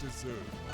Deserve.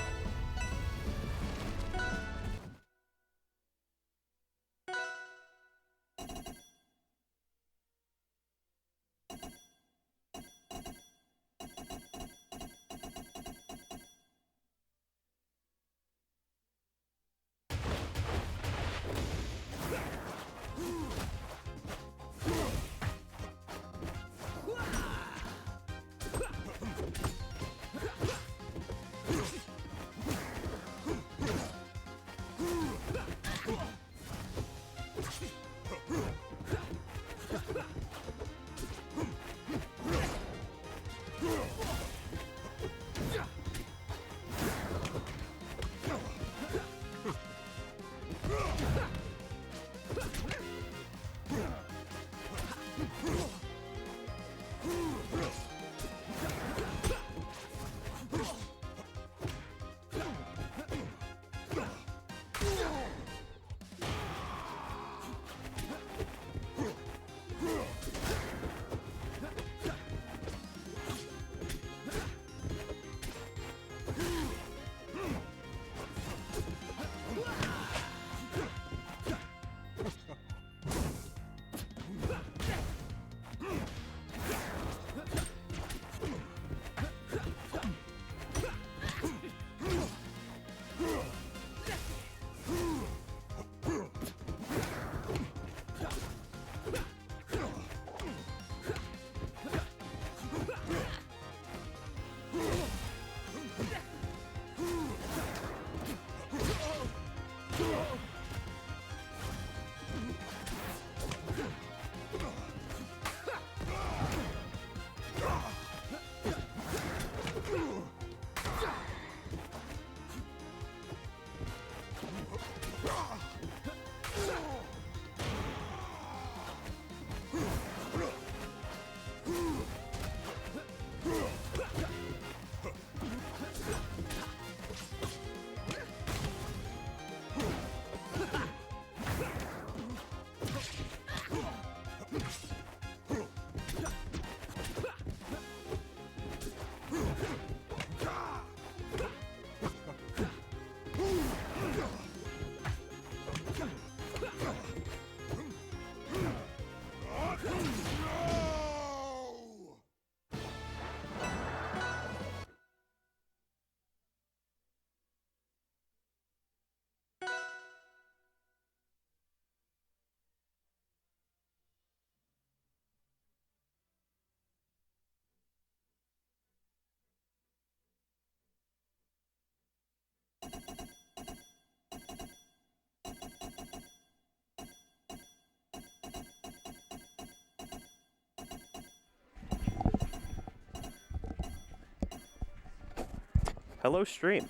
Hello, stream.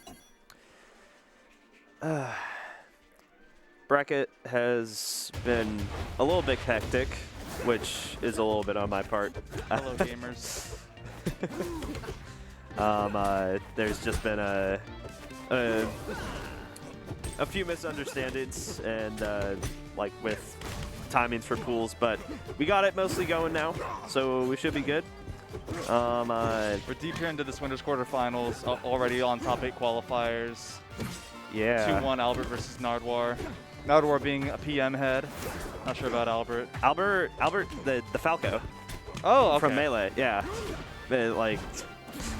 Bracket has been a little bit hectic, which is a little bit on my part. Hello, gamers. There's just been a few misunderstandings and like with timings for pools, but we got it mostly going now, so we should be good. We're deep here into this winner's quarterfinals, already on top 8 qualifiers. Yeah. 2-1 Albert versus Narduar. Narduar being a PM head. Not sure about Albert. Albert, the Falco. Oh, okay. From Melee, yeah. Like,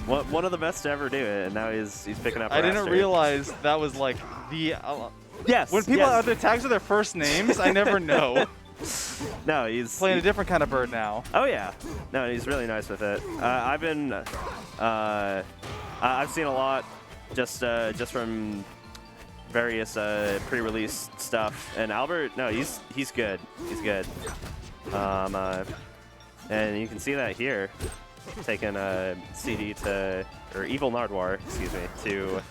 one of the best to ever do it, and now he's picking up. I didn't Wrastor. realize that was like the. Yes. When people have their tags with their first names, I never know. No, he's playing a different kind of bird now. Oh yeah, no, he's really nice with it. I've seen a lot, just from various pre-release stuff, and Albert, no, he's good. He's good. And you can see that here, taking CD to or Evil Narduar, excuse me, to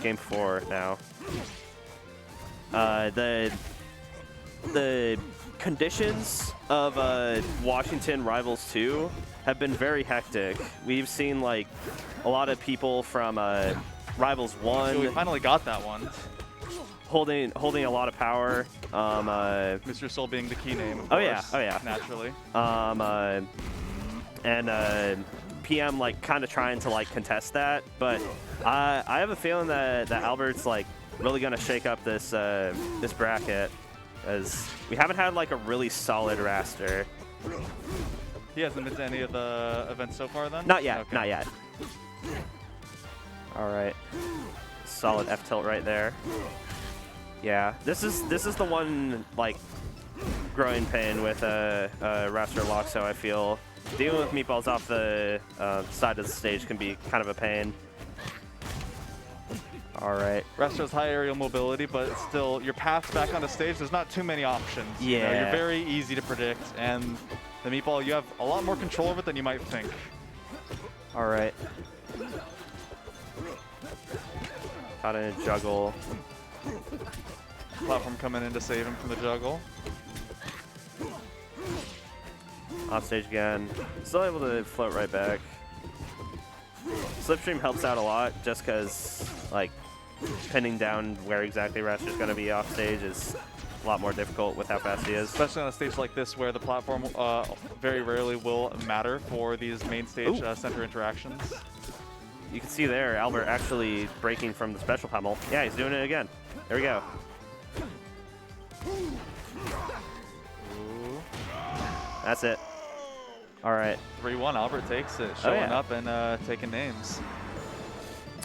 game 4 now. The conditions of Washington Rivals 2 have been very hectic. We've seen like a lot of people from Rivals 1. So we finally got that one. Holding a lot of power. Mr. Soul being the key name, of course, oh yeah. Naturally. And PM like kind of trying to like contest that, but I have a feeling that Albert's like really gonna shake up this this bracket, as we haven't had like a really solid Wrastor. He hasn't been to any of the events so far then? Not yet, Okay. not yet. All right, solid F tilt right there. Yeah, this is the one like growing pain with Wrastor Loxo. I feel dealing with meatballs off the side of the stage can be kind of a pain. All right. Wrastor has high aerial mobility, but still, your paths back onto stage, there's not too many options. Yeah. You know, you're very easy to predict, and the meatball, you have a lot more control of it than you might think. All right. Caught in a juggle. Platform coming in to save him from the juggle. Off stage again. Still able to float right back. Slipstream helps out a lot just because, like, pinning down where exactly Wrastor's going to be off stage is a lot more difficult with how fast he is. Especially on a stage like this where the platform very rarely will matter for these main stage center interactions. You can see there, Albert actually breaking from the special pummel. Yeah, he's doing it again. There we go. Ooh. That's it. All right. 3-1, Albert takes it, showing up and taking names.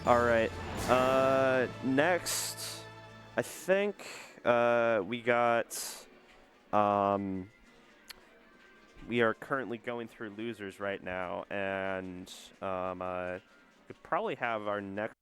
All right. Next, I think we got. We are currently going through losers right now, and we probably have our next.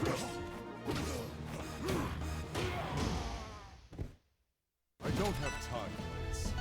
I don't have time for this.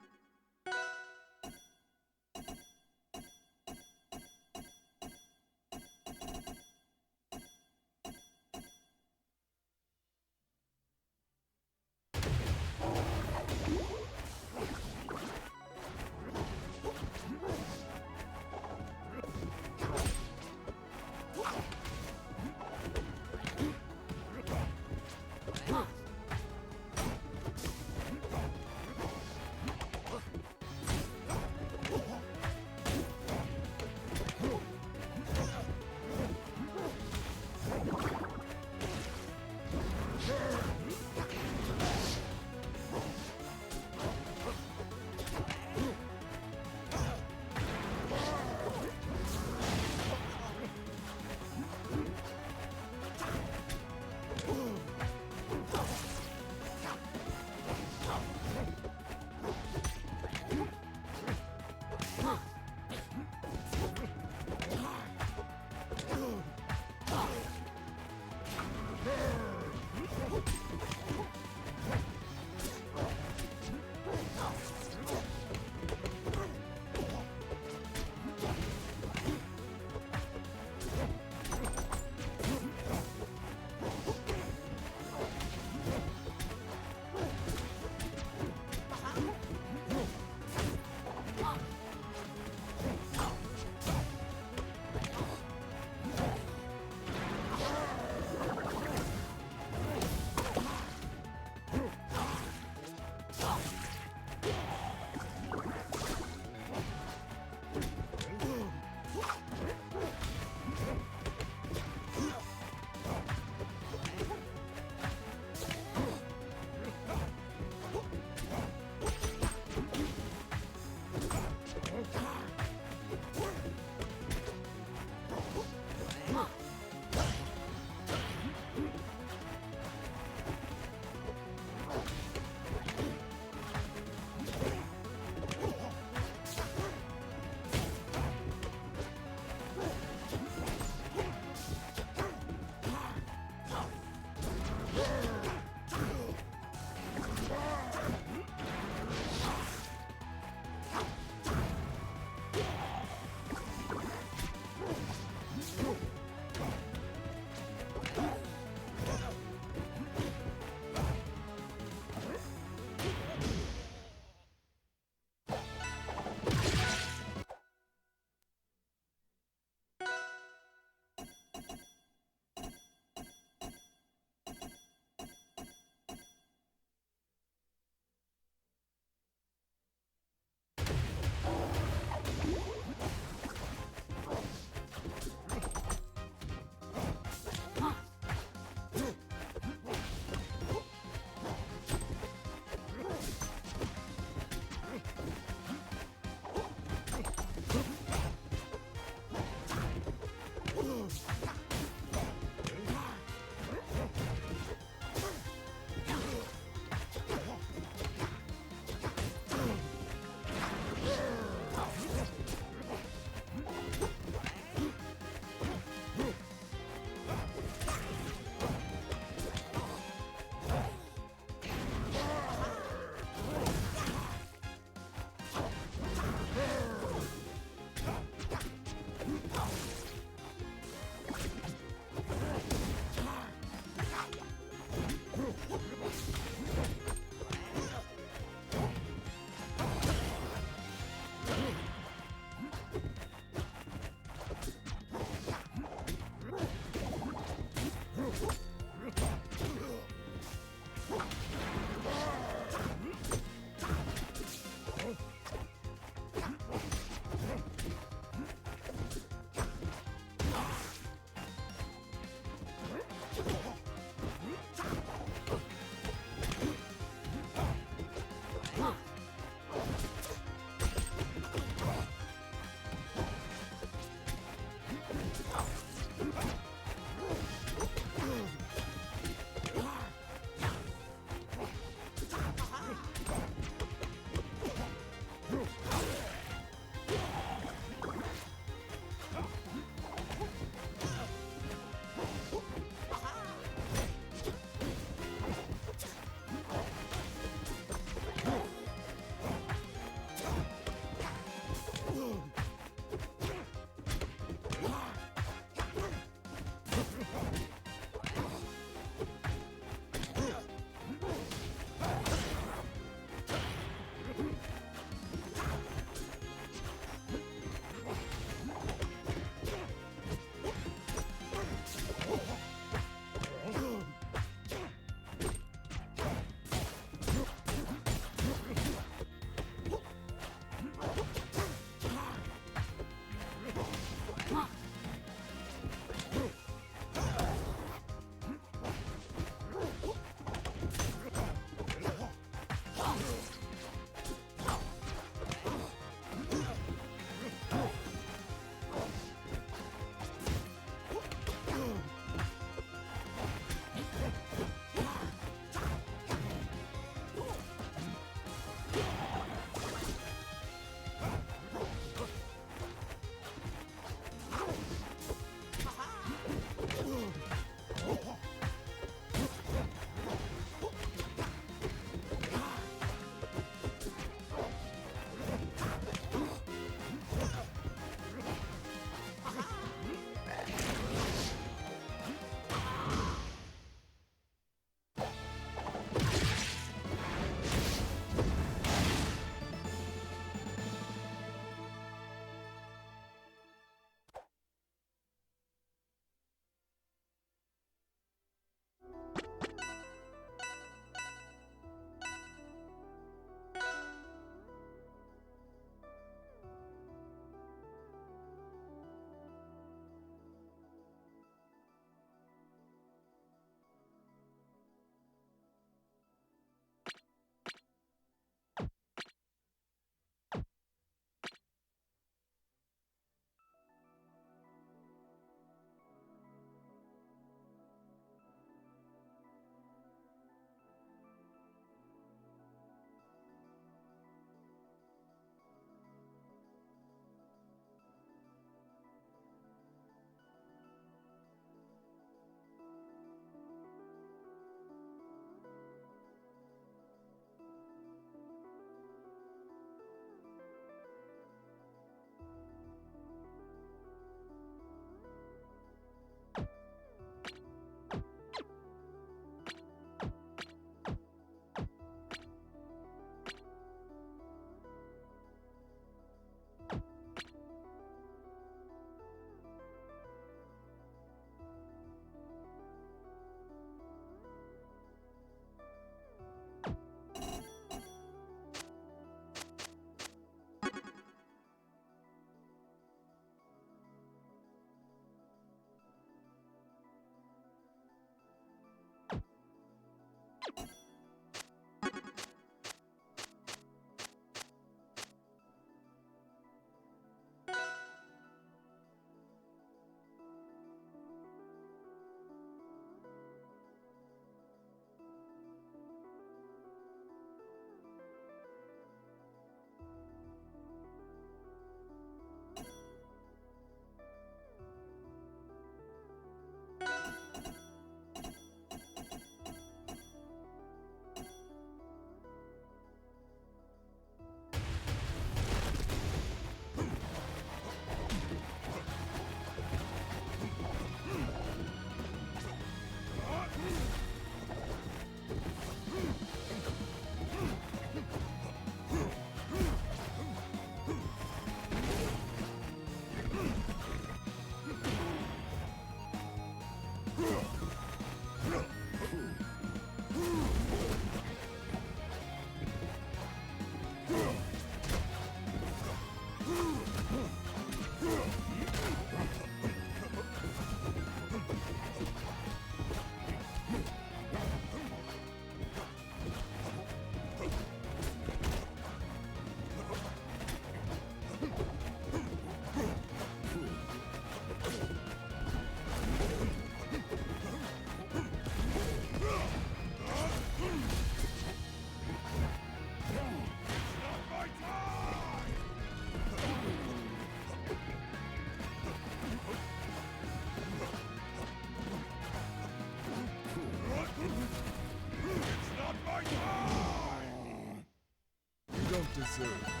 Conserve power.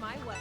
my way.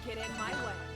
Get in my way.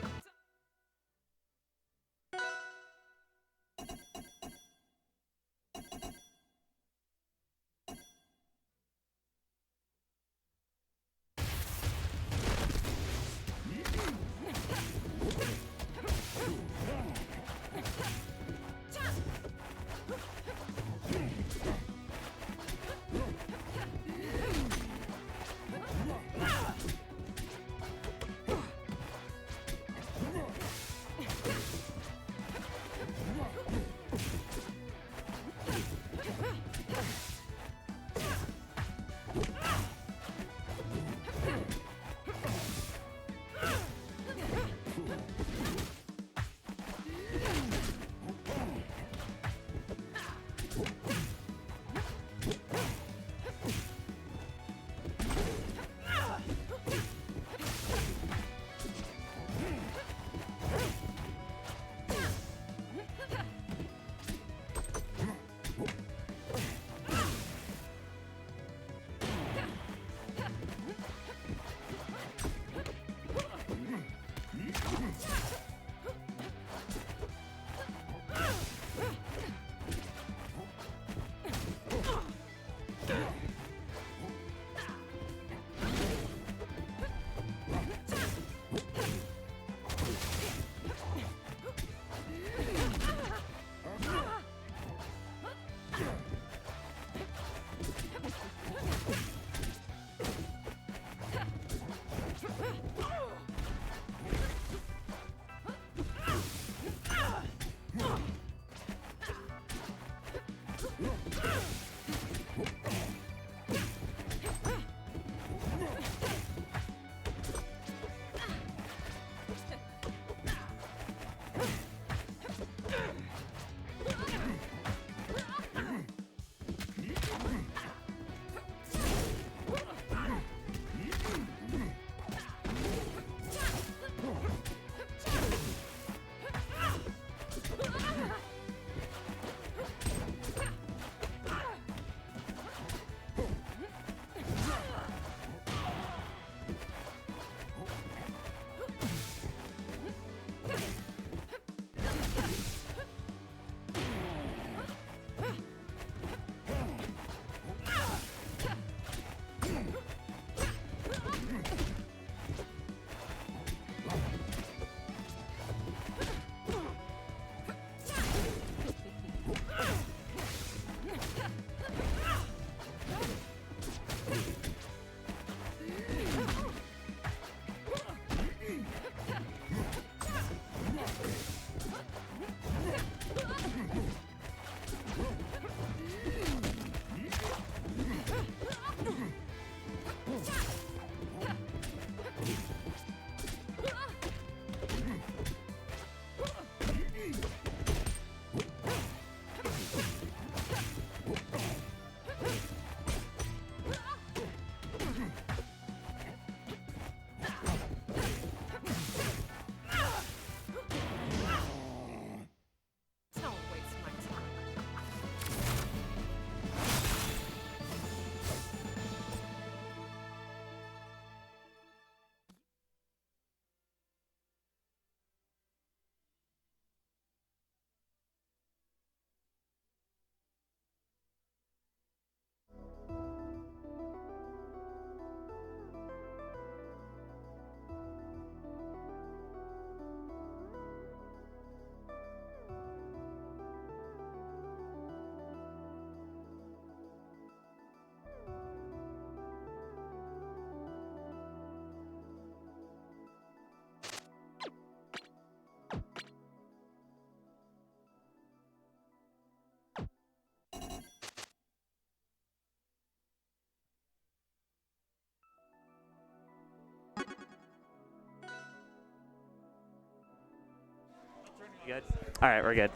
Good? All right, we're good.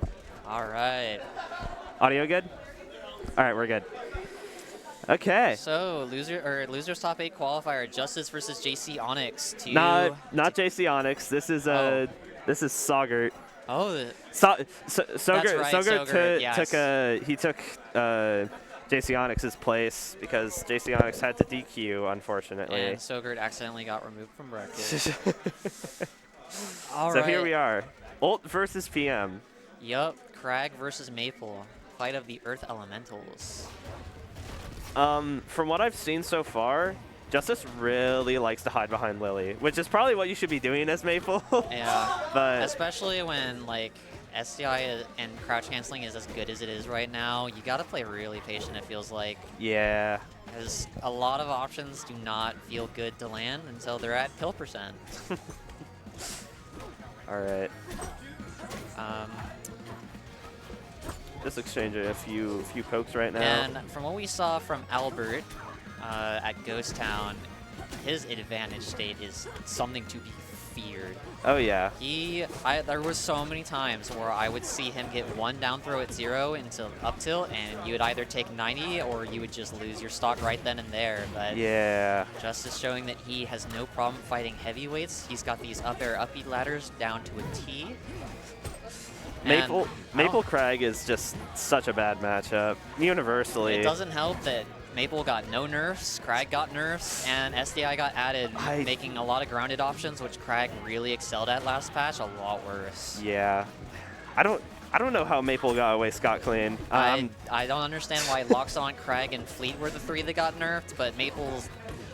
All right. Audio good? All right, we're good. Okay. So losers top 8 qualifier, Justice versus JC Onyx. Not JC Onyx. This is this is Soggurt. Oh. Soggurt took JC Onyx's place because JC Onyx had to DQ, unfortunately. And Soggurt accidentally got removed from bracket. So here we are. Ult versus PM. Yup. Kragg versus Maypull. Fight of the Earth Elementals. From what I've seen so far, Justice really likes to hide behind Lily, which is probably what you should be doing as Maypull. Yeah. But especially when like SDI and crouch canceling is as good as it is right now, you gotta play really patient, it feels like. Yeah. Because a lot of options do not feel good to land until they're at pill percent. All right. Just exchanging a few pokes right now. And from what we saw from Albert at Ghost Town, his advantage state is something to be feared. Oh yeah. There was so many times where I would see him get one down throw at 0 into up tilt, and you would either take 90 or you would just lose your stock right then and there. But Yeah. Justice showing that he has no problem fighting heavyweights. He's got these up air, up B ladders down to a T. Maypull And Kragg is just such a bad matchup, universally. it doesn't help that Maypull got no nerfs, Kragg got nerfs, and SDI got added, making a lot of grounded options, which Kragg really excelled at last patch, a lot worse. Yeah. I don't know how Maypull got away scot-clean. I don't understand why Loxodont, Kragg, and Fleet were the 3 that got nerfed, but Maypull's...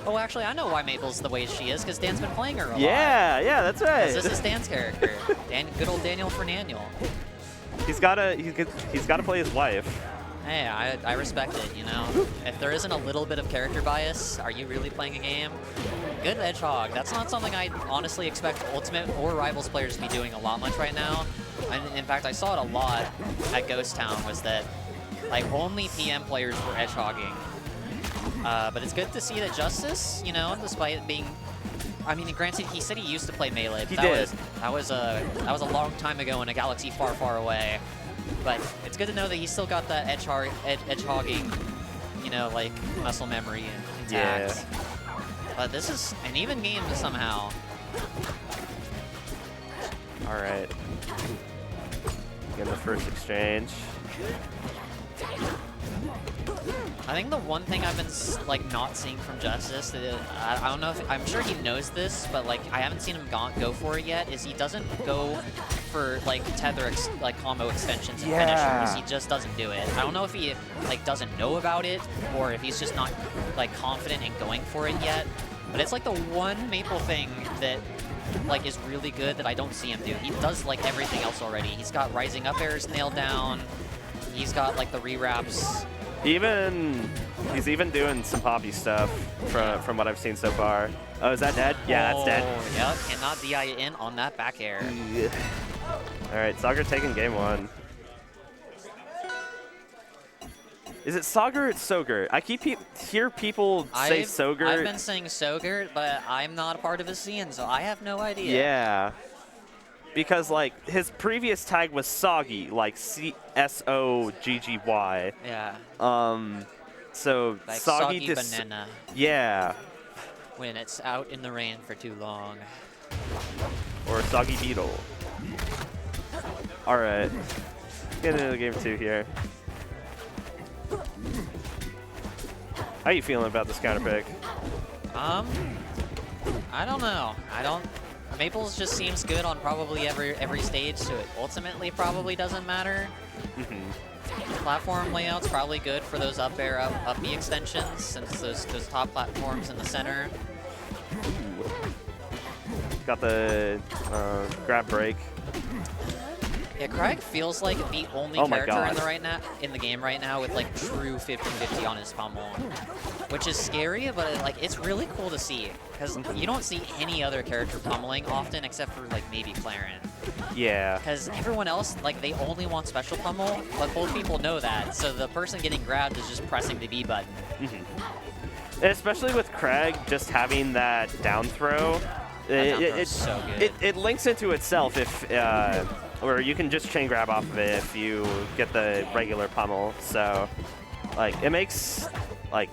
Oh, actually, I know why Maypull's the way she is, because Dan's been playing her a lot. Yeah, that's right. This is Dan's character. Good old Daniel Fernanduel. He's gotta play his wife. Hey, I respect it, you know. If there isn't a little bit of character bias, are you really playing a game? Good Edgehog. That's not something I honestly expect Ultimate or Rivals players to be doing a lot much right now. And in fact, I saw it a lot at Ghost Town, was that like only PM players were Edgehogging. But it's good to see that Justice, you know, despite it being... I mean, granted, he said he used to play melee. But that was a long time ago in a galaxy far, far away. But it's good to know that he's still got that edgehogging, you know, like muscle memory intact. Yeah. But this is an even game somehow. All right. Getting the first exchange. I think the one thing I've been like not seeing from Justice, that I don't know if I'm sure he knows this, but like I haven't seen him go for it yet. Is he doesn't go for like tether combo extensions and finishers. He just doesn't do it. I don't know if he like doesn't know about it or if he's just not like confident in going for it yet. But it's like the one Maypull thing that like is really good that I don't see him do. He does like everything else already. He's got rising up airs nailed down. He's got like the rewraps. He's even doing some poppy stuff from what I've seen so far. Oh, is that dead? Yeah, that's dead. Yep, cannot DI in on that back air. Yeah. All right, Soggurt taking game 1. Is it Soggurt or Soggurt? I hear people say Soggurt. I've been saying Soggurt, but I'm not a part of the scene, so I have no idea. Yeah. Because, like, his previous tag was Soggy, like C-S-O-G-G-Y. Yeah. So like Soggy banana. Yeah. When it's out in the rain for too long. Or Soggy Beetle. All right. Getting into game 2 here. How you feeling about this counter pick? I don't know. Maypull's just seems good on probably every stage, so it ultimately probably doesn't matter. Platform layout's probably good for those up air, up B extensions, since those top platforms in the center. Got the grab break. Yeah, Kragg feels like the only character in the game right now with like true 50-50 on his pummel, which is scary, but it's really cool to see because you don't see any other character pummeling often except for like maybe Clairen. Yeah. Because everyone else, like, they only want special pummel, but both people know that, so the person getting grabbed is just pressing the B button. And especially with Kragg just having that down throw, It's so good. It links into itself if, or you can just chain grab off of it if you get the regular pummel. So, like, it makes, like,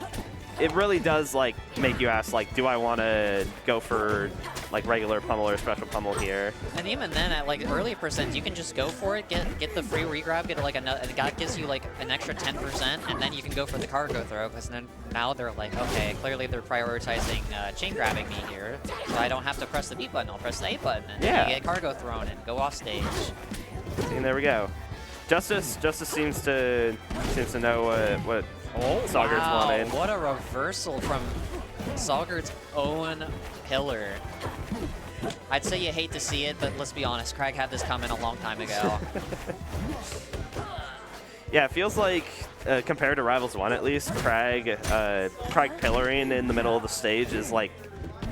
it really does, like, make you ask, like, do I want to go for, like, regular pummel or special pummel here? And even then, at, like, early percents, you can just go for it, get the free regrab, get, like, another, that gives you, like, an extra 10%, and then you can go for the cargo throw, because then now they're like, okay, clearly they're prioritizing chain grabbing me here, so I don't have to press the B button, I'll press the A button, and then you get cargo thrown and go off stage. And there we go. Justice seems to know what Soggurt's wanted. What a reversal from Soggurt's own pillar. I'd say you hate to see it, but let's be honest, Kragg had this coming a long time ago. Yeah, it feels like, compared to Rivals 1 at least, Kragg pillaring in the middle of the stage is like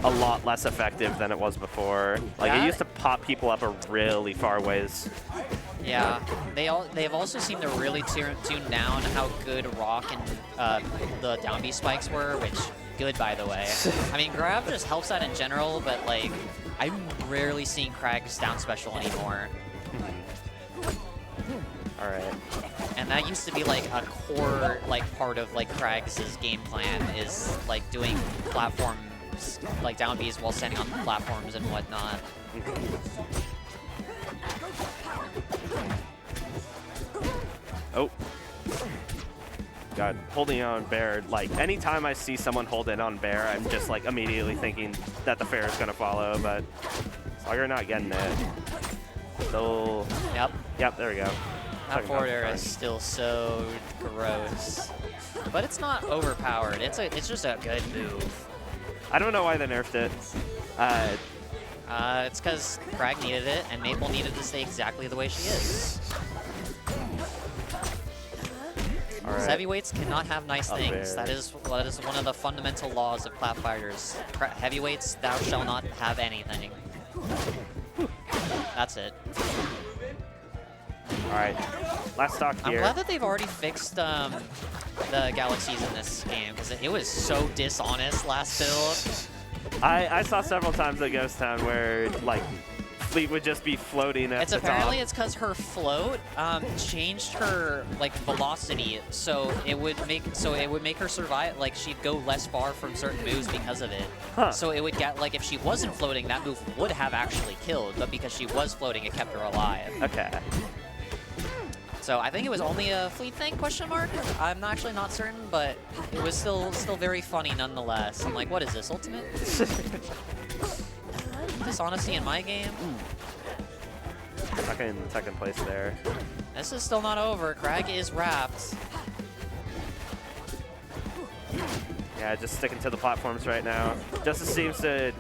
a lot less effective than it was before. Like, it used to pop people up a really far ways. Yeah, they've also seemed to really tune down how good Rock and the down B spikes were, which, good by the way. I mean, grab just helps that in general, but like, I'm rarely seeing Kragg's down special anymore. All right. And that used to be like a core like part of like Kragg's game plan is like doing platforms like down Bs while standing on platforms and whatnot. Oh. God, holding on Bear, like anytime I see someone hold in on Bear, I'm just like immediately thinking that the fair is gonna follow, but Soggurt not getting it. Still, yep, there we go. That forward air is still so gross. But it's not overpowered. It's just a good move. I don't know why they nerfed it. It's because Kragg needed it, and Maypull needed to stay exactly the way she is. All right. Heavyweights cannot have nice things. That is one of the fundamental laws of clap fighters. Heavyweights, thou shall not have anything. That's it. All right, last stock here. I'm glad that they've already fixed the galaxies in this game, because it was so dishonest last build. I saw several times at Ghost Town where like Fleet would just be floating at the Apparently top. it's because her float changed her like velocity, so it would make her survive. Like she'd go less far from certain moves because of it. Huh. So it would get like if she wasn't floating, that move would have actually killed, but because she was floating, it kept her alive. Okay. So I think it was only a Fleet thing, question mark? I'm actually not certain, but it was still very funny nonetheless. I'm like, what is this, Ultimate? Dishonesty in my game? Second place there. This is still not over. Kragg is wrapped. Yeah, just sticking to the platforms right now. Justice seems to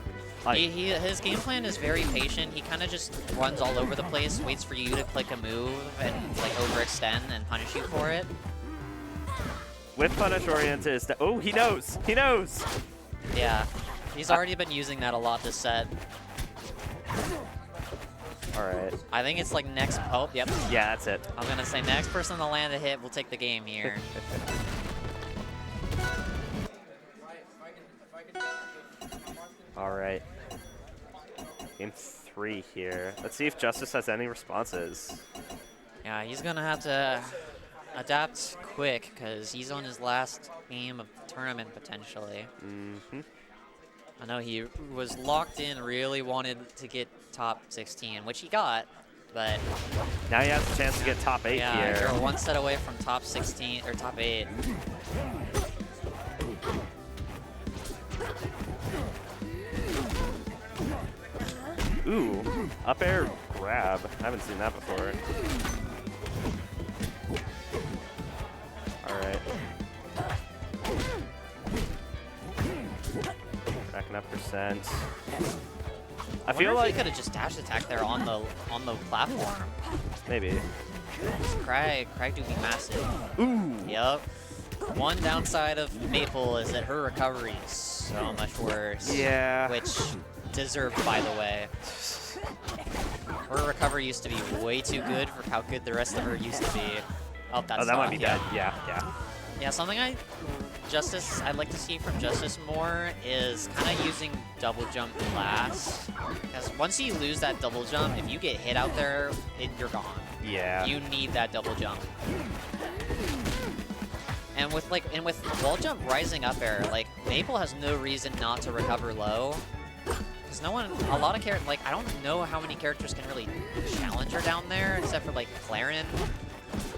like... His game plan is very patient. He kind of just runs all over the place, waits for you to click a move and like overextend and punish you for it. With punish oriented, oh, he knows! He knows! Yeah, he's already been using that a lot this set. All right. I think it's like next. Oh, yep. Yeah, that's it. I'm gonna say next person to land a hit will take the game here. All right. Game 3 here. Let's see if Justice has any responses. Yeah, he's gonna have to adapt quick because he's on his last game of the tournament potentially. I know he was locked in, really wanted to get top 16, which he got, but now he has a chance to get top 8 yeah, here. you're one set away from top 16 or top 8. Ooh, up air grab. I haven't seen that before. All right. Backing up percent. I feel like he could have just dash attack there on the platform. Maybe. Kragg do be massive. Ooh. Yep. One downside of Maypull is that her recovery is so much worse. Yeah. Which deserved, by the way. Her recovery used to be way too good for how good the rest of her used to be. Oh, that's that might be yeah. bad. Yeah. Yeah, something I'd like to see from Justice more is kind of using double jump last. Because once you lose that double jump, if you get hit out there, you're gone. Yeah. You need that double jump. And with wall jump rising up air, like Maypull has no reason not to recover low. Because a lot of characters, like I don't know how many characters can really challenge her down there, except for like Clairen,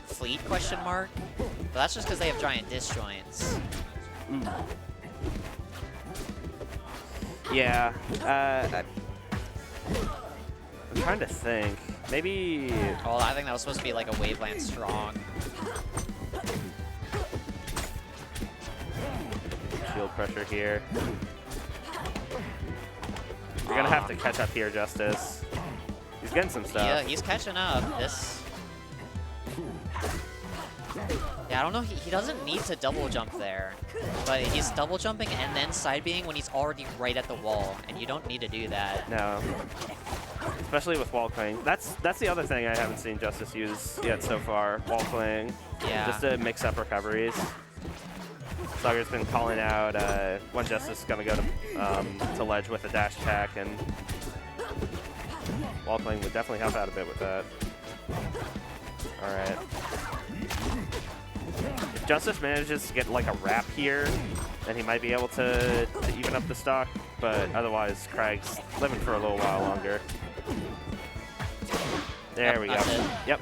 Fleet question mark. But that's just because they have giant disjoints. Yeah. I'm trying to think. Maybe. Oh, I think that was supposed to be like a Waveland strong. Shield pressure here. You're gonna have to catch up here, Justice. He's getting some stuff. Yeah, he's catching up. Yeah, I don't know. He doesn't need to double jump there, but he's double jumping and then side being when he's already right at the wall, and you don't need to do that. No. Especially with wall cling. That's the other thing I haven't seen Justice use yet so far. Wall cling. Yeah. Just to mix up recoveries. Soggurt's been calling out when Justice is gonna go to ledge with a dash attack, and Wall playing would definitely help out a bit with that. All right. If Justice manages to get like a wrap here, then he might be able to even up the stock, but otherwise Kragg's living for a little while longer. There we go. Yep.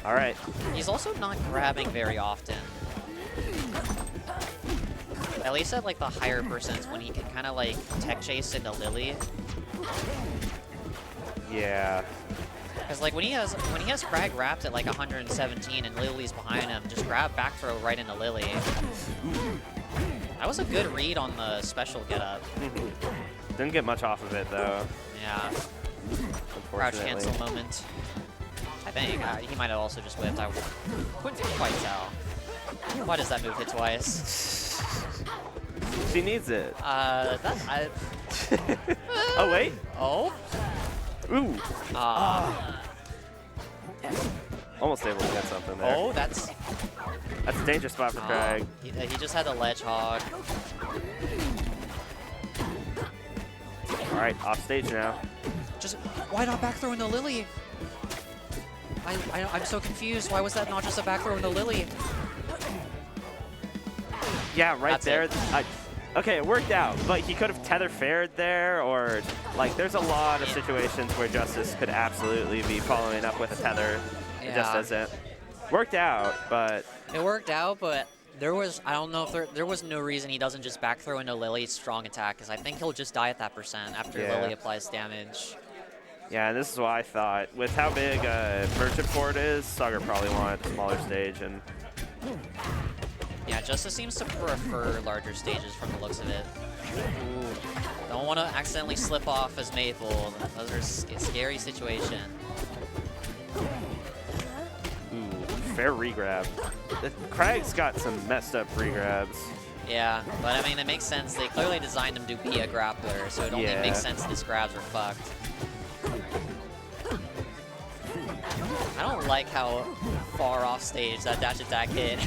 All right. He's also not grabbing very often. At least at like the higher percents when he can kind of like tech chase into Lily. Yeah. Because like when he has Kragg wrapped at like 117 and Lily's behind him, just grab back throw right into Lily. That was a good read on the special getup. Didn't get much off of it though. Yeah. Crouch cancel moment. I think he might have also just whipped. I couldn't quite tell. Why does that move hit twice? She needs it. Oh wait. Oh. Ooh. Almost able to get something there. Oh, that's a dangerous spot for Kragg. He just had the ledge hog. All right, off stage now. Just why not back throw into Lily? I'm so confused. Why was that not just a back throw into Lily? Yeah, right That's there. it. Okay, it worked out, but he could have tether fared there, or like there's a lot of situations where Justice could absolutely be following up with a tether. It just doesn't. Worked out, but it worked out, but there was I don't know if there was no reason he doesn't just back throw into Lily's strong attack, because I think he'll just die at that percent after Lily applies damage. Yeah, and this is what I thought. With how big Merchant Fort is, Soggurt probably wanted a smaller stage, and yeah, Justice seems to prefer larger stages from the looks of it. Ooh. Don't want to accidentally slip off as Maypull. Those are a scary situation. Ooh, fair regrab. Kragg's got some messed up regrabs. Yeah, but I mean, it makes sense. They clearly designed him to be a grappler, so it only makes sense that his grabs are fucked. I don't like how far off stage that dash attack hit.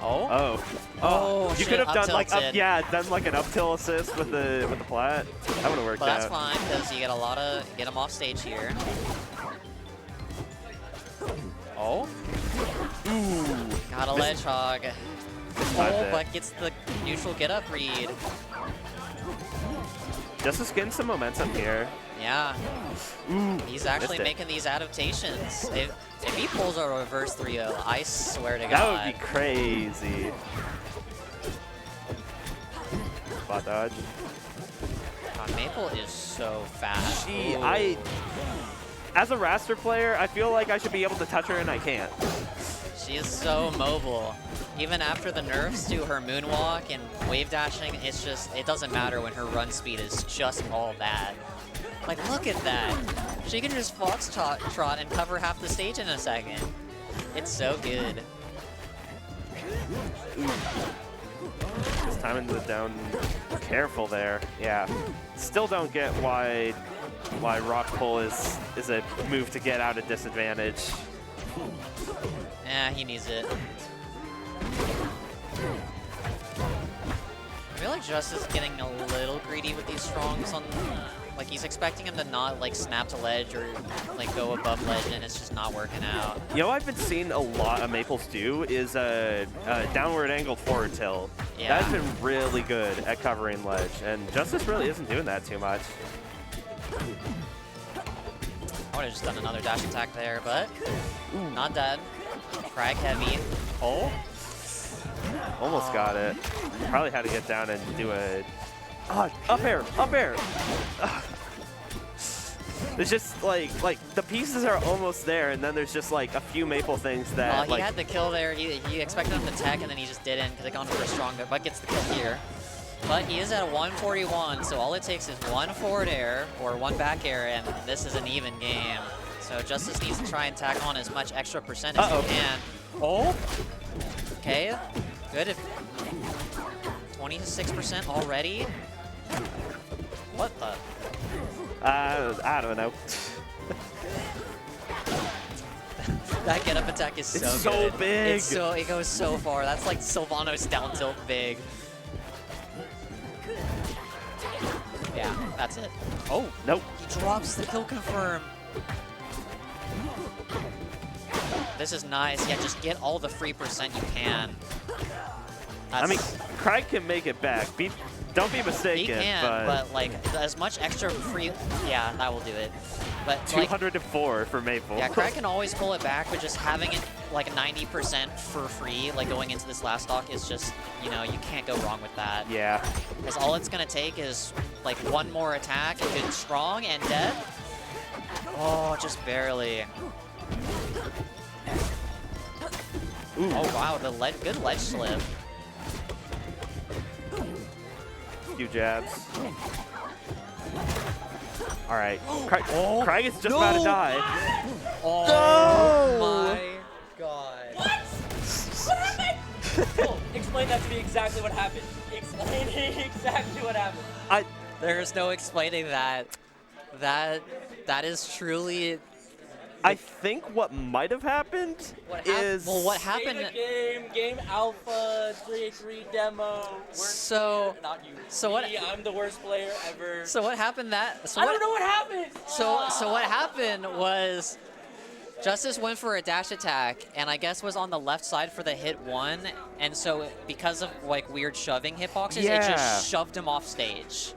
Oh, you could have done like done like an up tilt assist with the plat. That would have worked out. But that's fine because you get get him off stage here. Oh, got a ledge hog. Oh, but gets the neutral get up read. Justice getting some momentum here. Yeah. He's actually making these adaptations. If he pulls a reverse 3-0, I swear to God. That would be crazy. Spot dodge. God, Maypull is so fast. As a Wrastor player, I feel like I should be able to touch her and I can't. She is so mobile. Even after the nerfs to her moonwalk and wave dashing, it doesn't matter when her run speed is just all that. Like, look at that. She can just foxtrot and cover half the stage in a second. It's so good. This time into the down. Careful there. Yeah. Still don't get why rock pull is a move to get out of disadvantage. Yeah, he needs it. I feel like Justice is getting a little greedy with these strongs on. Like, he's expecting him to not, like, snap to ledge or, like, go above ledge, and it's just not working out. You know, I've been seeing a lot of Maypulls do is a downward angled forward tilt. Yeah. That's been really good at covering ledge, and Justice really isn't doing that too much. I would have just done another dash attack there, but not dead. Kragg heavy. Oh. Almost got it. Probably had to get down and do a up air, up air. It's just like the pieces are almost there, and then there's just like a few Maypull things that. He had the kill there. He expected him to tech, and then he just didn't because it gone for a strong. But gets the kill here. But he is at a 141, so all it takes is one forward air or one back air, and this is an even game. So Justice needs to try and tack on as much extra percent as he can. Oh. Okay. Good. 26% already. What the? I don't know. That get up attack is so good. It's so big. It goes so far. That's like Sylvanos down tilt big. That's it. Oh, Nope. he drops the kill confirm. This is nice. Yeah, just get all the free percent you can. I mean, Kragg can make it back. Don't be mistaken. He can, but like as much extra free, yeah, that will do it. But 204 for Maypull. Yeah, Kragg can always pull it back, but just having it like 90% for free, like going into this last stock is just, you know, you can't go wrong with that. Yeah. Because all it's gonna take is like one more attack, and it's strong and dead. Oh, just barely. Ooh. Oh wow, the good ledge slip. Few jabs. All right, Kragg is just about to die. Oh my god. What? What happened? Oh, explain that to me exactly what happened. Explain exactly what happened. There's no explaining that. That is truly. I think what might have happened is... Well, what happened... Game alpha, 383 demo. Not you. So me, what... I'm the worst player ever. So what happened I don't know what happened. So what happened was Justice went for a dash attack, and I guess was on the left side for the hit 1, and so because of like weird shoving hitboxes, it just shoved him off stage.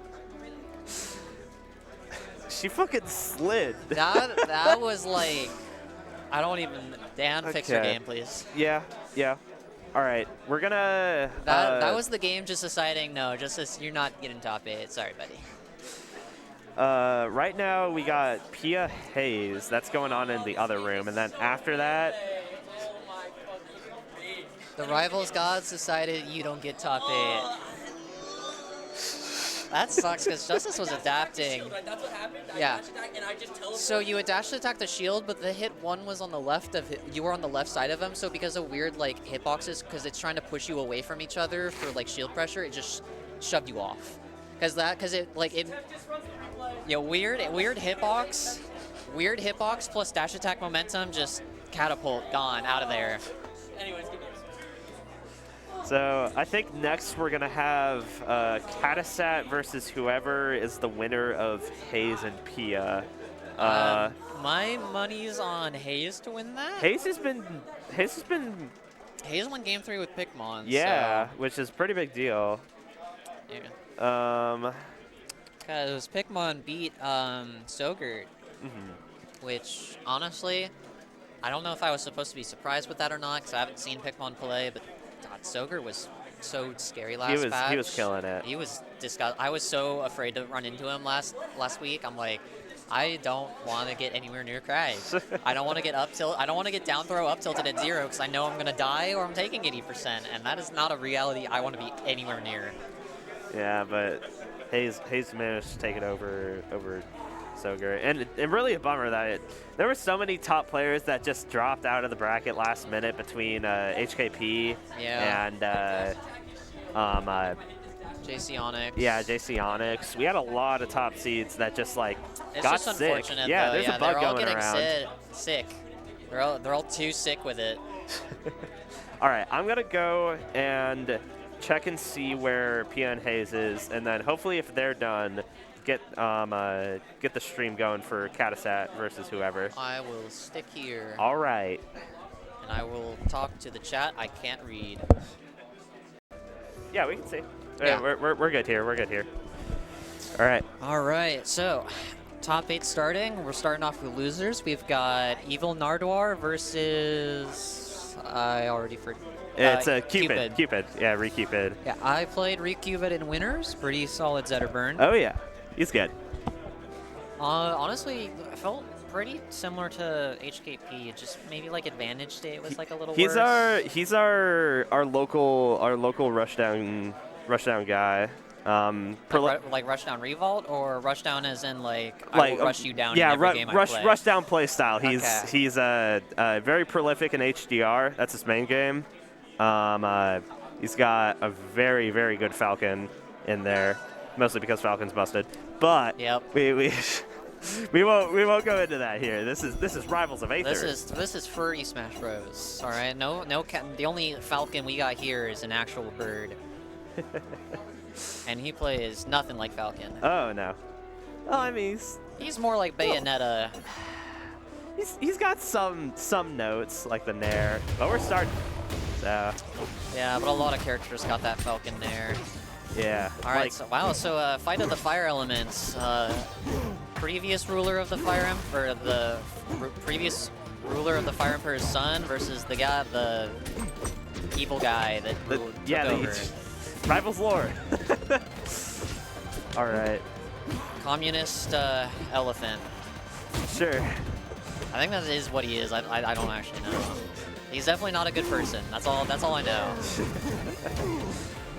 She fucking slid. That was like, I don't even. Dan, fix your game, please. Yeah. All right, we're gonna. That was the game just deciding no, just you're not getting top 8. Sorry, buddy. Right now we got Pia Haze. That's going on in the other room, and then after that, the Rivals Gods decided you don't get top 8. That sucks because Justice was adapting. That's what happened. Yeah. And I just teleported. So you would dash attack the shield, but the hit 1 was on the left of it. You were on the left side of him. So because of weird like hitboxes, because it's trying to push you away from each other for like shield pressure, it just shoved you off. Weird hitbox plus dash attack momentum, just catapult gone out of there. Anyways, give me a so I think next we're gonna have Catosat versus whoever is the winner of Haze and Pia. My money's on Haze to win that. Haze won game 3 with Pikmon. Yeah, so. which is a pretty big deal. Yeah. Because Pikmon beat Soggurt, which honestly, I don't know if I was supposed to be surprised with that or not, because I haven't seen Pikmon play, but God, Soggurt was so scary last patch. He was killing it. He was disgusting. I was so afraid to run into him last week. I'm like, I don't want to get anywhere near Kragg. I don't want to get up tilt. I don't want to get down throw up tilted at 0 because I know I'm gonna die or I'm taking 80%, and that is not a reality I want to be anywhere near. Yeah, but Haze managed to take it over Soggurt, and really a bummer that there were so many top players that just dropped out of the bracket last minute between HKP and JC Onyx. Yeah, JC Onyx. We had a lot of top seeds that just like got just sick. Unfortunate, yeah, though. there's a bug they're all going getting around. sick. They're all too sick with it. All right, I'm gonna go and check and see where Pia and Haze is, and then hopefully if they're done, get the stream going for Catosat versus whoever. I will stick here. All right. And I will talk to the chat. I can't read. Yeah, we can see. Yeah. We're good here. We're good here. All right. All right. So, top 8 starting. We're starting off with losers. We've got Evil Narduar versus I already forgot. It's a Cupid. Yeah, Cupid. Yeah, I played Cupid in winners. Pretty solid Zetterburn. Oh yeah, he's good. Honestly, I felt pretty similar to HKP. Just maybe like Advantage State was like a little he's worse. He's our local rushdown guy. Like Rushdown Revolt or Rushdown as in like I will rush you down. Yeah, in every game I play. Rushdown play style. He's Okay. he's very prolific in HDR. That's his main game. He's got a very, very good Falcon in there, mostly because Falcon's busted. But yep. we won't go into that here. This is Rivals of Aether. This is furry Smash Bros. All right, no, the only Falcon we got here is an actual bird, and he plays nothing like Falcon. Oh no. Well, I mean, He's more like Bayonetta. he's got some notes like the Nair, but we're starting. So Yeah, but a lot of characters got that Falcon Nair. yeah. All right, like, so wow, so fight of the fire elements. Previous ruler of the fire or the previous ruler of the fire emperor's son versus the guy, the evil guy that took over. the Rivals Lord. All right. Communist elephant. Sure. I think that is what he is. I don't actually know. He's definitely not a good person. That's all I know.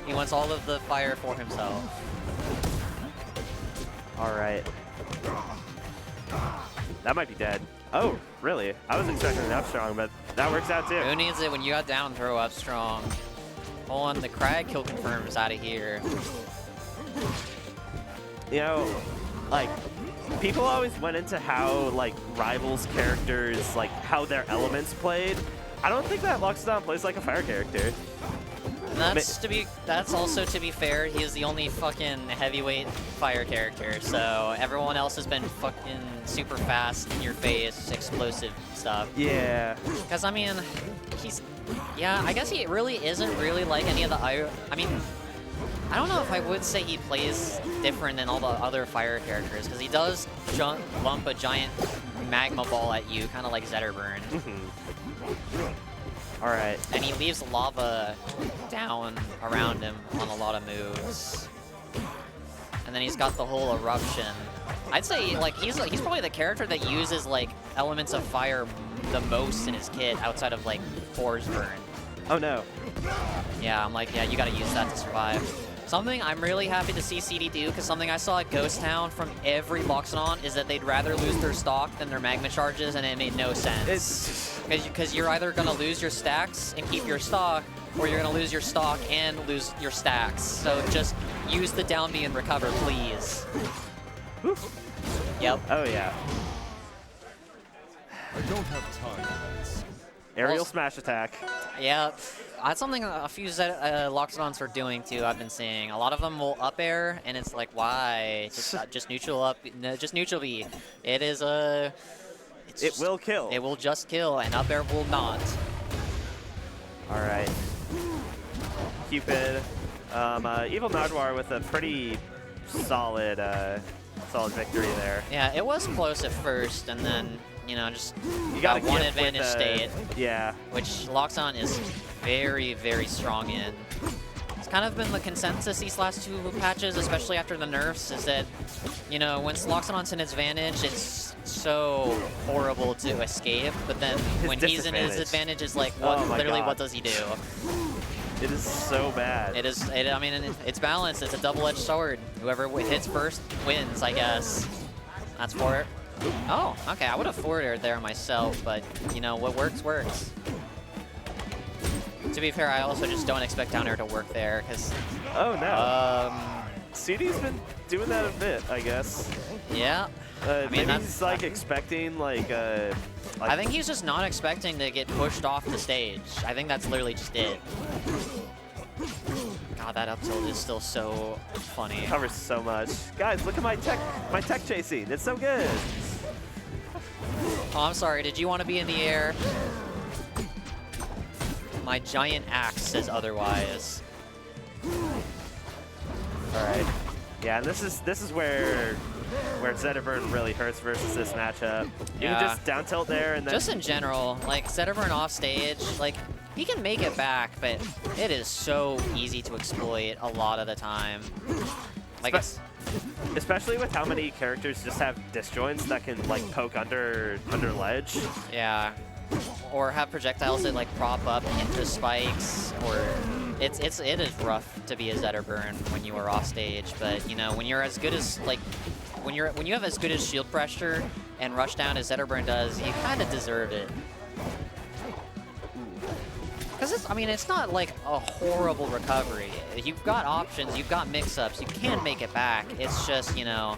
He wants all of the fire for himself. All right. That might be dead. Oh, really? I was expecting an up strong, but that works out too. Who needs it when you got down throw up strong? Hold on, the Kragg kill confirms out of here. You know, like, people always went into how, like, Rivals characters, like, how their elements played. I don't think that Loxodont plays like a fire character. And that's also to be fair, he is the only fucking heavyweight fire character, so everyone else has been fucking super fast, in your face, explosive stuff. Yeah. Because, I mean, yeah, I guess he really isn't really like any of the I mean, I don't know if I would say he plays different than all the other fire characters, because he does lump a giant magma ball at you, kind of like Zetterburn. All right. And he leaves lava down around him on a lot of moves. And then he's got the whole eruption. I'd say like he's probably the character that uses like elements of fire the most in his kit outside of like Burn. Oh no. Yeah, I'm like, yeah, you gotta use that to survive. Something I'm really happy to see CD do, because something I saw at Ghost Town from every Loxodont is that they'd rather lose their stock than their magma charges, and it made no sense. Because you're either gonna lose your stacks and keep your stock, or you're gonna lose your stock and lose your stacks. So just use the down B and recover, please. Yep. Oh yeah. I don't have time for this. Aerial smash attack. Yeah, that's something a few Loxodonts are doing too. I've been seeing a lot of them will up air, and it's like, why? Just neutral up, just neutral B. It is a. It will kill. It will just kill, and up air will not. All right. Cupid, Evil Narduar with a pretty solid, solid victory there. Yeah, it was close at first, and then you know just You got gotta one get advantage with, state, Yeah. which Loxodont is very, very strong in. It's kind of been the consensus these last two patches, especially after the nerfs, is that, you know, when Loxodont's in advantage, it's so horrible to escape, but then when he's in his advantage, it's like, what? Oh my Literally, God. what does he do? It is so bad. It is, I mean, it's balanced. It's a double-edged sword. Whoever hits first wins, I guess. That's for it. Oh, okay, I would have forwarded there myself, but, you know, what works, works. To be fair, I also just don't expect down air to work there, because... Oh no. CD's been doing that a bit, I guess. Yeah. Maybe he's like expecting like I think he's just not expecting to get pushed off the stage. I think that's literally just it. God, that up tilt is still so funny. Covers so much. Guys, look at my tech chasing. It's so good. Oh, I'm sorry. Did you want to be in the air? My giant axe says otherwise. All right. Yeah, and this is where Zetterburn really hurts versus this matchup. You can just down tilt there and then Just in general, like Zetterburn off stage, like he can make it back, but it is so easy to exploit a lot of the time. Like especially with how many characters just have disjoints that can like poke under ledge. yeah. Or have projectiles that like prop up into spikes, or it is rough to be a Zetterburn when you are off stage. But you know, when you're as good as like when you have as good as shield pressure and rush down as Zetterburn does, you kind of deserve it. Because I mean, it's not like a horrible recovery. You've got options, you've got mix-ups, you can make it back. It's just, you know,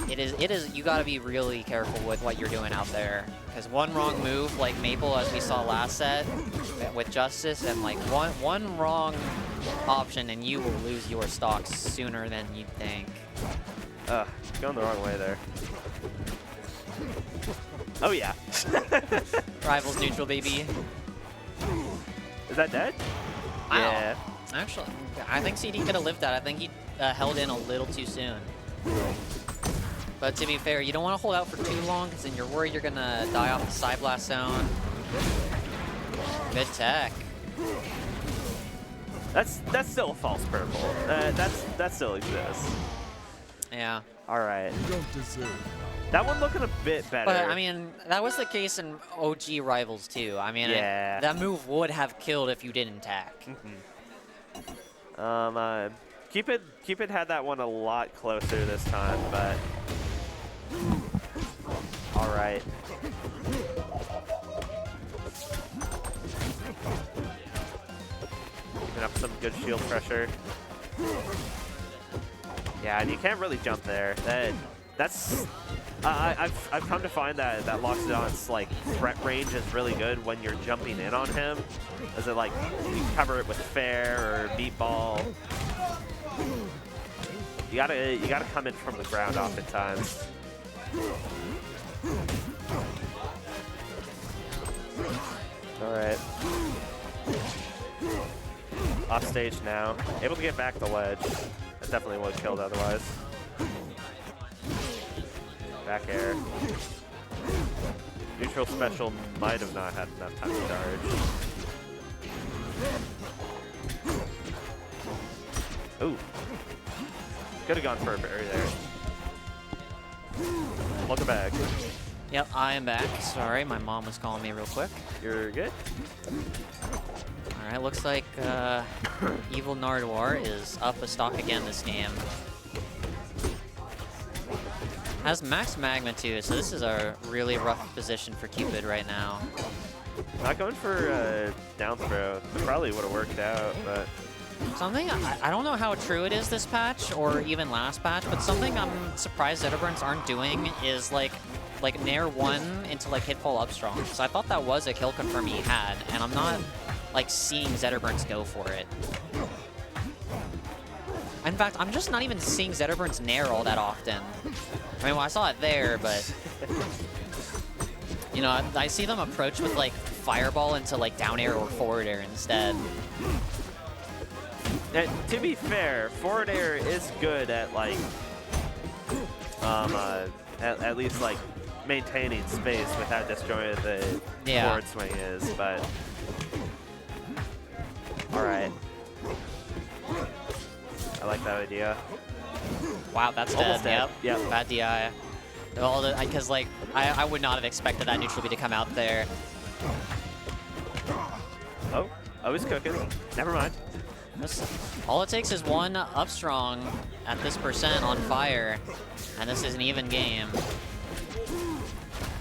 it is. You got to be really careful with what you're doing out there. Because one wrong move, like Maypull, as we saw last set with Justice, and like one wrong option, and you will lose your stocks sooner than you'd think. Going the wrong way there. Oh yeah. Rivals neutral, baby. Is that dead? Wow. Yeah. Actually, I think CD could have lived that. I think he held in a little too soon. But to be fair, you don't want to hold out for too long because then you're worried you're going to die off the side blast zone. Good tech. That's still a false purple. That still exists. Yeah. All right. You don't deserve. That one looking a bit better. But, I mean, that was the case in OG Rivals, too. I mean, Yeah. that move would have killed if you didn't tack. Cupid had that one a lot closer this time, but all right. Keeping up some good shield pressure. Yeah, and you can't really jump there. That's I've come to find that Loxodont's like threat range is really good when you're jumping in on him. As it like you cover it with fair or meatball. You gotta come in from the ground oftentimes. All right. Off stage now. Able to get back the ledge. That definitely would have killed otherwise. Back air. Neutral special might have not had enough time to charge. Ooh. Could have gone for a berry there. Welcome back. Yep, I am back. Sorry, my mom was calling me real quick. You're good? Alright, looks like Evil Narduar is up a stock again this game. Has max magma too, so this is a really rough position for Cupid right now. Not going for down throw. Probably would have worked out, but Something, I don't know how true it is this patch, or even last patch, but something I'm surprised Zetterburns aren't doing is like Nair 1 into like hitfall up strong. So I thought that was a kill confirm he had, and I'm not like seeing Zetterburns go for it. In fact, I'm just not even seeing Zetterburns Nair all that often. I mean, well, I saw it there, but you know, I see them approach with like fireball into like down air or forward air instead. and to be fair, forward air is good at like at least like maintaining space with how disjointed the forward swing is, but all right. I like that idea. Wow, that's Almost dead. dead. Yep. Bad DI. Because like I would not have expected that neutral B to come out there. Oh, he's cooking. Never mind. All it takes is one up strong at this % on fire, and this is an even game.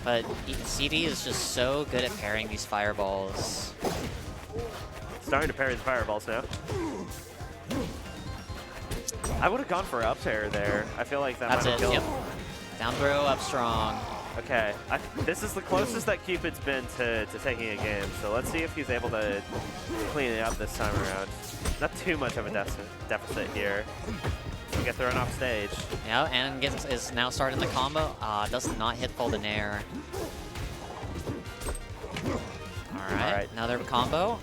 But CD is just so good at parrying these fireballs. Starting to parry the fireballs now. I would have gone for up air there. I feel like that That's might it. have Yep. killed. Down throw, up strong. Okay, this is the closest that Cupid's been to taking a game, so let's see if he's able to clean it up this time around. Not too much of a deficit here. We get thrown off stage. Yeah, and is now starting the combo. Does not hit full to Nair. Alright, another combo.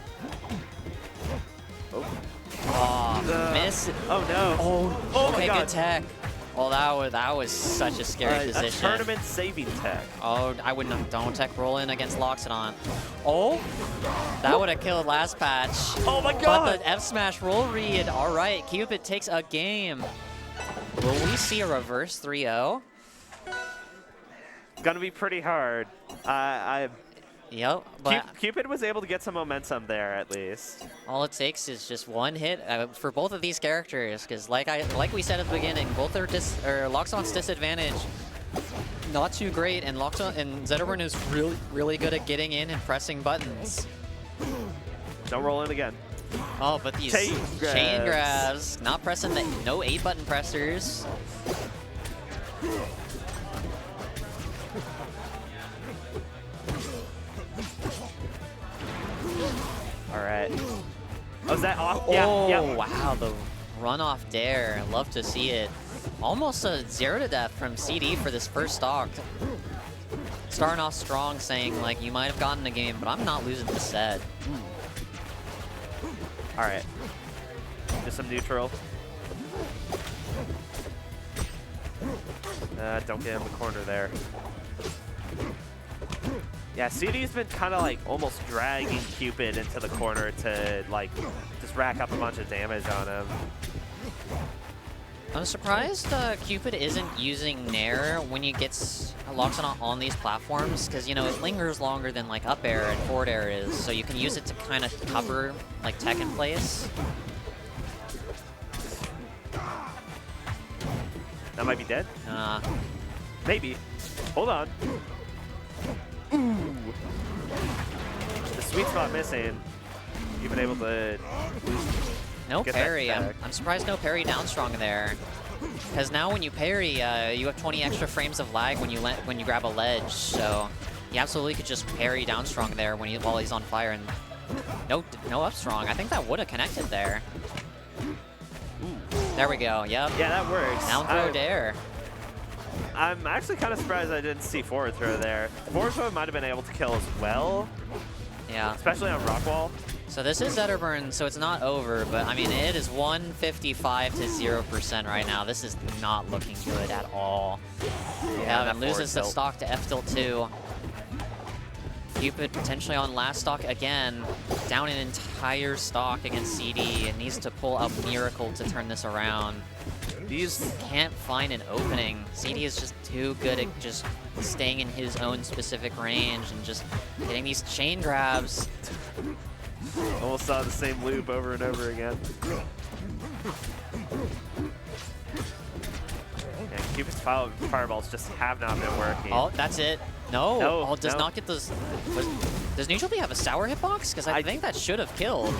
Oh, miss. Oh no. Oh my okay, God. good tech. Oh, that was such a scary A position. tournament saving tech. Oh, I would not. Don't tech roll in against Loxodont. Oh, that would have killed last patch. Oh my God. But the F smash roll read. All right, Cupid takes a game. Will we see a reverse 3-0? Gonna be pretty hard. Yep, but Cupid was able to get some momentum there at least. all it takes is just one hit for both of these characters, because like we said at the beginning, both are Loxodont's disadvantage not too great, and Zetterburn is really good at getting in and pressing buttons. Don't roll in again. Oh, but these Chain grabs, not pressing no 8-button pressers. All right. Oh, is that off? Oh, Yeah. wow, run off dare. Love to see it. Almost a 0 to death from CD for this first stock. Starting off strong, saying like, you might have gotten the game, but I'm not losing the set. All right. Just some neutral. Don't get in the corner there. Yeah, CD's been kind of like almost dragging Cupid into the corner to like just rack up a bunch of damage on him. I'm surprised Cupid isn't using Nair when he gets Loxodont on these platforms, because, you know, it lingers longer than like up air and forward air is, so you can use it to kind of cover like tech in place. That might be dead. Maybe. Hold on. Ooh. The sweet spot missing. You've been able to No get parry. that back. I'm surprised no parry down strong there. Because now when you parry, you have 20 extra frames of lag when you grab a ledge. So you absolutely could just parry down strong there while he's on fire. And no up strong. I think that would have connected there. There we go. Yep. Yeah, that works. Down throw dare. I'm actually kind of surprised I didn't see forward throw there. Forward throw might have been able to kill as well. Yeah. Especially on rock wall. So this is Zetterburn, so it's not over, but I mean, it is 155 to 0% right now. This is not looking good at all. Yeah, and loses the stock to F tilt 2. Cupid potentially on last stock again, down an entire stock against CD, and needs to pull out Miracle to turn this around. These can't find an opening. CD is just too good at just staying in his own specific range and just getting these chain grabs. Almost saw the same loop over and over again. Yeah, Cupid's fireballs just have not been working. Oh, that's it. No, No, does no. not get those. Does Neutral B have a sour hitbox? Because I think that should have killed.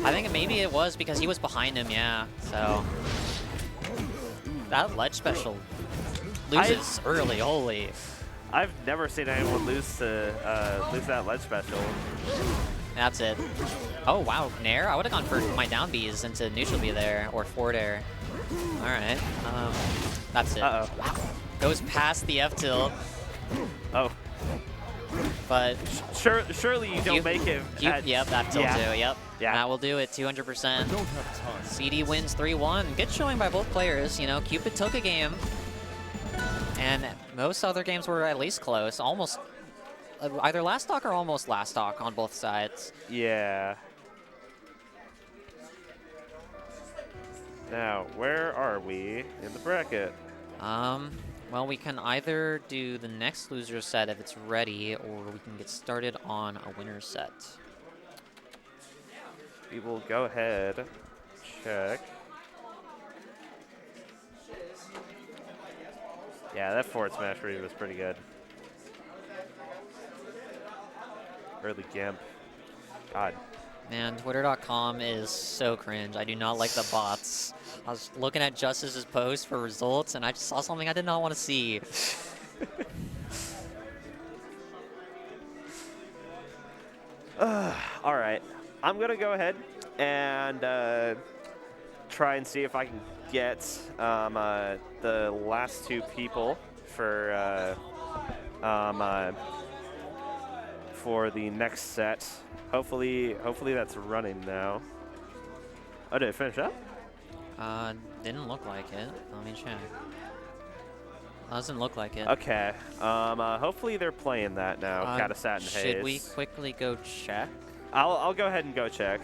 I think maybe it was because he was behind him, yeah. So that ledge special loses early, holy. I've never seen anyone lose that ledge special. That's it. Oh wow, Nair. I would have gone for my down Bs into neutral B there, or forward air. All right, that's it. Uh-oh. Goes past the F tilt, Oh. but Surely you don't make it. yep, that tilt too. Yep. Yeah. That will do it. 200%. CD wins 3-1. Good showing by both players. You know, Cupid took a game, and most other games were at least close. Almost either last stock or almost last stock on both sides. Yeah. Now, where are we in the bracket? Well, we can either do the next loser set if it's ready, or we can get started on a winner set. We will go ahead, check. Yeah, that forward smash read was pretty good. Early Gimp. God. Man, Twitter.com is so cringe. I do not like the bots. I was looking at Justice's post for results, and I just saw something I did not want to see. All right. I'm going to go ahead and try and see if I can get the last two people for the next set. Hopefully that's running now. Oh, did it finish up? Didn't look like it. Let me check. Doesn't look like it. Okay. Hopefully they're playing that now. Catosat and Haze. Should we quickly go check? I'll go ahead and go check.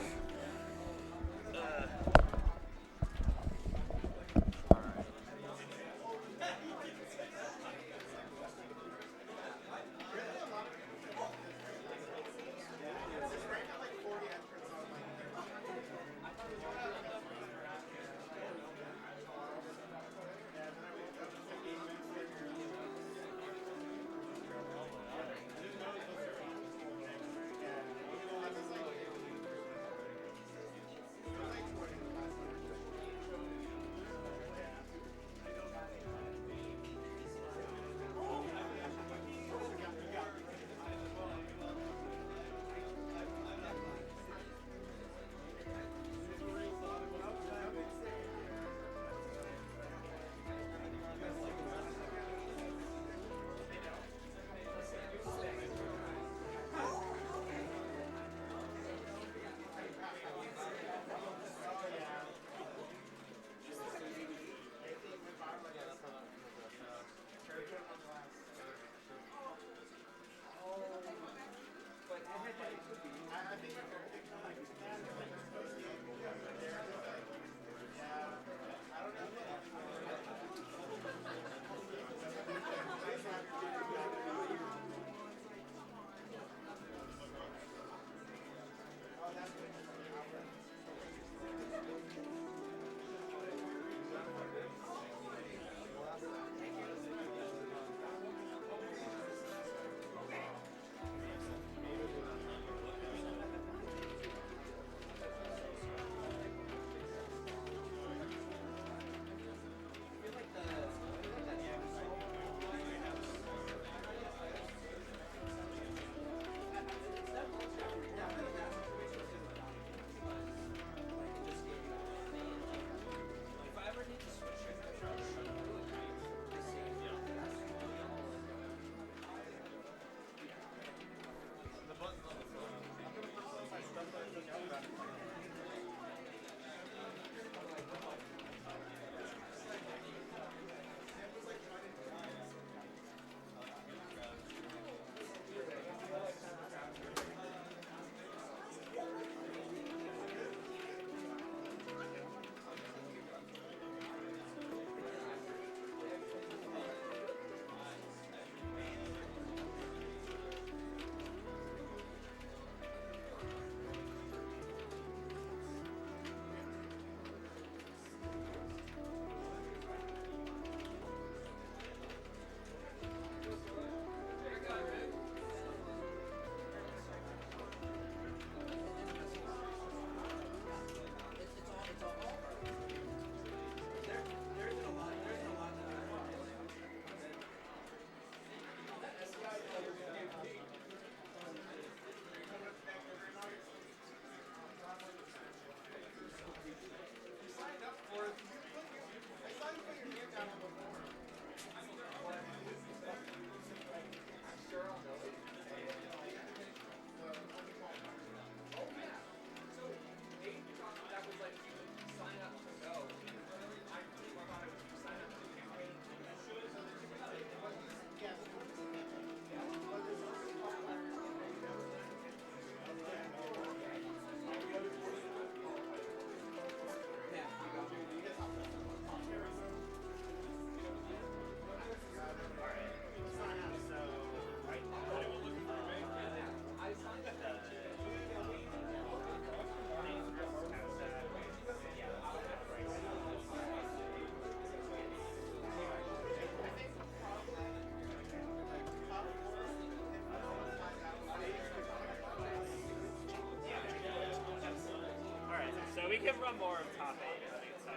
have run more of top 8. I think it's was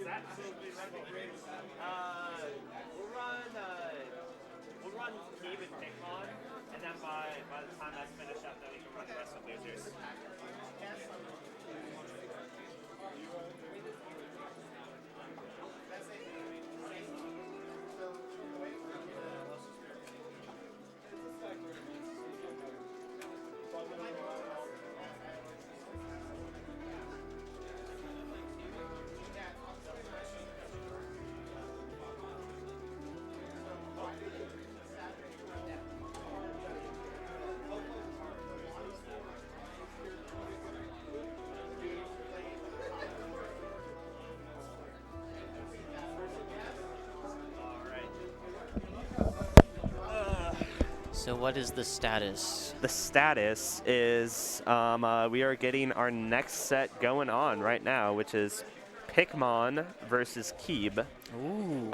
that? We'll run Cupid and Pikmon, and then by the time that's finished up, then we can run the rest of losers. So what is the status? The status is we are getting our next set going on right now, which is Pikmon versus Keeb. Ooh.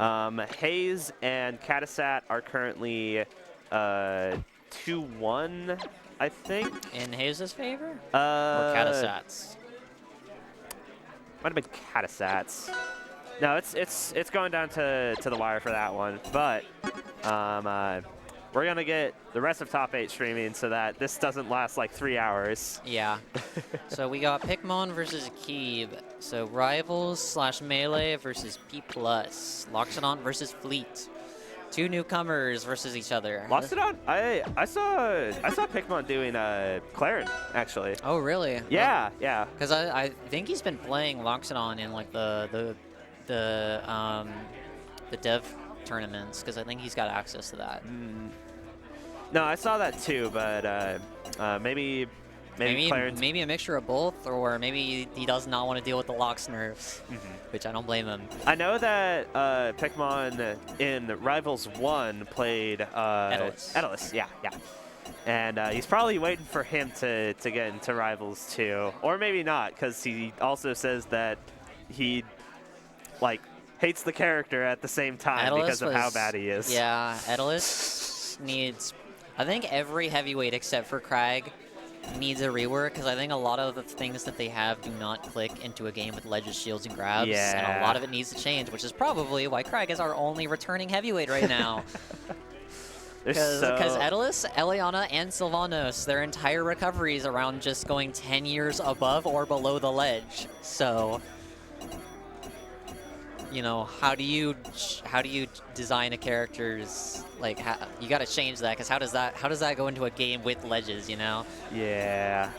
Haze and Catosat are currently 2-1, I think. In Haze's favor? Or Or Catosat's? Might have been Catosat's. No, it's going down to the wire for that one. But we're going to get the rest of top 8 streaming so that this doesn't last like 3 hours. Yeah. So we got Pikmon versus Keeb. So Rivals / Melee versus P+. Loxodont versus Fleet. 2 newcomers versus each other. Loxodont? I saw Pikmon doing Clairen, actually. Oh, really? Yeah, yeah. Because I think he's been playing Loxodont in like the dev tournaments, because I think he's got access to that. No, I saw that too, but maybe Clairen's... Maybe a mixture of both, or maybe he does not want to deal with the Lox nerfs, which I don't blame him. I know that Pikmon in Rivals 1 played Edelus, yeah. And he's probably waiting for him to get into Rivals 2, or maybe not, because he also says that he hates the character at the same time because of how bad he is. Yeah, Edelus needs... I think every heavyweight except for Kragg needs a rework, because I think a lot of the things that they have do not click into a game with ledges, shields, and grabs, and a lot of it needs to change, which is probably why Kragg is our only returning heavyweight right now. Because Edelus, Eliana, and Sylvanos, their entire recovery is around just going 10 years above or below the ledge. So, you know, how do you design a character's, like, you got to change that, because how does that go into a game with ledges, you know? Yeah.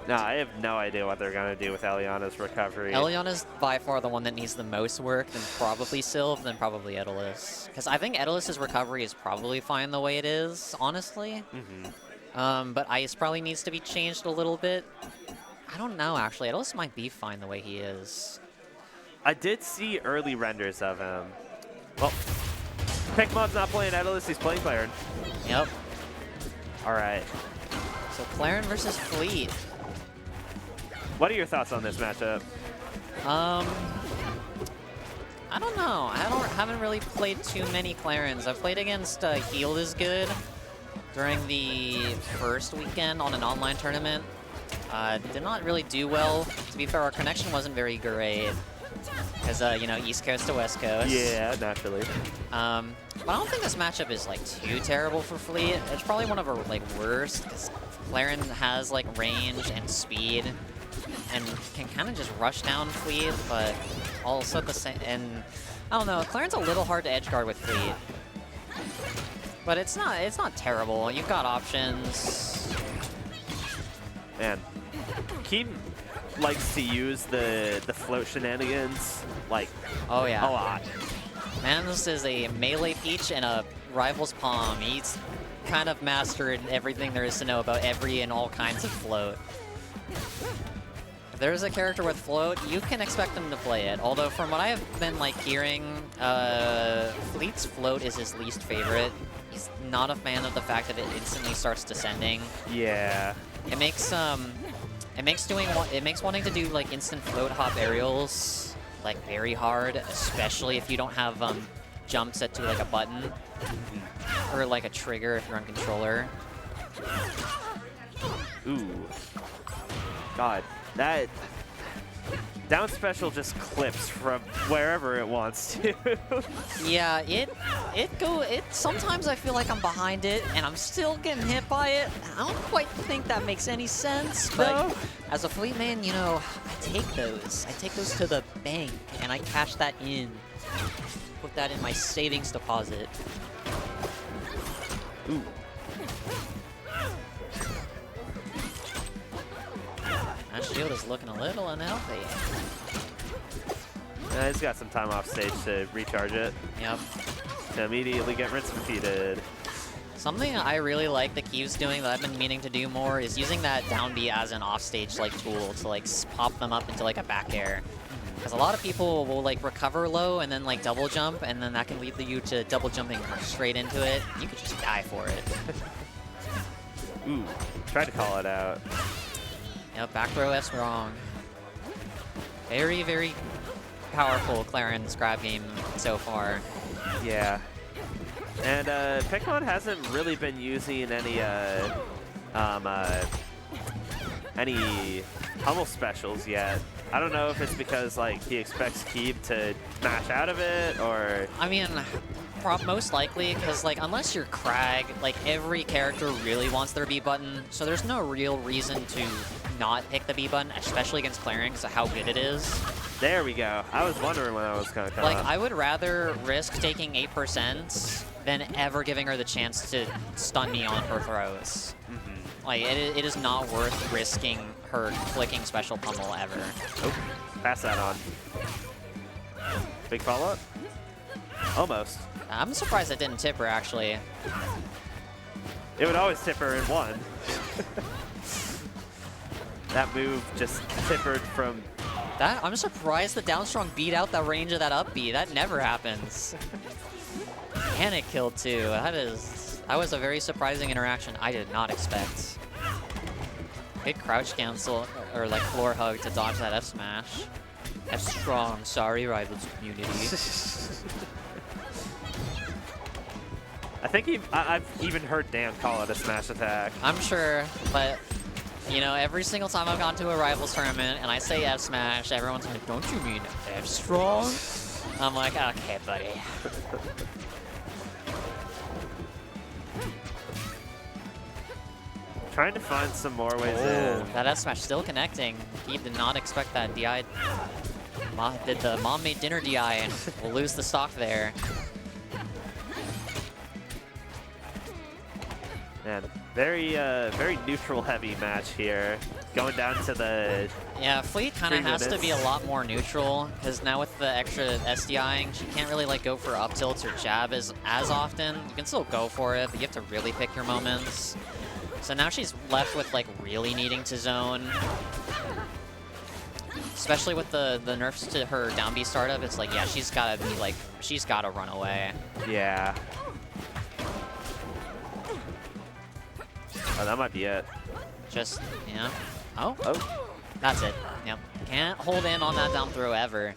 No, I have no idea what they're going to do with Eliana's recovery. Eliana's by far the one that needs the most work, then probably Sylv, then probably Edelus. Because I think Edelus's recovery is probably fine the way it is, honestly. But Ice probably needs to be changed a little bit. I don't know, actually. Edelus might be fine the way he is. I did see early renders of him. Well, Pikmon's not playing Edelus, he's playing Clairen. Yep. All right. So Clairen versus Fleet. What are your thoughts on this matchup? I don't know. I haven't really played too many Clairens. I've played against Healed is Good during the first weekend on an online tournament. Did not really do well. To be fair, our connection wasn't very great. Because, you know, East Coast to West Coast. Yeah, naturally. But I don't think this matchup is, like, too terrible for Fleet. It's probably one of our, like, worst, because Clairen has, like, range and speed, and can kind of just rush down Fleet, but also at the same... And, I don't know, Clairen's a little hard to edgeguard with Fleet. But it's not terrible. You've got options. Man, Keeb likes to use the float shenanigans, like, oh yeah, a lot. Man, this is a melee Peach and a Rival's Palm. He's kind of mastered everything there is to know about every and all kinds of float. If there's a character with float, you can expect them to play it. Although from what I have been like hearing, Fleet's float is his least favorite. He's not a fan of the fact that it instantly starts descending. Yeah. It makes wanting to do like instant float hop aerials like very hard, especially if you don't have jump set to like a button or like a trigger if you're on controller. Ooh. God, that down special just clips from wherever it wants to. Yeah, it sometimes I feel like I'm behind it and I'm still getting hit by it. I don't quite think that makes any sense, but No. as a fleet man, you know, I take those. I take those to the bank and I cash that in. Put that in my savings deposit. Ooh. That shield is looking a little unhealthy. He's got some time off stage to recharge it. Yep. To immediately get rinse repeated. Something I really like that Keeve's doing that I've been meaning to do more is using that down B as an offstage like tool to like pop them up into like a back air. Because a lot of people will like recover low and then like double jump, and then that can lead you to double jumping straight into it. You could just die for it. Ooh, tried to call it out. Yep, back throw F's wrong. Very, very powerful Clairen's grab game so far. Yeah. And Pikmon hasn't really been using any Hummel specials yet. I don't know if it's because like he expects Keeb to smash out of it, or I mean, most likely, because like unless you're Kragg, like every character really wants their B button, so there's no real reason to not pick the B button, especially against Clairen because of how good it is. there we go. I was wondering when I was gonna come Like up. I would rather risk taking 8% than ever giving her the chance to stun me on her throws. Like it is not worth risking her clicking special pummel ever. Oh, pass that on. Big follow-up? Almost. I'm surprised it didn't tip her actually. It would always tip her in one. That move just tippered from... That I'm surprised the down strong beat out the range of that up B. That never happens. And it killed too. That was a very surprising interaction I did not expect. Big crouch cancel or like floor hug to dodge that F smash. F strong, sorry rivals community. I think I've even heard Dan call it a smash attack. I'm sure, but you know, every single time I've gone to a Rivals tournament and I say F smash, everyone's like, don't you mean F strong? I'm like, okay, buddy. Trying to find some more ways in. That F smash still connecting. He did not expect that DI. Did the mom made dinner DI and we'll lose the stock there. Man, very neutral heavy match here. Going down to the... Yeah, Fleet kind of 3 has to minutes. be a lot more neutral because now with the extra SDIing, she can't really like go for up tilts or jab as often. You can still go for it, but you have to really pick your moments. So now she's left with like really needing to zone. Especially with the nerfs to her down B startup, it's like, yeah, she's gotta be like, she's gotta run away. Yeah. Oh, that might be it. Just, you know, oh, Oh, that's it. Yep, can't hold in on that down throw ever.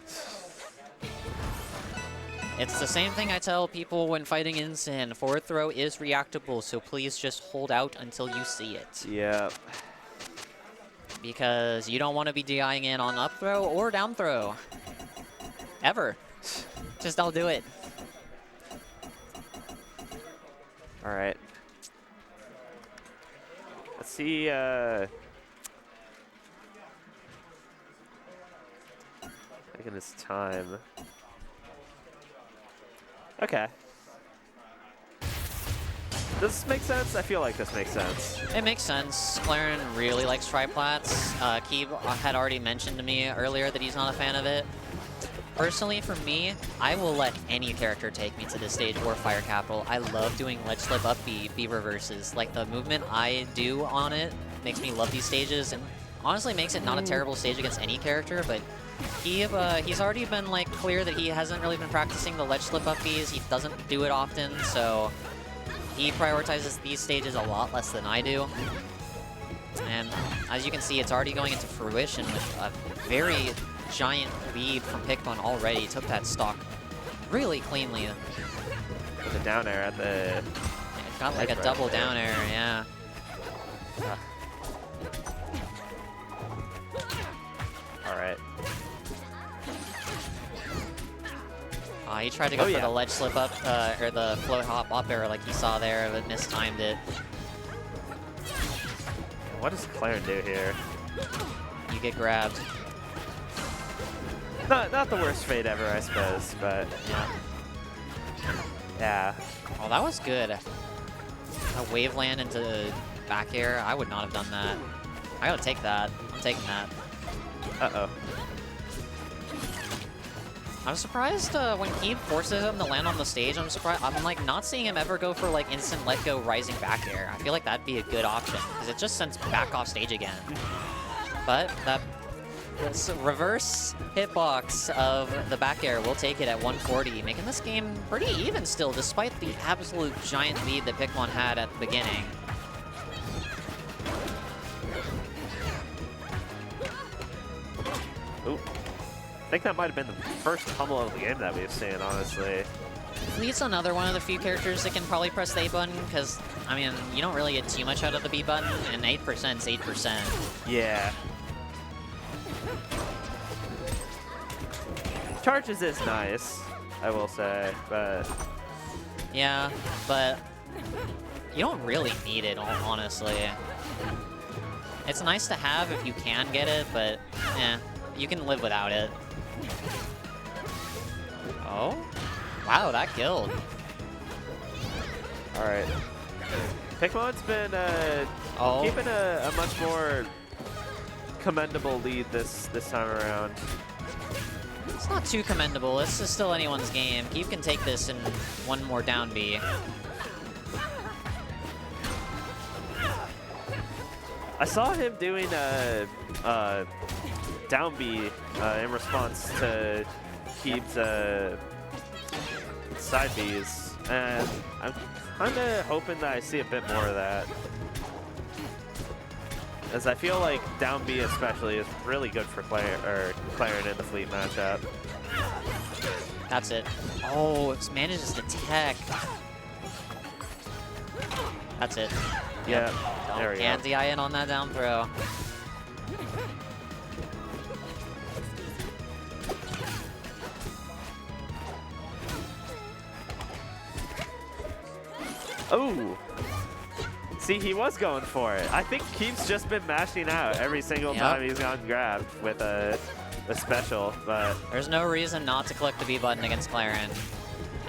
It's the same thing I tell people when fighting Insane. Forward throw is reactable, so please just hold out until you see it. yeah. Because you don't want to be DIing in on up throw or down throw. Ever. Just don't do it. All right. Let's see. Taking this time. Okay. Does this make sense? I feel like this makes sense. It makes sense. Clairen really likes triplats. Keeb had already mentioned to me earlier that he's not a fan of it. Personally, for me, I will let any character take me to this stage or Fire Capital. I love doing ledge slip up B reverses. Like the movement I do on it makes me love these stages, and honestly makes it not a terrible stage against any character, but he's already been like clear that he hasn't really been practicing the ledge slip up Bs. He doesn't do it often, so he prioritizes these stages a lot less than I do. And as you can see, it's already going into fruition with a very giant lead from Pikmon already. Took that stock really cleanly. With a down air at the... It got like a Right double there. down air, yeah. He tried to go for yeah. the ledge slip up, or the float hop up air like you saw there, but mistimed it. What does Clairen do here? You get grabbed. Not the worst fate ever, I suppose, but Yeah. yeah. Oh, that was good. A wave land into back air. I would not have done that. I gotta take that. I'm taking that. Uh-oh. I'm surprised when Keeb forces him to land on the stage. I'm surprised. I'm like not seeing him ever go for like instant let go rising back air. I feel like that'd be a good option because it just sends back off stage again. But that this reverse hitbox of the back air will take it at 140, making this game pretty even still, despite the absolute giant lead that Pikmon had at the beginning. Ooh. I think that might have been the first pummel of the game that we've seen, honestly. Fleet's another one of the few characters that can probably press the A button, because, I mean, you don't really get too much out of the B button, and 8% is 8%. Yeah. Charges is nice, I will say, but... Yeah, but you don't really need it, honestly. It's nice to have if you can get it, but, you can live without it. Oh? Wow, that killed. Alright. Pikmon's been keeping a much more commendable lead this time around. It's not too commendable. This is still anyone's game. Keeb can take this in one more down B. I saw him doing down B in response to Keeb's side Bs, and I'm kind of hoping that I see a bit more of that. As I feel like down B especially is really good for Clairen in the Fleet matchup. That's it. Oh, it manages to tech. That's it. Yeah, there we go. And DI in on that down throw. Oh! See, he was going for it. I think Keeb's just been mashing out every single time he's gotten grabbed with a special, but... There's no reason not to click the B button against Clairen.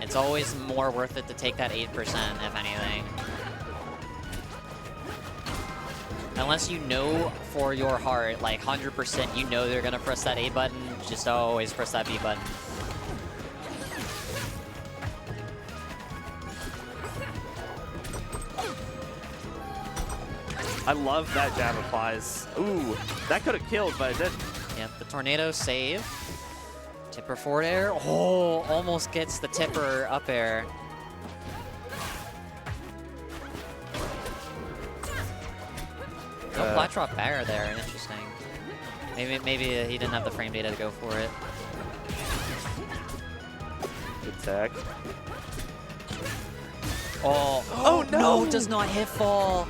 It's always more worth it to take that 8%, if anything. Unless you know for your heart, like 100%, you know they're gonna press that A button, just always press that B button. I love that jab applies. Ooh, that could have killed, but it didn't. Yep, the tornado save. Tipper forward air. Oh, almost gets the tipper up air. No flat drop batter there, interesting. Maybe he didn't have the frame data to go for it. Good tech. Oh no, does not hit fall.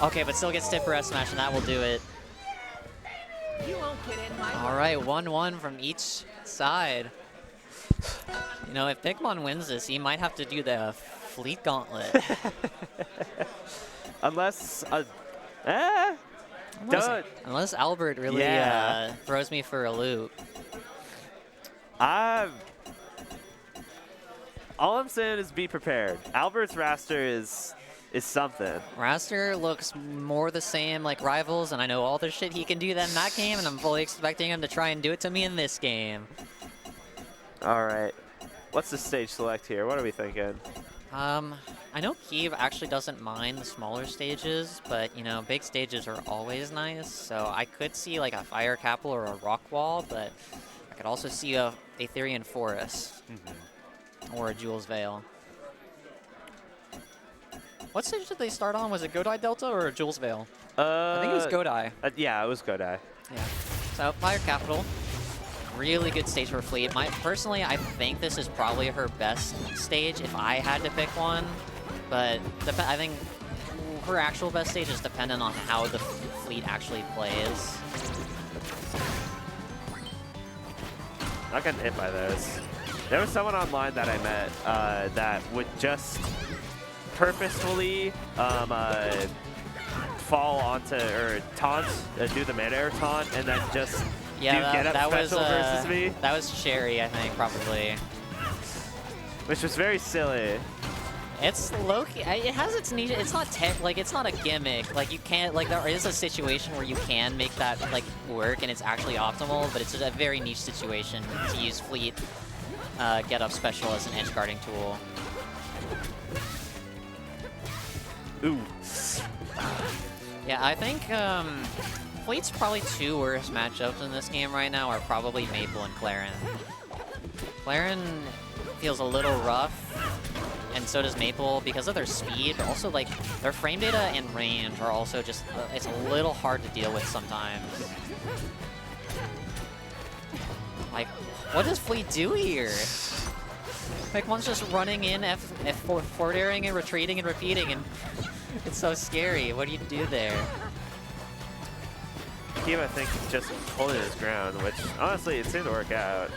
Okay, but still gets tipper S smash, and that will do it. All right, 1-1 from each side. You know, if Pikmon wins this, he might have to do the Fleet Gauntlet. Unless Unless Albert really throws me for a loop. All I'm saying is be prepared. Albert's Wrastor is something. Wrastor looks more the same like Rivals, and I know all the shit he can do in that game, and I'm fully expecting him to try and do it to me in this game. All right. What's the stage select here? What are we thinking? I know Keeb actually doesn't mind the smaller stages, but, you know, big stages are always nice, so I could see, like, a Fire Capital or a Rock Wall, but I could also see a Aetherian Forest. Or a Jules Veil. What stage did they start on? Was it Godai Delta or Jules Veil? I think it was Godai. Yeah, it was Godai. Yeah. So, Fire Capital. Really good stage for Fleet. Personally, I think this is probably her best stage if I had to pick one. But I think her actual best stage is dependent on how the Fleet actually plays. Not getting hit by those. There was someone online that I met that would just purposefully fall onto or taunt, do the mana air taunt, and then just do get up special versus me. That was Sherry, I think, probably. Which was very silly. It's low-key. It has its niche. It's not like it's not a gimmick. Like you can't like there is a situation where you can make that like work and it's actually optimal, but it's a very niche situation to use Fleet get up special as an edge guarding tool. Ooh. Yeah, I think Fleet's probably two worst matchups in this game right now are probably Maypull and Clairen. Clairen feels a little rough, and so does Maypull because of their speed, but also like their frame data and range are also just, it's a little hard to deal with sometimes. Like, what does Fleet do here? Pikmon's just running in, forward airing and retreating and repeating, and it's so scary. What do you do there? Keem, I think, just holding his ground, which honestly it seemed to work out.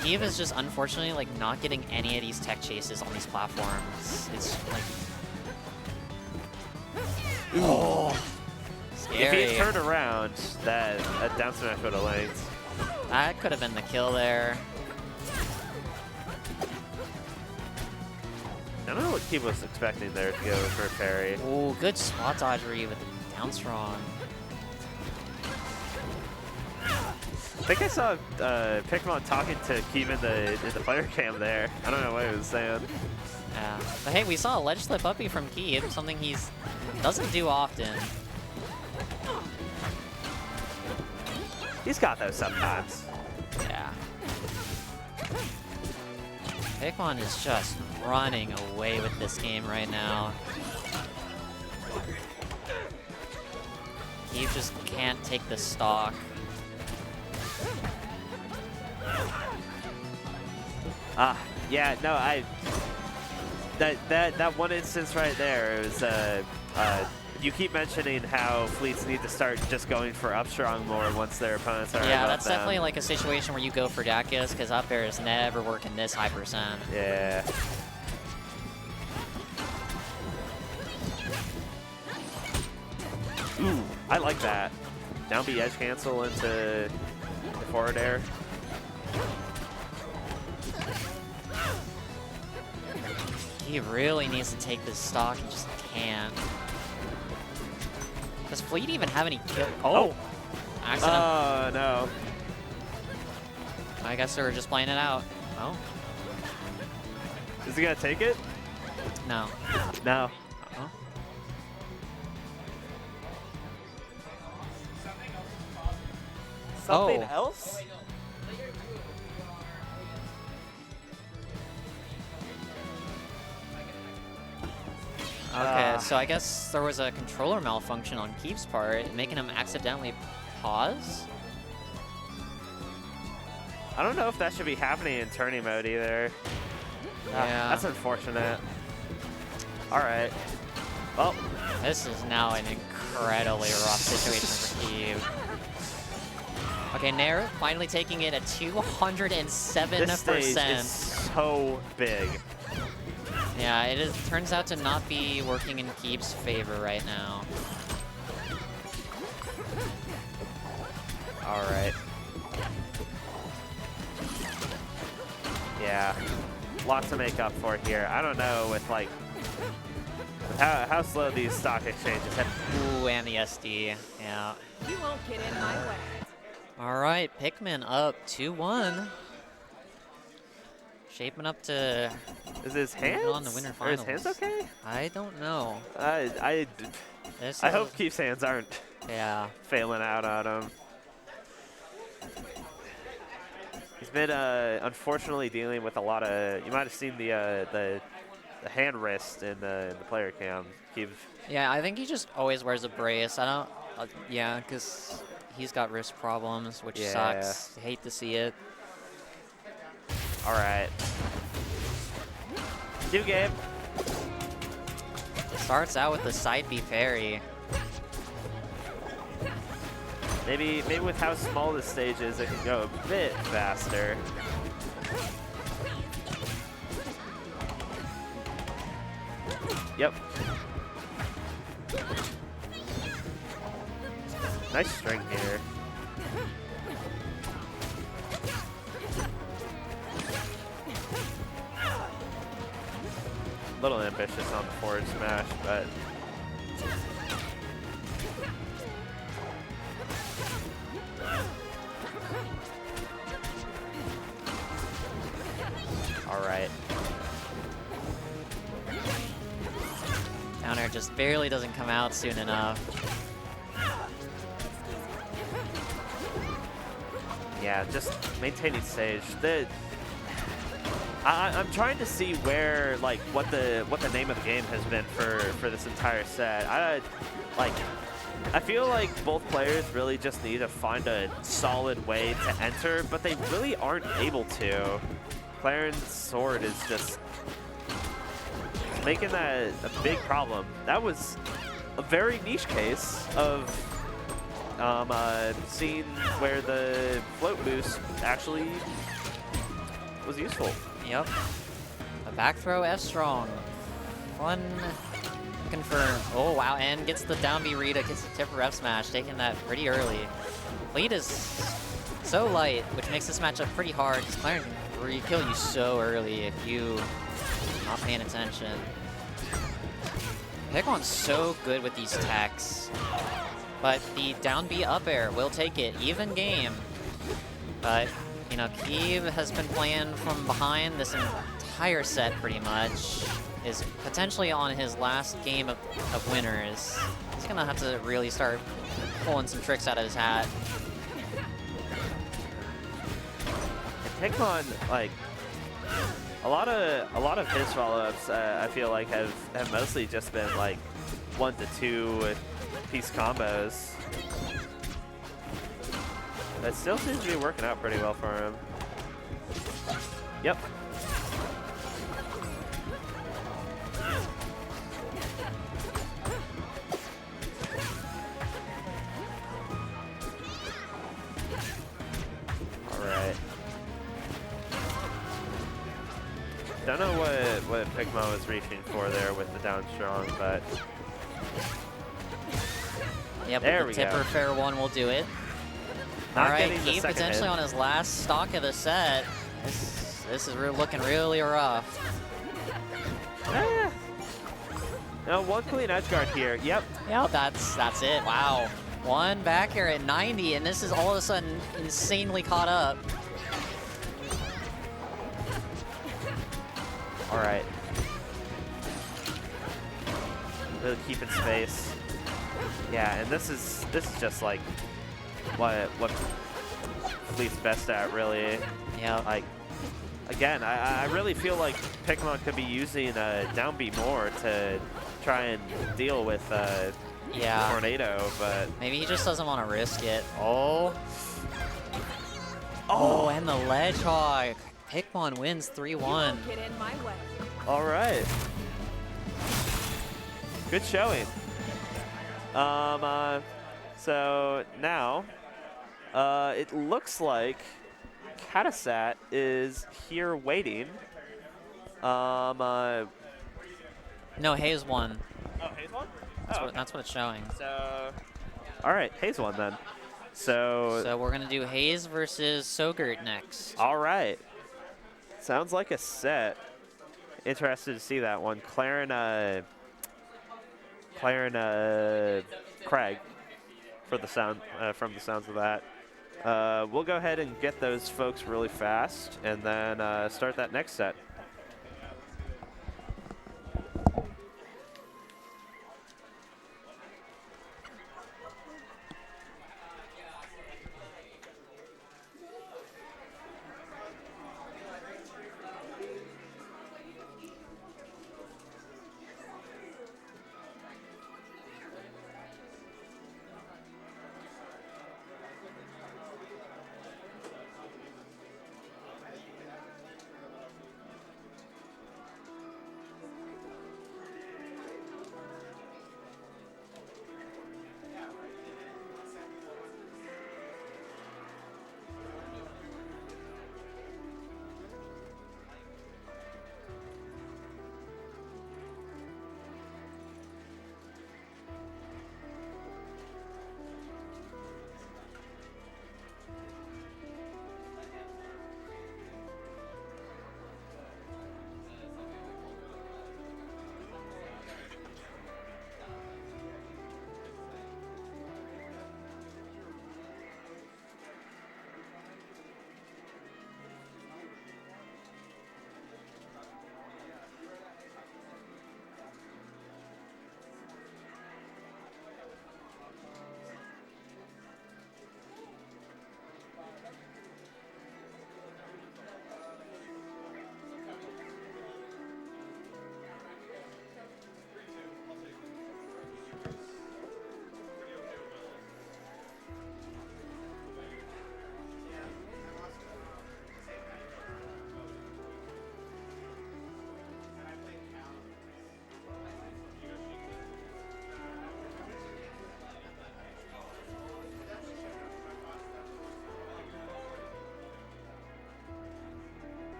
Keem is just unfortunately like not getting any of these tech chases on these platforms. It's like, oh, scary. If he had turned around, that down smash would have linked. That could have been the kill there. I don't know what Keem was expecting there to go for a parry. Oh, good spot dodgery with the down strong. I think I saw Pikmon talking to Keem in the player cam there. I don't know what he was saying. Yeah, but hey, we saw a ledge slip uppy from Keem, something he's doesn't do often. He's got those sometimes. Yeah. Pikmon is just running away with this game right now. He just can't take the stock. Yeah, no, that one instance right there, it was you keep mentioning how fleets need to start just going for up strong more once their opponents are Yeah, above that's them. definitely like a situation where you go for Dacus, because up air is never working this high percent. Yeah. Ooh, I like that. Down B edge cancel into the forward air. He really needs to take this stock and just can't. Does Fleet even have any kill? Oh! Accident. Oh, no. I guess they were just playing it out. Oh? Is he gonna take it? No. No. Oh. Something Oh. else? Okay, so I guess there was a controller malfunction on Keep's part, making him accidentally pause? I don't know if that should be happening in tourney mode either. Yeah. That's unfortunate. All right. Well, This is now an incredibly rough situation for Keep. Okay, Nair finally taking it at 207%. this stage is so big. Yeah, it is, turns out to not be working in Keep's favor right now. All right. Yeah, lots to make up for here. I don't know with like how slow these stock exchanges have. Ooh, and the SD, yeah. You won't get in my way. All right, Pikmin up 2-1. Shaping up to Is his moving hands? on to winter Are his finals. hands okay? I don't know. I This hope is- Keith's hands aren't Yeah. failing out on him. He's been unfortunately dealing with a lot of. You might have seen the hand wrist in the player cam. Yeah, I think he just always wears a brace. I don't. Yeah, because he's got wrist problems, which Yeah. sucks. Hate to see it. All right. New game. Starts out with the side B parry. Maybe with how small this stage is, it can go a bit faster. Yep. Nice string here. Little ambitious on the forward smash, but all right. Down air just barely doesn't come out soon enough. Yeah, just maintaining stage. I'm trying to see where, like, what the name of the game has been for this entire set. I feel like both players really just need to find a solid way to enter, but they really aren't able to. Clairen's sword is just making that a big problem. That was a very niche case of seeing where the float boost actually was useful. Yep. A back throw F strong. Fun. Confirm. Oh wow, and gets the down B Rita, gets the tipper F smash, taking that pretty early. Lead is so light, which makes this matchup pretty hard, because Clairen can kill you so early if you not paying attention. Pikmon's so good with these techs, but the down B up air will take it. Even game. But, you know, Keeve has been playing from behind this entire set pretty much. Is potentially on his last game of winners. He's gonna have to really start pulling some tricks out of his hat. And Pikmon, like, a lot of his follow-ups, I feel like have mostly just been like 1 to 2 piece combos. That still seems to be working out pretty well for him. Yep. Don't know what Pikmon was reaching for there with the down strong, but yep, there the we tipper go. fair one will do it. Not All right, getting the Keeve second potentially hit. on his last stock of the set. This is looking really rough. No, one clean edge guard here. Yep. Yep, that's it. Wow, one back air at 90, and this is all of a sudden insanely caught up. All right. Really keeping space. Yeah, and this is just like what Fleet's best at, really. Yeah. Like, again, I really feel like Pikmon could be using down B more to try and deal with Yeah. Tornado, but Maybe he just doesn't want to risk it. Oh, and the ledge hog. Pikmon wins 3-1. Get in my way. all right. Good showing. So now, it looks like Catosat is here waiting. No, Haze won. Oh, Haze won? That's what it's showing. So, all right, Haze won then. So So we're gonna do Haze versus Soggurt next. all right. Sounds like a set. Interested to see that one. Clairen, Kragg for the sound from the sounds of that. We'll go ahead and get those folks really fast, and then start that next set.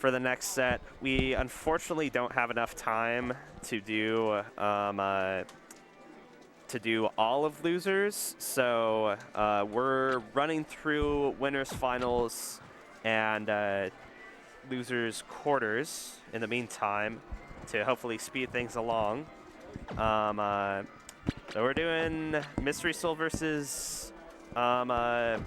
for the next set. We unfortunately don't have enough time to do all of losers, so we're running through winners finals and losers quarters in the meantime to hopefully speed things along. So we're doing Mystery Soul versus Albert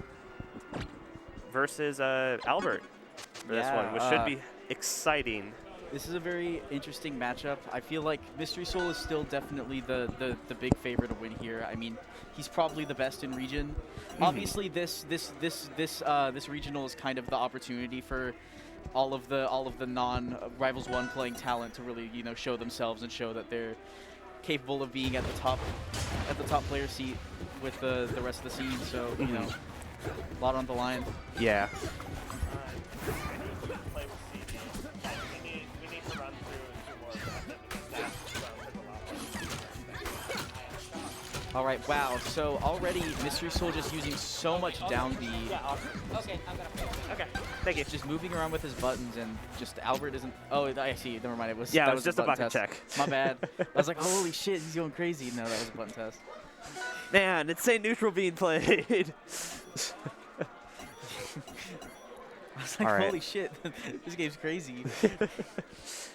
for this one, which should be exciting. This is a very interesting matchup. I feel like Mystery Soul is still definitely the big favorite to win here. I mean, he's probably the best in region. Obviously, this regional is kind of the opportunity for all of the non-Rivals 1 playing talent to really, you know, show themselves and show that they're capable of being at the top player seat with the rest of the scene. So, you know, a lot on the line. Yeah. All right, wow. So already Mystery Soul just using so much down B. Yeah, awesome. Okay, I'm gonna play. Okay, thank you. Just moving around with his buttons and just Albert isn't. Oh, I see. Never mind. It was. Yeah, that it was just a button check. My bad. I was like, holy shit, he's going crazy. No, that was a button test. Man, it's St. Neutral being played. I was like, All right. holy shit, this game's crazy.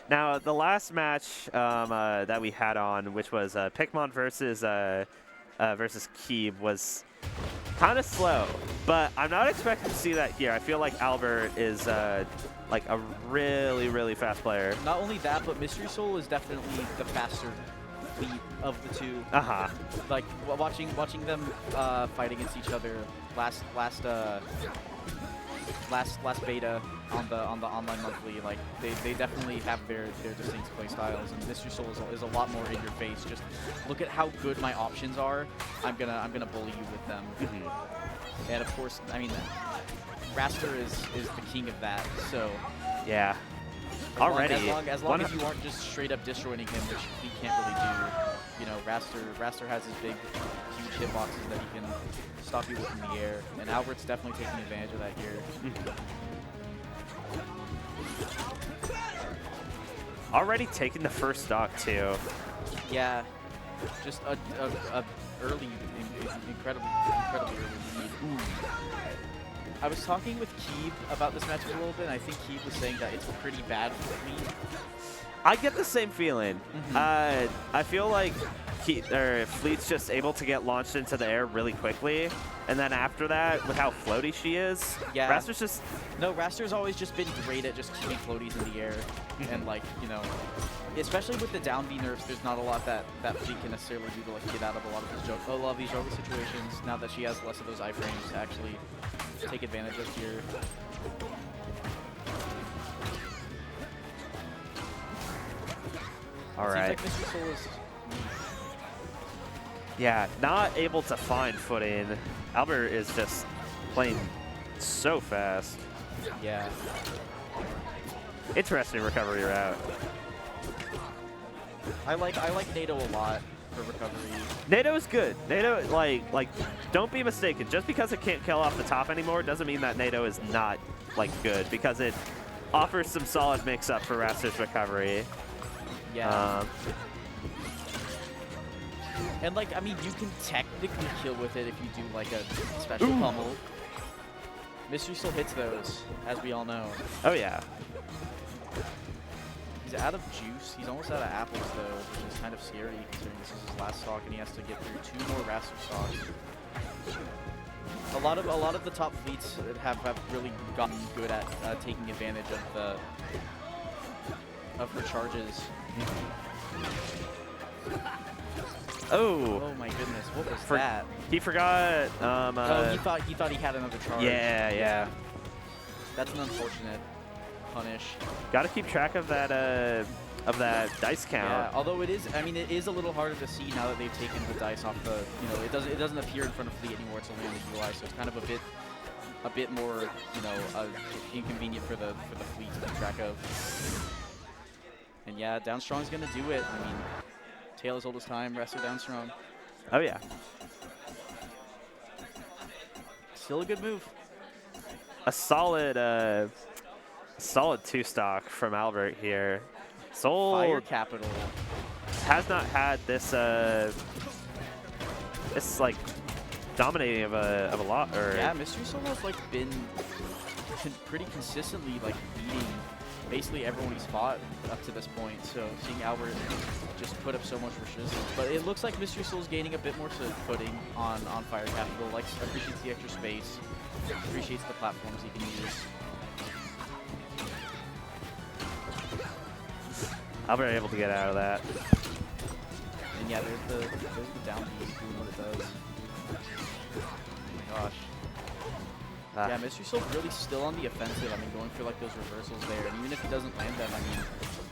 Now, the last match that we had on, which was Pikmon versus Keeb, was kind of slow, but I'm not expecting to see that here. I feel like Albert is like a really, really fast player. Not only that, but Mystery Soul is definitely the faster fleet of the two. Uh-huh. Like watching them fight against each other last beta on the online monthly, like they definitely have their distinct play styles, and Mystery Soul is a lot more in your face. Just look at how good my options are. I'm gonna bully you with them. And of course, I mean, Wrastor is the king of that. So Yeah. Already. As long as you aren't just straight up destroying him, which he can't really do. You know, Wrastor has his big, huge hitboxes that he can stop you with in the air, and Albert's definitely taking advantage of that here. Already taking the first stock too. Yeah, just a early, incredibly early lead. I was talking with Keeb about this matchup a little bit, and I think Keeb was saying that it's pretty bad for me. I get the same feeling. I feel like Fleet's just able to get launched into the air really quickly, and then after that, with how floaty she is, Yeah. Wrastor's just... No, Wrastor's always just been great at just keeping floaties in the air, and like, you know, especially with the down B nerfs, there's not a lot that Fleet can necessarily do to like get out of a lot of these juggle situations. Now that she has less of those iframes to actually take advantage of here. All Seems right. like Mystery Soul is... Yeah, not able to find footing. Albert is just playing so fast. Yeah. Interesting recovery route. I like NATO a lot for recovery. NATO is good. NATO, like, don't be mistaken. Just because it can't kill off the top anymore doesn't mean that NATO is not, like, good, because it offers some solid mix-up for Wrastor's recovery. Yeah. And like, I mean, you can technically kill with it if you do like a special pummel. Mystery Soul hits those, as we all know. Oh yeah. He's out of juice. He's almost out of apples though, which is kind of scary considering this is his last stock and he has to get through 2 more Wrastor stocks. A lot of the top fleets have really gotten good at taking advantage of her charges. Oh. Oh my goodness, what was that? He forgot. Oh, he thought he had another charge. Yeah. That's an unfortunate punish. Got to keep track of that dice count. Yeah, although it is, I mean, it is a little harder to see now that they've taken the dice off the, you know, it doesn't appear in front of Fleet anymore. It's only in the UI, so it's kind of a bit more, you know, inconvenient for the Fleet to keep track of. And yeah, down strong's gonna do it. I mean, tail as old as time, Wrastor down strong. Oh yeah. Still a good move. A solid Solid 2-stock from Albert here. Soul Fire capital. has not had this this like dominating of a lot, or Yeah, Mystery Soul has like been pretty consistently like beating basically everyone he's fought up to this point. So seeing Albert just put up so much resistance, but it looks like Mystery Soul's gaining a bit more footing on Fire Capital. Like appreciates the extra space, appreciates the platforms he can use. Albert able to get out of that. And yeah, there's the down B doing what it does. Oh my gosh. Ah. Yeah, Mystery Soul really still on the offensive. I mean, going for like those reversals there, and even if he doesn't land them, I mean,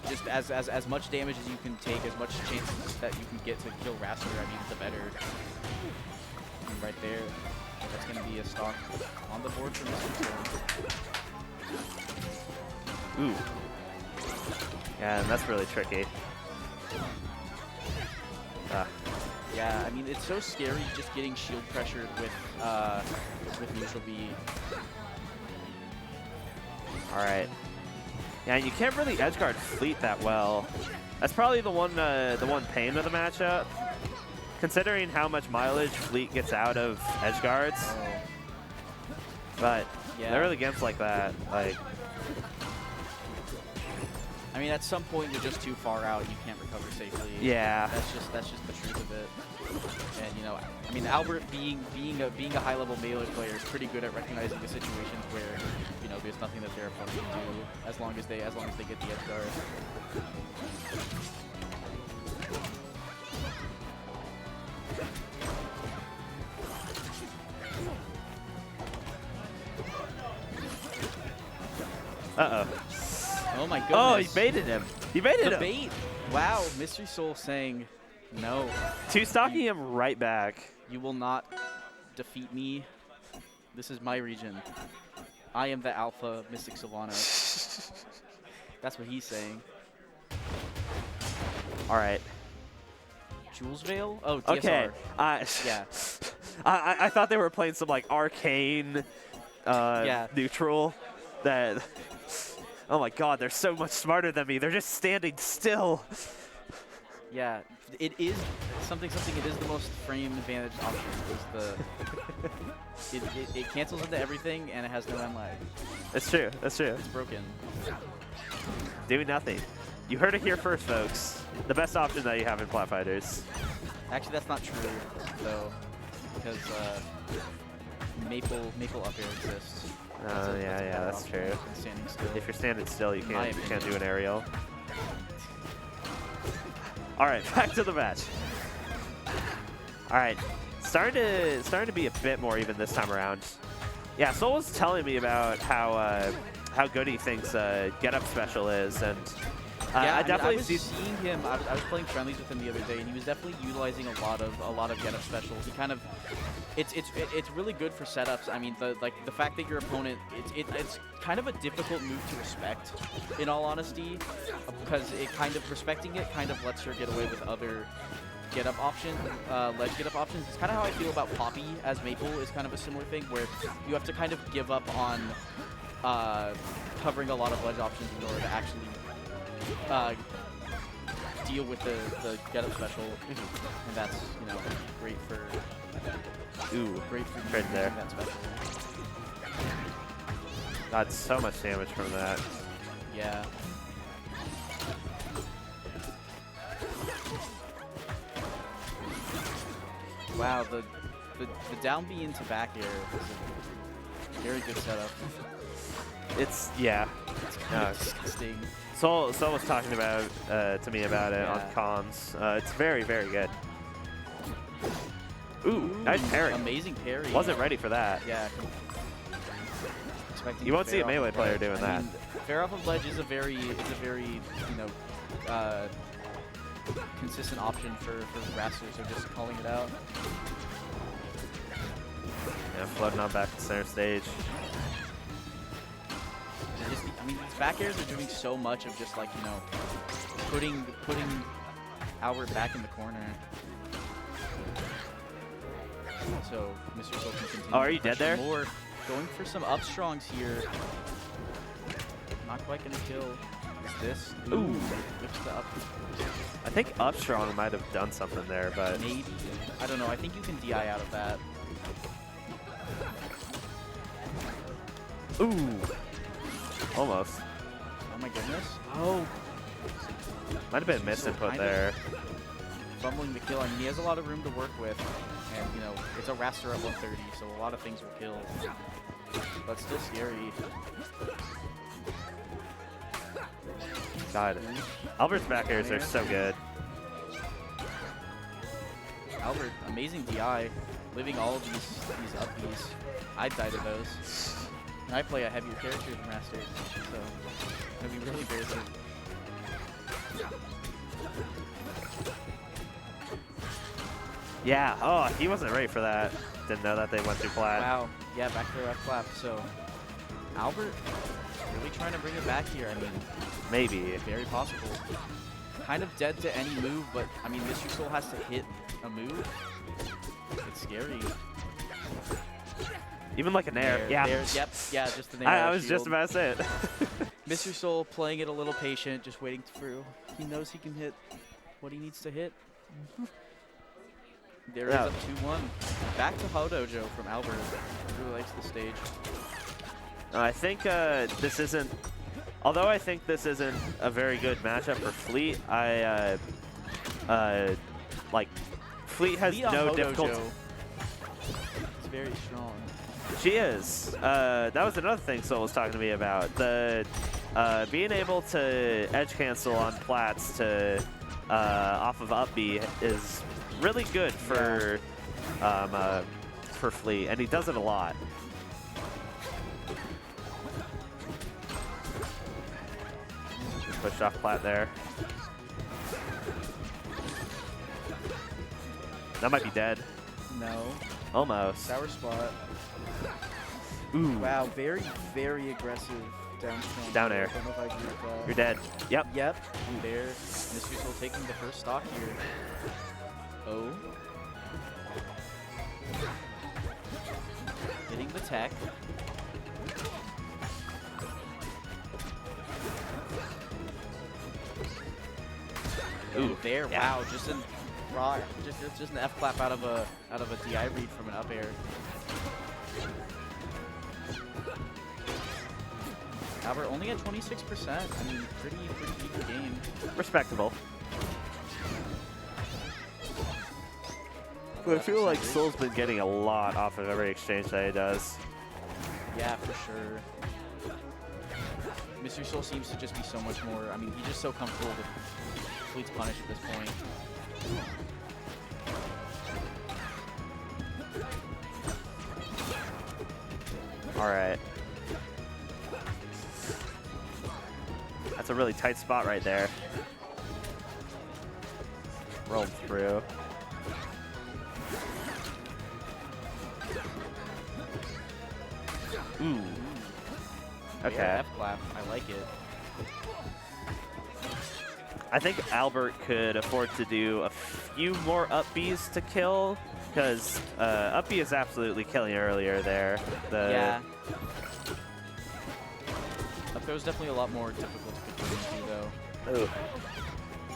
just as much damage as you can take, as much chances that you can get to kill Wrastor, I mean, the better. And right there, that's going to be a stock on the board for Mystery Soul. Ooh. Yeah, and that's really tricky. Ah. Yeah, I mean, it's so scary just getting shield pressured with neutral B. All right. Yeah, and you can't really edgeguard Fleet that well. That's probably the one pain of the matchup. Considering how much mileage Fleet gets out of edgeguards. Oh. But Yeah. there are the games like that. Like, I mean, at some point you're just too far out and you can't recover safely. yeah. That's just the truth of it. And you know, I mean, Albert being a high-level melee player is pretty good at recognizing the situations where, you know, there's nothing that their opponent can do as long as they get the edge guard. Uh-oh. Oh my goodness. Oh, he baited him. He baited The him. bait. Wow, Mystery Soul saying, no, 2-stocking him right back. you will not defeat me. This is my region. I am the alpha Mystic Sylvanas. That's what he's saying. All right. Jules Veil? Oh, DSR. Okay. Yeah. I thought they were playing some like arcane Yeah. neutral that. Oh my God, they're so much smarter than me. They're just standing still. Yeah, it is something. It is the most frame advantage option. Is the it cancels into everything and it has no end lag. That's true. That's true. It's broken. Doing nothing. You heard it here first, folks. The best option that you have in flat fighters. Actually, that's not true though, because Maypull up air exists. Oh yeah, that's true. Standing still. If you're standing still, you My can't do an aerial. All right, back to the match. All right, starting to be a bit more even this time around. Yeah, Soul was telling me about how good he thinks Get Up Special is, and Yeah, I definitely I was see. seeing him. I was playing friendlies with him the other day, and he was definitely utilizing a lot of Get Up Specials. He kind of, it's really good for setups. I mean, the fact that your opponent, it's kind of a difficult move to respect, in all honesty, because it kind of respecting it kind of lets her get away with other ledge get up options. It's kind of how I feel about Poppy as Maypull is kind of a similar thing where you have to kind of give up on covering a lot of ledge options in order to actually deal with the get up special, and that's, you know, great for Right there. that special. Got so much damage from that. Yeah. Wow, the down B into back air is a very good setup. It's yeah. It's kind of disgusting. Soul was talking about to me about it on Yeah. comms. It's very, very good. Ooh, nice parry. Amazing parry. Wasn't ready for that. Yeah. Expecting You won't see a fair melee off of player ledge. doing I that. mean, fair off of ledge is a very you know, consistent option for Wrastor, so just calling it out. Yeah, floating on back to center stage. I mean, these back airs are doing so much of just like, you know, putting Albert back in the corner. So Mr. Soul can continue. Oh, are you to dead pressure there? More. Going for some up strongs here. Not quite gonna kill. Is this? Ooh. Whips the up. I think up strong might have done something there, but Maybe. I don't know. I think you can DI out of that. ooh, almost. Oh my goodness. Oh, Might have been missed input there. fumbling the kill. I mean, he has a lot of room to work with. And, you know, it's a Wrastor at 130, so a lot of things will kill. But still scary. God, Albert's back airs are so good. Albert, amazing DI. Living all of these up Bs. I'd die to those. And I play a heavier character than Wrastor, so it'd be really embarrassing. Yeah, oh, he wasn't ready for that. Didn't know that they went through flat. Wow. Yeah, back throw F clap. So Albert really trying to bring it back here. I mean, Maybe. very possible. Kind of dead to any move, but I mean, Mystery Soul has to hit a move. It's scary. Even like an air. Yeah. Yep. Yeah, just an air. I was just shield. about to say it. Mystery Soul playing it a little patient, just waiting through. He knows he can hit what he needs to hit. There is Yeah. a 2-1. Back to Hodojo from Albert. Really likes the stage. I think this isn't. Although I think this isn't a very good matchup for Fleet, like Fleet has Fleet on no Hodojo difficulty. It's very strong. She is. That was another thing Soul was talking to me about. The being able to edge cancel on plats to off of up B is really good for Fleet, and he does it a lot. Pushed off plat there. That might be dead. No. Almost. Sour spot. Ooh. Wow, very, very aggressive down strong. Down air. I don't know if I agree with that. You're dead. Yep. Yep. There. Mystery Soul taking the first stock here. Oh. Hitting the tech. Ooh, there! Yeah. Wow, just an raw, just an F clap out of a DI read from an up air. Albert only at 26%. I mean, pretty equal game. Respectable. But I feel like Soul's been getting a lot off of every exchange that he does. Yeah, for sure. Mystery Soul seems to just be so much more. I mean, he's just so comfortable with Fleet's punish at this point. All right. That's a really tight spot right there. Rolled through. Ooh. Okay. Yeah, F clap. I like it. I think Albert could afford to do a few more up Bs to kill, because up B is absolutely killing earlier there. Yeah. Up throw is definitely a lot more difficult to control into, though. Ooh.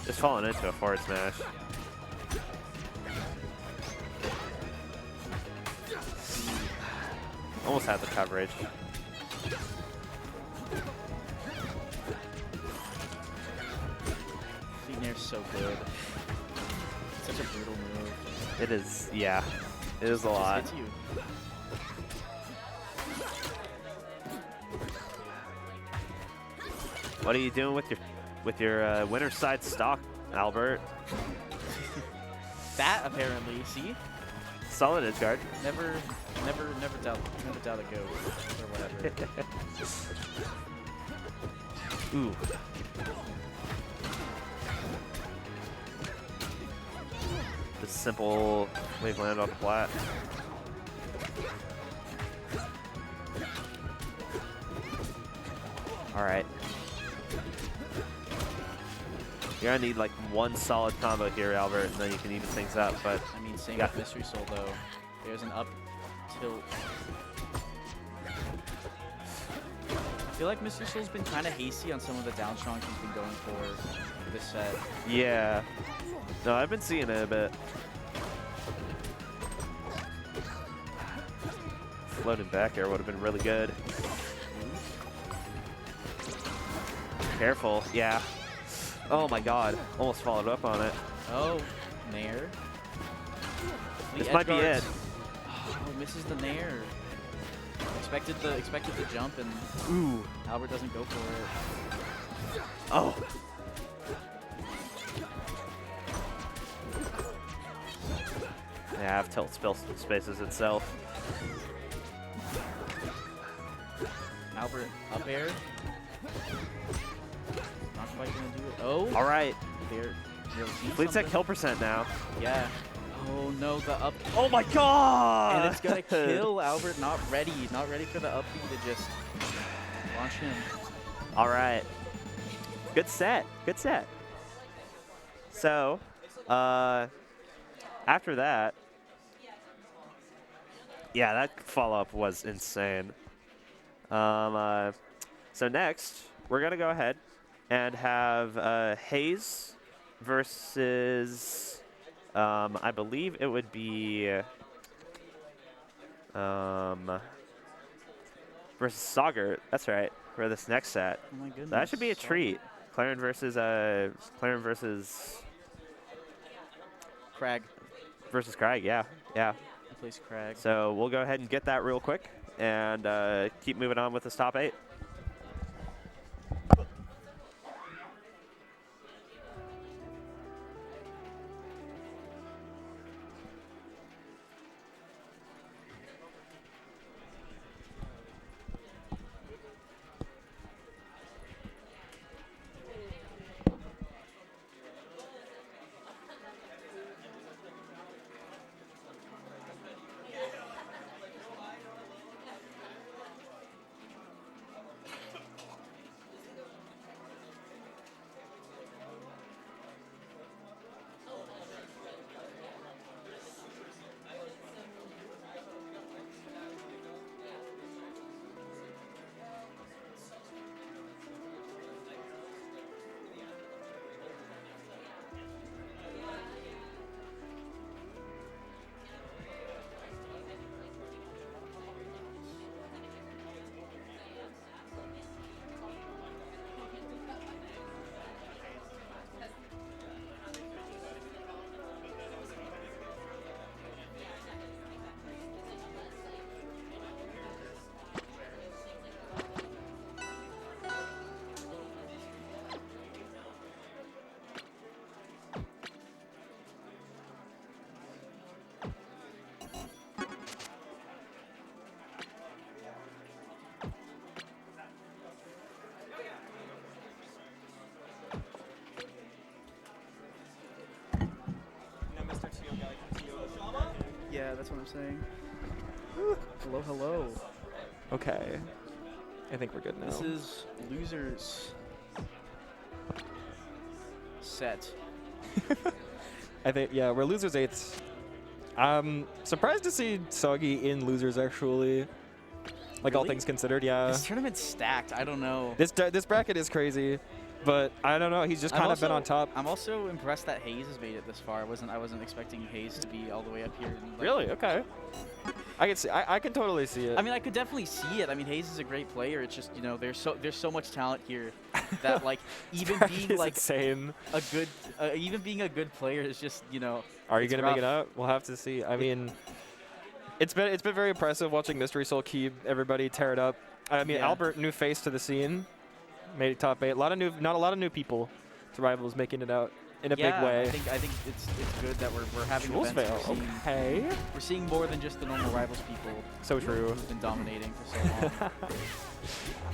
Just falling into a forward smash. Almost had the coverage. Nair's so good. Such a brutal move. It is, yeah. It is a Just lot. hits you. What are you doing with your winner side stock, Albert? That apparently, see? Solid edge guard. Never doubt a goat or whatever. Ooh. The simple wave land off the flat. All right. You're gonna need like one solid combo here, Albert, and then you can even things up. But I mean, same Yeah. with Mystery Soul though. There's an up tilt. feel like Mr. Soul's been kind of hasty on some of the down strong he's been going for this set. Yeah. No, I've been seeing it a bit. Floating back air would have been really good. Careful. Yeah. Oh my god. Almost followed up on it. Oh, Nair. This might be it. Oh, misses the Nair. Expected the jump, and Ooh. Albert doesn't go for it. Oh. Yeah, I've tilt spaces itself. Albert up air. Not quite gonna do it. Oh. All right. They're Fleet's at kill percent now. Yeah. Oh no, the up. Oh my god! And it's gonna kill Albert. Not ready for the up B to just launch him. All right. Good set. Good set. So, after that, yeah, that follow-up was insane. So next, we're gonna go ahead and have Haze versus, I believe it would be, versus Soggurt. That's right, for this next set. Oh my goodness. That should be a treat. Clairen versus Kragg. Kragg. Yeah, yeah. He plays Kragg. So we'll go ahead and get that real quick and keep moving on with this top 8. Yeah, that's what I'm saying. Hello, hello. Okay. I think we're good now. This is losers set. I think, yeah, we're losers 8th. Surprised to see Soggy in losers, actually. Like, all Really? things considered, yeah. This tournament's stacked. I don't know. This bracket is crazy, but I don't know. He's just kind of been on top. I'm also impressed that Haze has made it this far. I wasn't expecting Haze to be all the way up here. And, like, Really? Okay. I can see. I can totally see it. I mean, I could definitely see it. I mean, Haze is a great player. It's just, you know, there's so much talent here that, like, even being It's like insane. a good even being a good player is just, you know. Are you it's gonna rough. make it up? We'll have to see. I mean, it's been very impressive watching Mystery Soul keep everybody tear it up. I mean, Yeah. Albert, new face to the scene, made it top 8. Not a lot of new people to Rivals making it out in a big way. I think it's good that we're having Jules events. Veil. Okay. We're seeing more than just the normal Rivals people So true. who've been dominating for so long.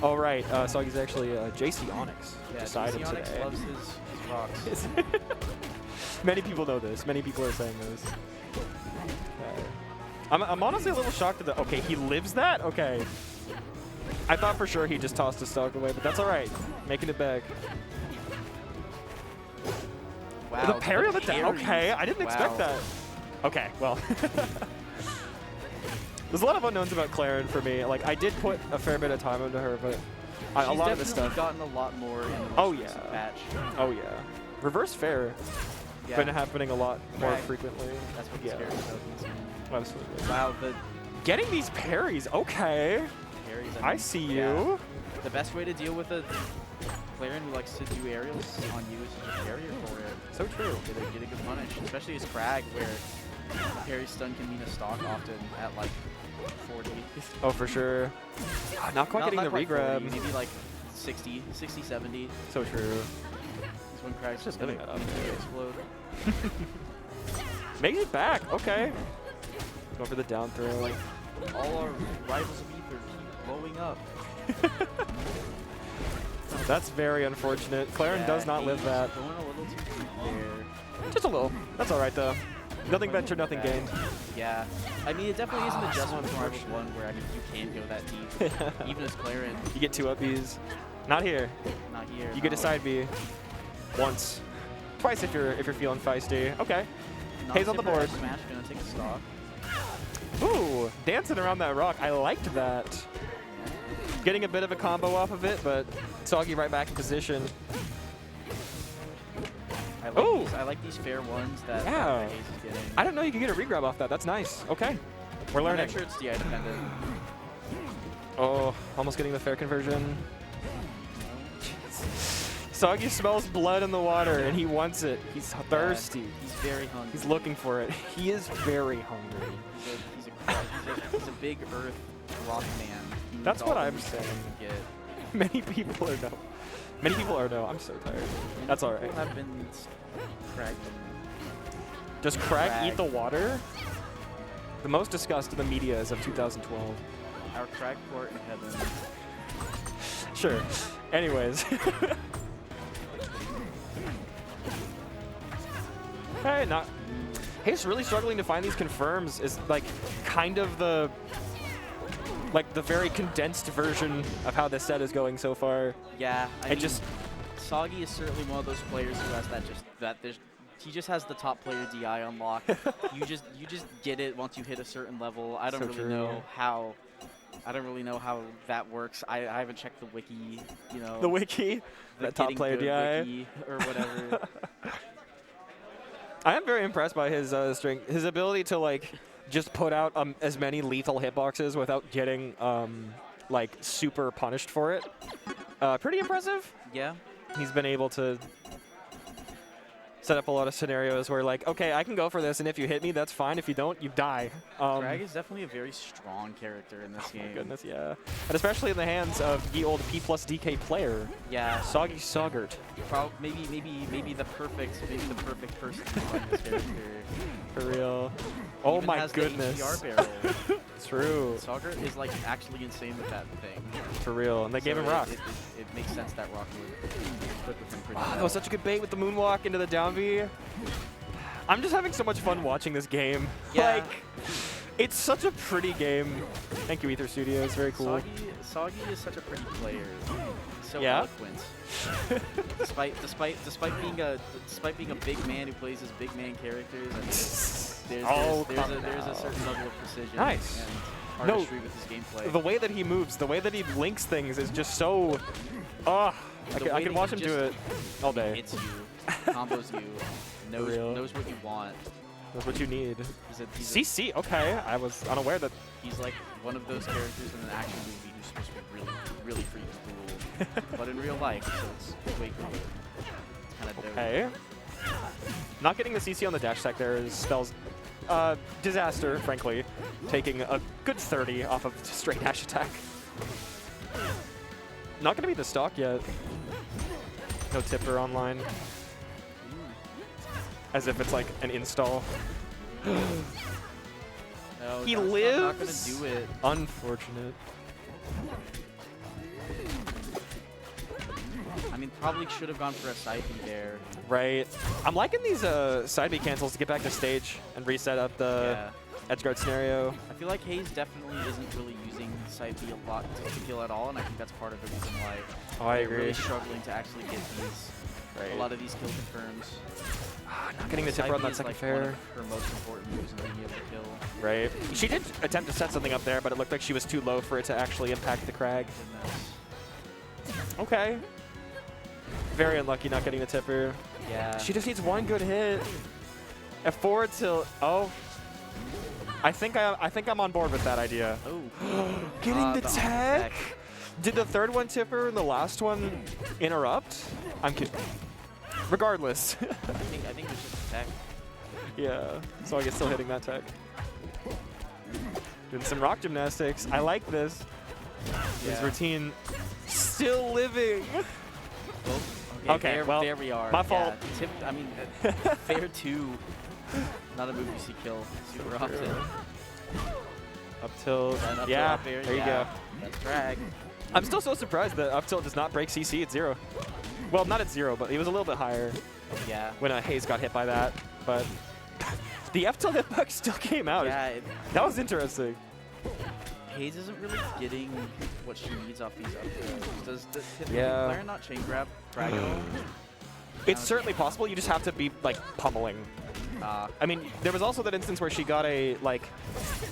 All right. Soggy's actually JC Onyx Yeah, decided JC Onyx today. loves his rocks. Many people know this. Many people are saying this. Okay. I'm honestly a little shocked at that. Okay, he lives that? Okay. I thought for sure he just tossed his stock away, but that's all right. Making it back. Wow, The parry on the down. parries. Okay, I didn't expect Wow. that. Okay, well. There's a lot of unknowns about Clairen for me. Like, I did put a fair bit of time into her, but She's a lot of this definitely stuff. gotten a lot more in the most Oh, recent yeah. patch. Oh yeah, reverse fair Yeah, been happening a lot more Right. frequently. that's what the Yeah, scary tokens. absolutely. Wow, the Getting these parries, okay. parries. I mean, see yeah. you. The best way to deal with a Clairen who likes to do aerials on you is to just parry her for it. So true. Get a good punish, especially as Kragg, where parry stun can mean a stock often at like 40. Oh, for sure. Not quite getting the quite regrab. 40, maybe like 60, 70. So true. Is when Kragg's just living gonna that up. explode. Makes it back. Okay. Go for the down throw. All our rivals of Ether keep blowing up. That's very unfortunate. Clairen Yeah, does not live Haze that. Going a little too deep there. Just a little. That's all right though. Nothing ventured, nothing Bad. gained. Yeah. I mean, it definitely is an adjustment from Rivals 1 where, I mean, you can't go that deep. Even as Clairen, You get 2 up Bs. Not here. not here. You get a no. side B. Once. Twice if you're feeling feisty. Okay. Haze on the Non-tipper board. Smash gonna take a stock. Ooh, dancing around that rock. I liked that. Getting a bit of a combo off of it, but Soggy right back in position. Ooh. I like these fair ones that, Yeah. that Haze is getting. I didn't know you could get a regrab off that. That's nice. Okay. We're I'm learning. not sure it's DI dependent. Oh, almost getting the fair conversion. Soggy smells blood in the water and he wants it. He's thirsty. He's very hungry. He's looking for it. He is very hungry. He's a big earth rock man. He needs That's all what the I'm nutrients saying. he can get. Many people are no. Many people are no. I'm so tired. That's all right. People have been cracked. Does Kragg Kragg. eat the water? The most discussed in the media is of 2012. Our crack court in heaven. Sure. Anyways. Hey, not. Haze really struggling to find these confirms is like kind of the very condensed version of how this set is going so far. Yeah, I mean, just Soggy is certainly one of those players who has he just has the top player DI unlocked. you just get it once you hit a certain level. I don't So really true. know how. I don't really know how that works. I haven't checked the wiki, you know. the wiki, the that top getting player good DI. wiki or whatever. I am very impressed by his strength, his ability to like just put out as many lethal hitboxes without getting like super punished for it. Pretty impressive. Yeah. He's been able to set up a lot of scenarios where like, okay, I can go for this, and if you hit me, that's fine. If you don't, you die. Kragg is definitely a very strong character in this game. Oh Goodness, yeah. And especially in the hands of the old P plus DK player, Yeah. Soggy Soggurt. Maybe the perfect person to play this character. For real. Oh Even my has goodness. The HDR barrel. True. Soggurt is like actually insane with that thing. For real. And they gave him rock. It makes sense that rock would click with him pretty Wow, well. that was such a good bait with the moonwalk into the down B. I'm just having so much fun watching this game. Yeah. Like, it's such a pretty game. Thank you, Ether Studios. Very cool. Soggy is such a pretty player. He's so Yeah? eloquent. despite being a big man who plays as big man characters, and there's a certain level of precision Nice. and artistry with his gameplay. The way that he moves, the way that he links things is just so. I The can way that watch he him do it just all day. hits you, combos you, real. knows what you want. That's what you need. He's CC, okay. I was unaware that. he's like one of those characters in an action movie who's supposed to be really, really freaking cool. But in real life, so it's way cooler. It's kind of dope. Okay. Not getting the CC on the dash tech there spells disaster, frankly. Taking a good 30 off of straight dash attack. Not going to be the stock yet. No tipper online. As if it's like an install. No, He that's lives. not gonna do it. Unfortunate. I mean, probably should have gone for a side B there. Right. I'm liking these side B cancels to get back to stage and reset up the edge guard scenario. I feel like Haze definitely isn't really using side B a lot to kill at all, and I think that's part of the reason why Oh, I they're agree. really struggling to actually get these. Right. A lot of these kill confirms. Not getting the Side tipper on B that is, second like, fair. one of her most important moves in being able to kill. Right. She did attempt to set something up there, but it looked like she was too low for it to actually impact the Kragg. Goodness. Okay. Very unlucky not getting the tipper. Yeah. She just needs one good hit. F4 till I think I'm on board with that idea. Oh. Getting the the tech. Did the third one tipper and the last one interrupt? I'm kidding. Regardless. I think it's just tech. Yeah. So I guess still hitting that tech. Doing some rock gymnastics. I like this. His Yeah. routine. Still living. Oh, Okay, there, well, there we are. my fault. Yeah, tip, I mean, fair 2. Not a move you see kill super often. Up tilt. And up Yeah, tilt up there you go. That's Kragg. I'm still so surprised that up tilt does not break CC at 0. Well, not at 0, but he was a little bit higher Yeah. when Haze got hit by that. But the F tilt hitbox still came out. Yeah, That was interesting. Haze isn't really getting what she needs off these up tilts. Does Yeah. Clairen not chain grab Kragg at all? It's certainly possible. You just have to be like pummeling. I mean, there was also that instance where she got a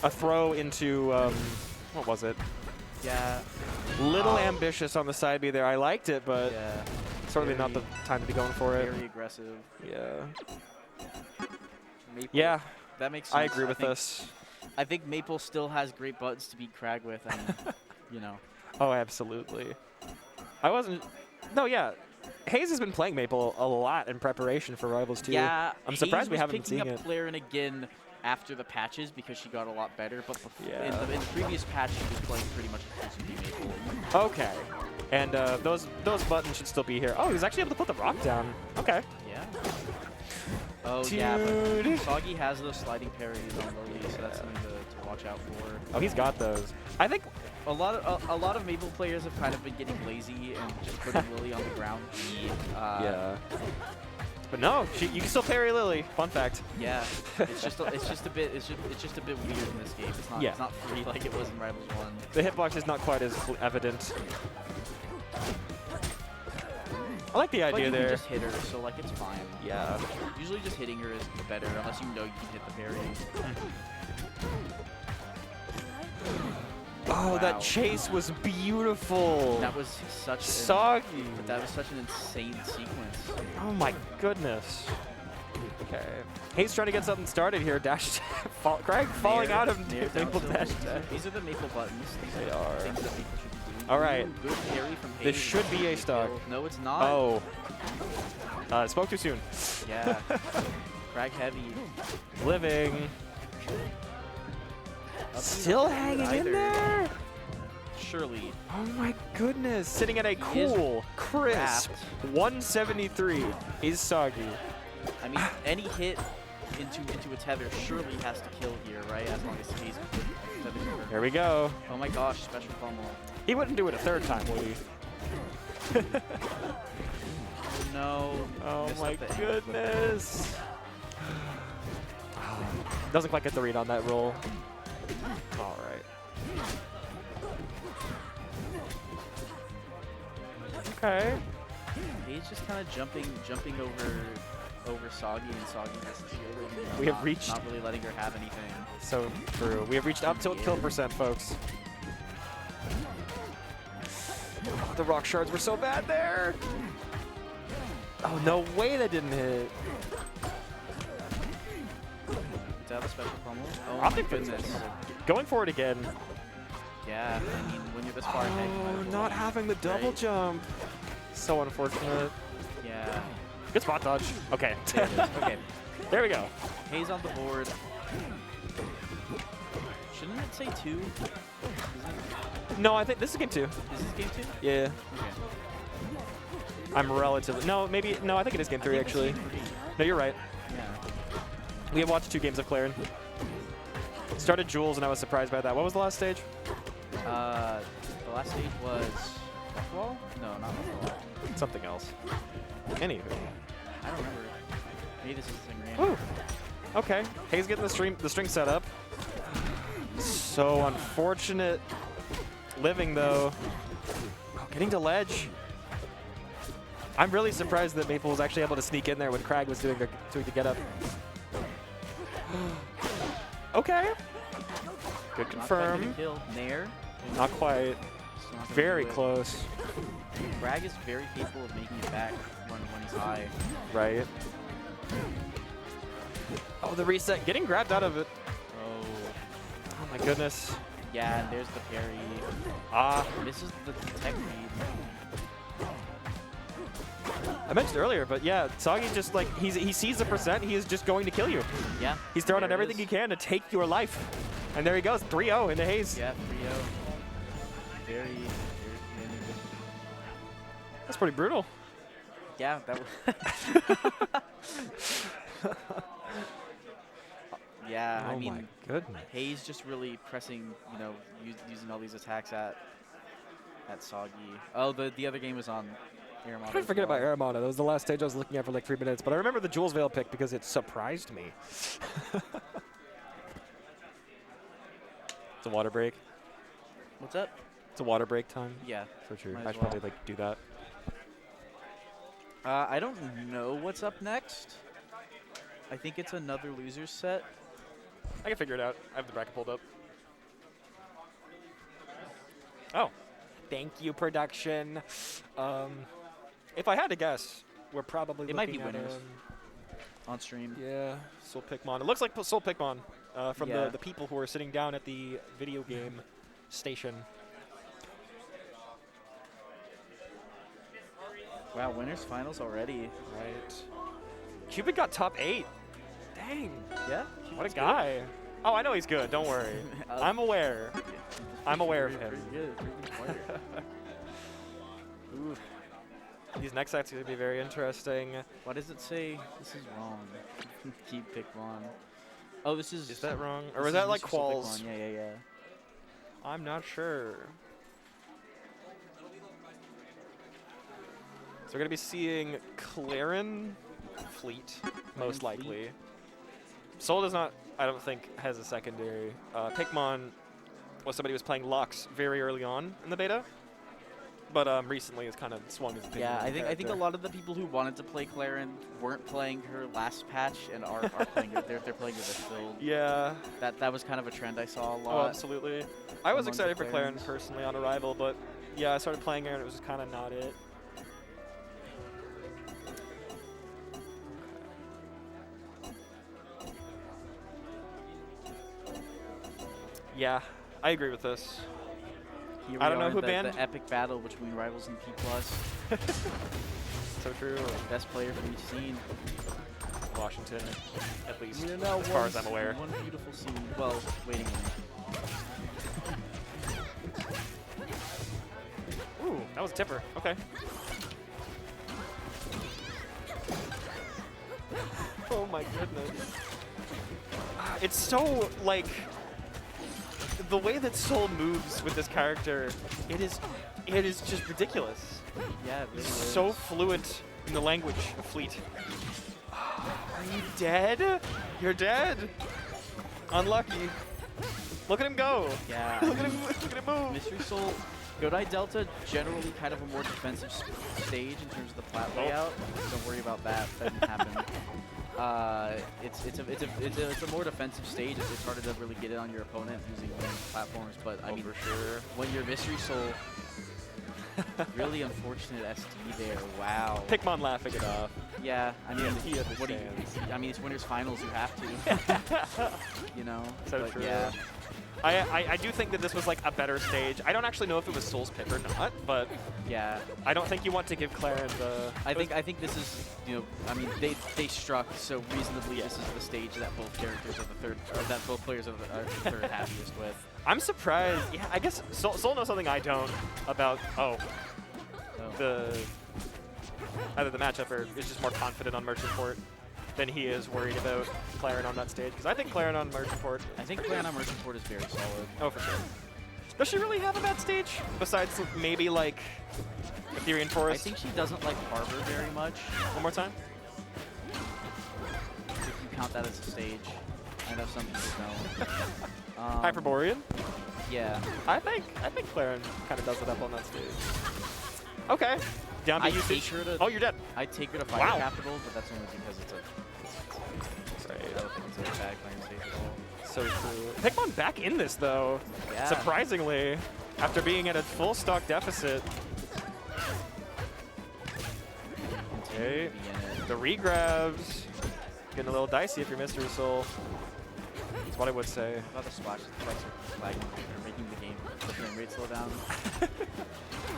throw into what was it? Yeah. Little ambitious on the side B there. I liked it, but Yeah. certainly not the time to be going for it. Very aggressive. Yeah. Maypull, Yeah. That makes sense. I agree with think, this. I think Maypull still has great buttons to beat Kragg with, and you know. Oh, absolutely. I wasn't. No, yeah. Haze has been playing Maypull a lot in prepreration for Rivals 2. Yeah. I'm surprised we Haze was haven't seen picking it. up Clairen again after the patches because she got a lot better, but Yeah. in the previous patch she was playing pretty much exclusively Maypull. Okay. And those buttons should still be here. Oh, he's actually able to put the rock down. Okay. Yeah. Oh Dude. yeah, but Soggy has those sliding parries on Lily, so that's something to watch out for. Oh, he's got those. I think A lot of Maypull players have kind of been getting lazy and just putting Lily on the ground. yeah. But no, you can still parry Lily. Fun fact. Yeah. It's just a bit weird in this game. It's not Yeah. it's not free like it was in Rivals 1. The hitbox is not quite as evident. I like the But idea you there. can just hit her, so like it's fine. Yeah. Usually just hitting her is better unless you know you can hit the parry. Oh, Wow. that chase was beautiful. That was such Soggy. that was such an insane sequence. Oh my goodness. Okay. Haze trying to get something started here. Dash. Kragg falling Nair- out of Nair down Maple tilt. dash. These are the Maple buttons. These They the are. things that people should be doing. All right. Ooh, good parry from Haze. This should be a stock. No, it's not. Oh. Spoke too soon. Yeah. Kragg heavy. Living. Still hanging in Either. there. Surely. Oh my goodness. Sitting at a He is cool, crisp wrapped. 173 is Soggy. I mean, any hit into a tether surely has to kill here, right? As long as Haze can put tether to her. There we go. Oh my gosh, special pummel. He wouldn't do it a third time, would he? No. Oh missed my up the angle. goodness. Doesn't quite get the read on that roll. All right. Okay. Haze just kind of jumping over Soggy, and Soggy has to shield it. We have reached- Not really letting her have anything. So true. We have reached up tilt kill percent, folks. Oh, the rock shards were so bad there. Oh, no way that didn't hit. Is that a special pummel? Oh I my think that's goodness. Going for it again. Yeah, I mean, when you're this far ahead, you might Oh, as well not lead, having the double right? jump. So unfortunate. Yeah. Good spot dodge. Okay. There it is. Okay. There we go. Haze on the board. Shouldn't it say 2? Isn't it? No, I think this is game 2. Is this game 2? Yeah. Okay. I'm relatively. No, maybe. No, I think it is game 3 I think it's actually. game 3. No, you're right. Yeah. We have watched 2 games of Clairen. Started Jules and I was surprised by that. What was the last stage? The last stage was Buffalo? No, not Buffalo. Something else. Anywho. I don't remember. Maybe this is the same Woo. Okay. Haze getting the string set up. So unfortunate. Living though. Oh, getting to ledge. I'm really surprised that Maypull was actually able to sneak in there when Kragg was doing the get up. Okay. Good confirm. Kill. Nair. Not quite. Still not gonna Very do it. close. Kragg is very capable of making it back when he's high. Right. Oh, the reset. Getting grabbed out of it. Oh. Oh my goodness. Yeah, and there's the parry. Ah. This is the tech read. I mentioned earlier, but yeah, Soggy just like, he sees the percent, he is just going to kill you. Yeah. He's throwing there out it everything is. he can to take your life. And there he goes, 3-0 into Haze. Yeah, 3-0. Very, very good. That's pretty brutal. Yeah, that was. Yeah, I mean, my goodness. Haze just really pressing, you know, using all these attacks at Soggy. Oh, the other game was on Aramata. I forget about Aramata. That was the last stage I was looking at for like 3 minutes, but I remember the Jules Veil pick because it surprised me. It's a water break. What's up? It's a water break time. Yeah. So true. Might I as should well. probably like do that. I don't know what's up next. I think it's another losers set. I can figure it out. I have the bracket pulled up. Oh. Thank you, production. If I had to guess, we're probably It might be looking at, winners. On stream. yeah, Soul Pikmon. It looks like Soul Pikmon from Yeah. the people who are sitting down at the video game station. Wow, winners finals already. Right. Cupid got top 8. Dang. Yeah. What a guy. Oh, I know he's good. Don't worry. I'm aware. I'm aware of him. Pretty good. Pretty good player. Ooh. These next sets are going to be very interesting. Why does it say this is wrong? Keep Pikmon. Oh, this is. Is that wrong? Or this was is that like Mr. Soul Qualls? Pikmon. Yeah, yeah, yeah. I'm not sure. So we're going to be seeing Clairen Fleet, most Fleet. likely. Soul does not, I don't think, has a secondary. Pikmon was somebody who was playing Lux very early on in the beta, but recently has kind of swung his opinion. Yeah, on I the think character. a lot of the people who wanted to play Clairen weren't playing her last patch and are playing her. They're playing her this build. Yeah. That was kind of a trend I saw a Oh, lot. absolutely. I was among excited the for Clairen Clarens. personally on arrival, but yeah, I started playing her and it was just kind of not it. Yeah, I agree with this. Here I we don't know are, who the banned. the epic battle between rivals and P+. So true. Best player from each scene. Washington, at least, You know, as far as I'm aware. One beautiful scene. Well, waiting room. Ooh, that was a tipper. Okay. Oh my goodness. It's so, like, the way that Soul moves with this character, it is just ridiculous. Yeah, it really He's is. so fluent in the language of Fleet. Are you dead? You're dead. Unlucky. Look at him go. Yeah. Look at him. Look at him move. Mystery Soul, Godai Delta, generally kind of a more defensive stage in terms of the plat layout. Don't worry about that. That didn't happen. It's a more defensive stage. It's harder to really get it on your opponent using platforms. But I mean, for sure. when you're Mystery Soul, really unfortunate SD there. Wow. Pikmon laughing it off. Yeah, I mean, He what do you? understands. I mean, it's winners finals. You have to. You know. So but true. Yeah. I do think that this was like a better stage. I don't actually know if it was Soul's pick or not, but Yeah. I don't think you want to give Clairen the. I think this is, you know, I mean they struck, so reasonably this is the stage that both characters are the third, or that both players are the third happiest with. I'm surprised. Yeah, I guess Soul knows something I don't about. Oh, So, either the matchup or is just more confident on Merchant Port than he is worried about Clairen on that stage. Because I think Clairen on Merchant Port. I think playing on Merchant Port is very solid. Oh, for sure. Does she really have a bad stage besides maybe like Ethereal I Forest? think she doesn't like Harbor very much, One more time. if you count that as a stage. I know some people don't. Hyperborean. Yeah. I think Clairen kind of does it up on that stage. Okay. Down to I'd usage. take her to- Oh, you're dead. I'd take her to Fire Wow. Capital, but that's only because it's a. I don't think it's a bad playing stage at all. So true. Pikmon back in this though. Yeah. Surprisingly, after being at a full stock deficit. Okay. Be in it. The regrabs. Getting a little dicey if you're Mystery Soul. That's what I would say. I thought the splash effects are lagging. They're making the game, the frame rate slow down.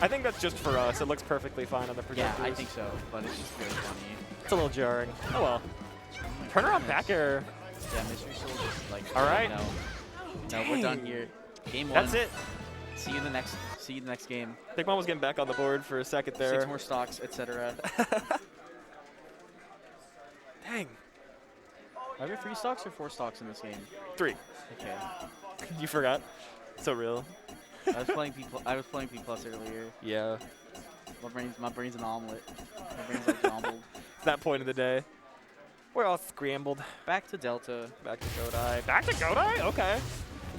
I think that's just for us. It looks perfectly fine on the Yeah, projectors. I think so, but it's just very funny. It's a little jarring. Oh well. Oh my Turn around goodness. back air. Yeah, Mystery Soul just like. All right. No, no, we're done here. Game 1. That's it. See you in the next. See you in the next game. Pikmon was getting back on the board for a second there. 6 more stocks, etc. Dang. Are there 3 stocks or 4 stocks in this game? 3. Okay. You forgot. So real. I was playing P+. I was playing P+ earlier. Yeah. My brain's an omelet. My brain's like jumbled. It's that point of the day. We're all scrambled. Back to Delta. Back to Godai. Back to Godai? Okay.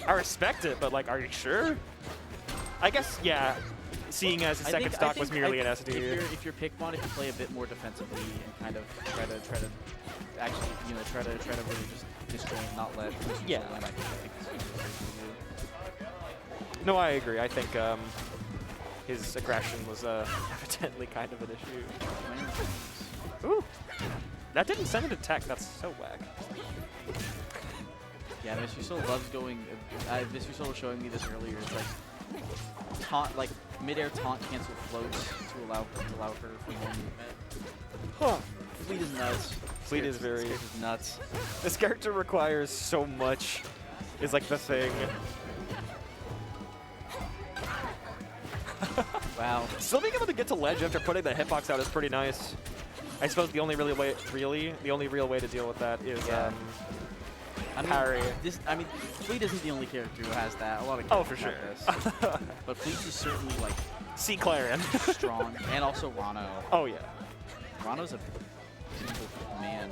I respect it, but like, are you sure? I guess, yeah. Seeing as the second stock was merely an SD. If you're Pikmon, if you play a bit more defensively and kind of try to actually, you know, try to really just disjoint, not let. Yeah. I think it's No, I agree. I think his aggression was evidently kind of an issue. Ooh. That didn't send it to tech. That's so whack. Yeah, Mystery Soul loves going. Mystery Soul was showing me this earlier. It's like taunt, like mid-air taunt cancel floats to allow her for more movement. Huh. Fleet is nuts. Fleet is very. This character's nuts. This character requires so much. Is like the thing. Wow. Still being able to get to ledge after putting the hitbox out is pretty nice. I suppose the only real way to deal with that is Yeah. I mean, parry. Fleet isn't the only character who has that. A lot of Oh, for characters sure. have this. But Fleet is certainly like See Clairen. strong, and also Ranno. Oh yeah. Ranno's a simple man.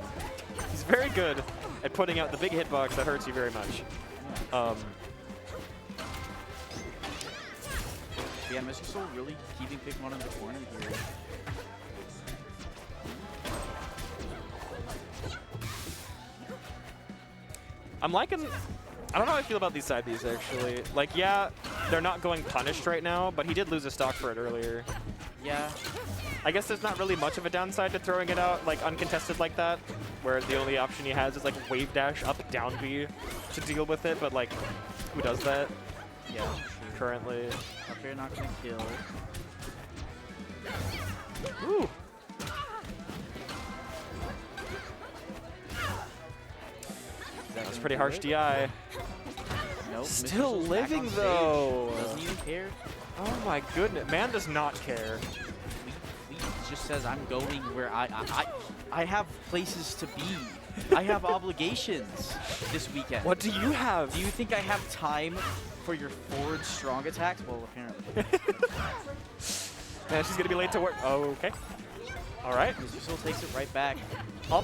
He's very good at putting out the big hitbox that hurts you very much. Yeah, Mr. Soul really keeping Pikmon in the corner here. I'm liking. I don't know how I feel about these side Bs actually. Like, yeah, they're not going punished right now, but he did lose a stock for it earlier. Yeah. I guess there's not really much of a downside to throwing it out like uncontested like that, where the only option he has is like wave dash up down B to deal with it. But like, who does that? Yeah. Currently. Up here, not gonna kill. Ooh. That's pretty harsh DI. Nope. Still Mr. Soul's back living on stage. though. Doesn't even care. Oh my goodness, man does not care. Fleet just says, I'm going where I have places to be. I have obligations this weekend. What do you have? Do you think I have time for your forward strong attacks? Well, apparently. Man, she's gonna be late to work. Oh, okay. All right. Mr. Soul takes it right back. I'll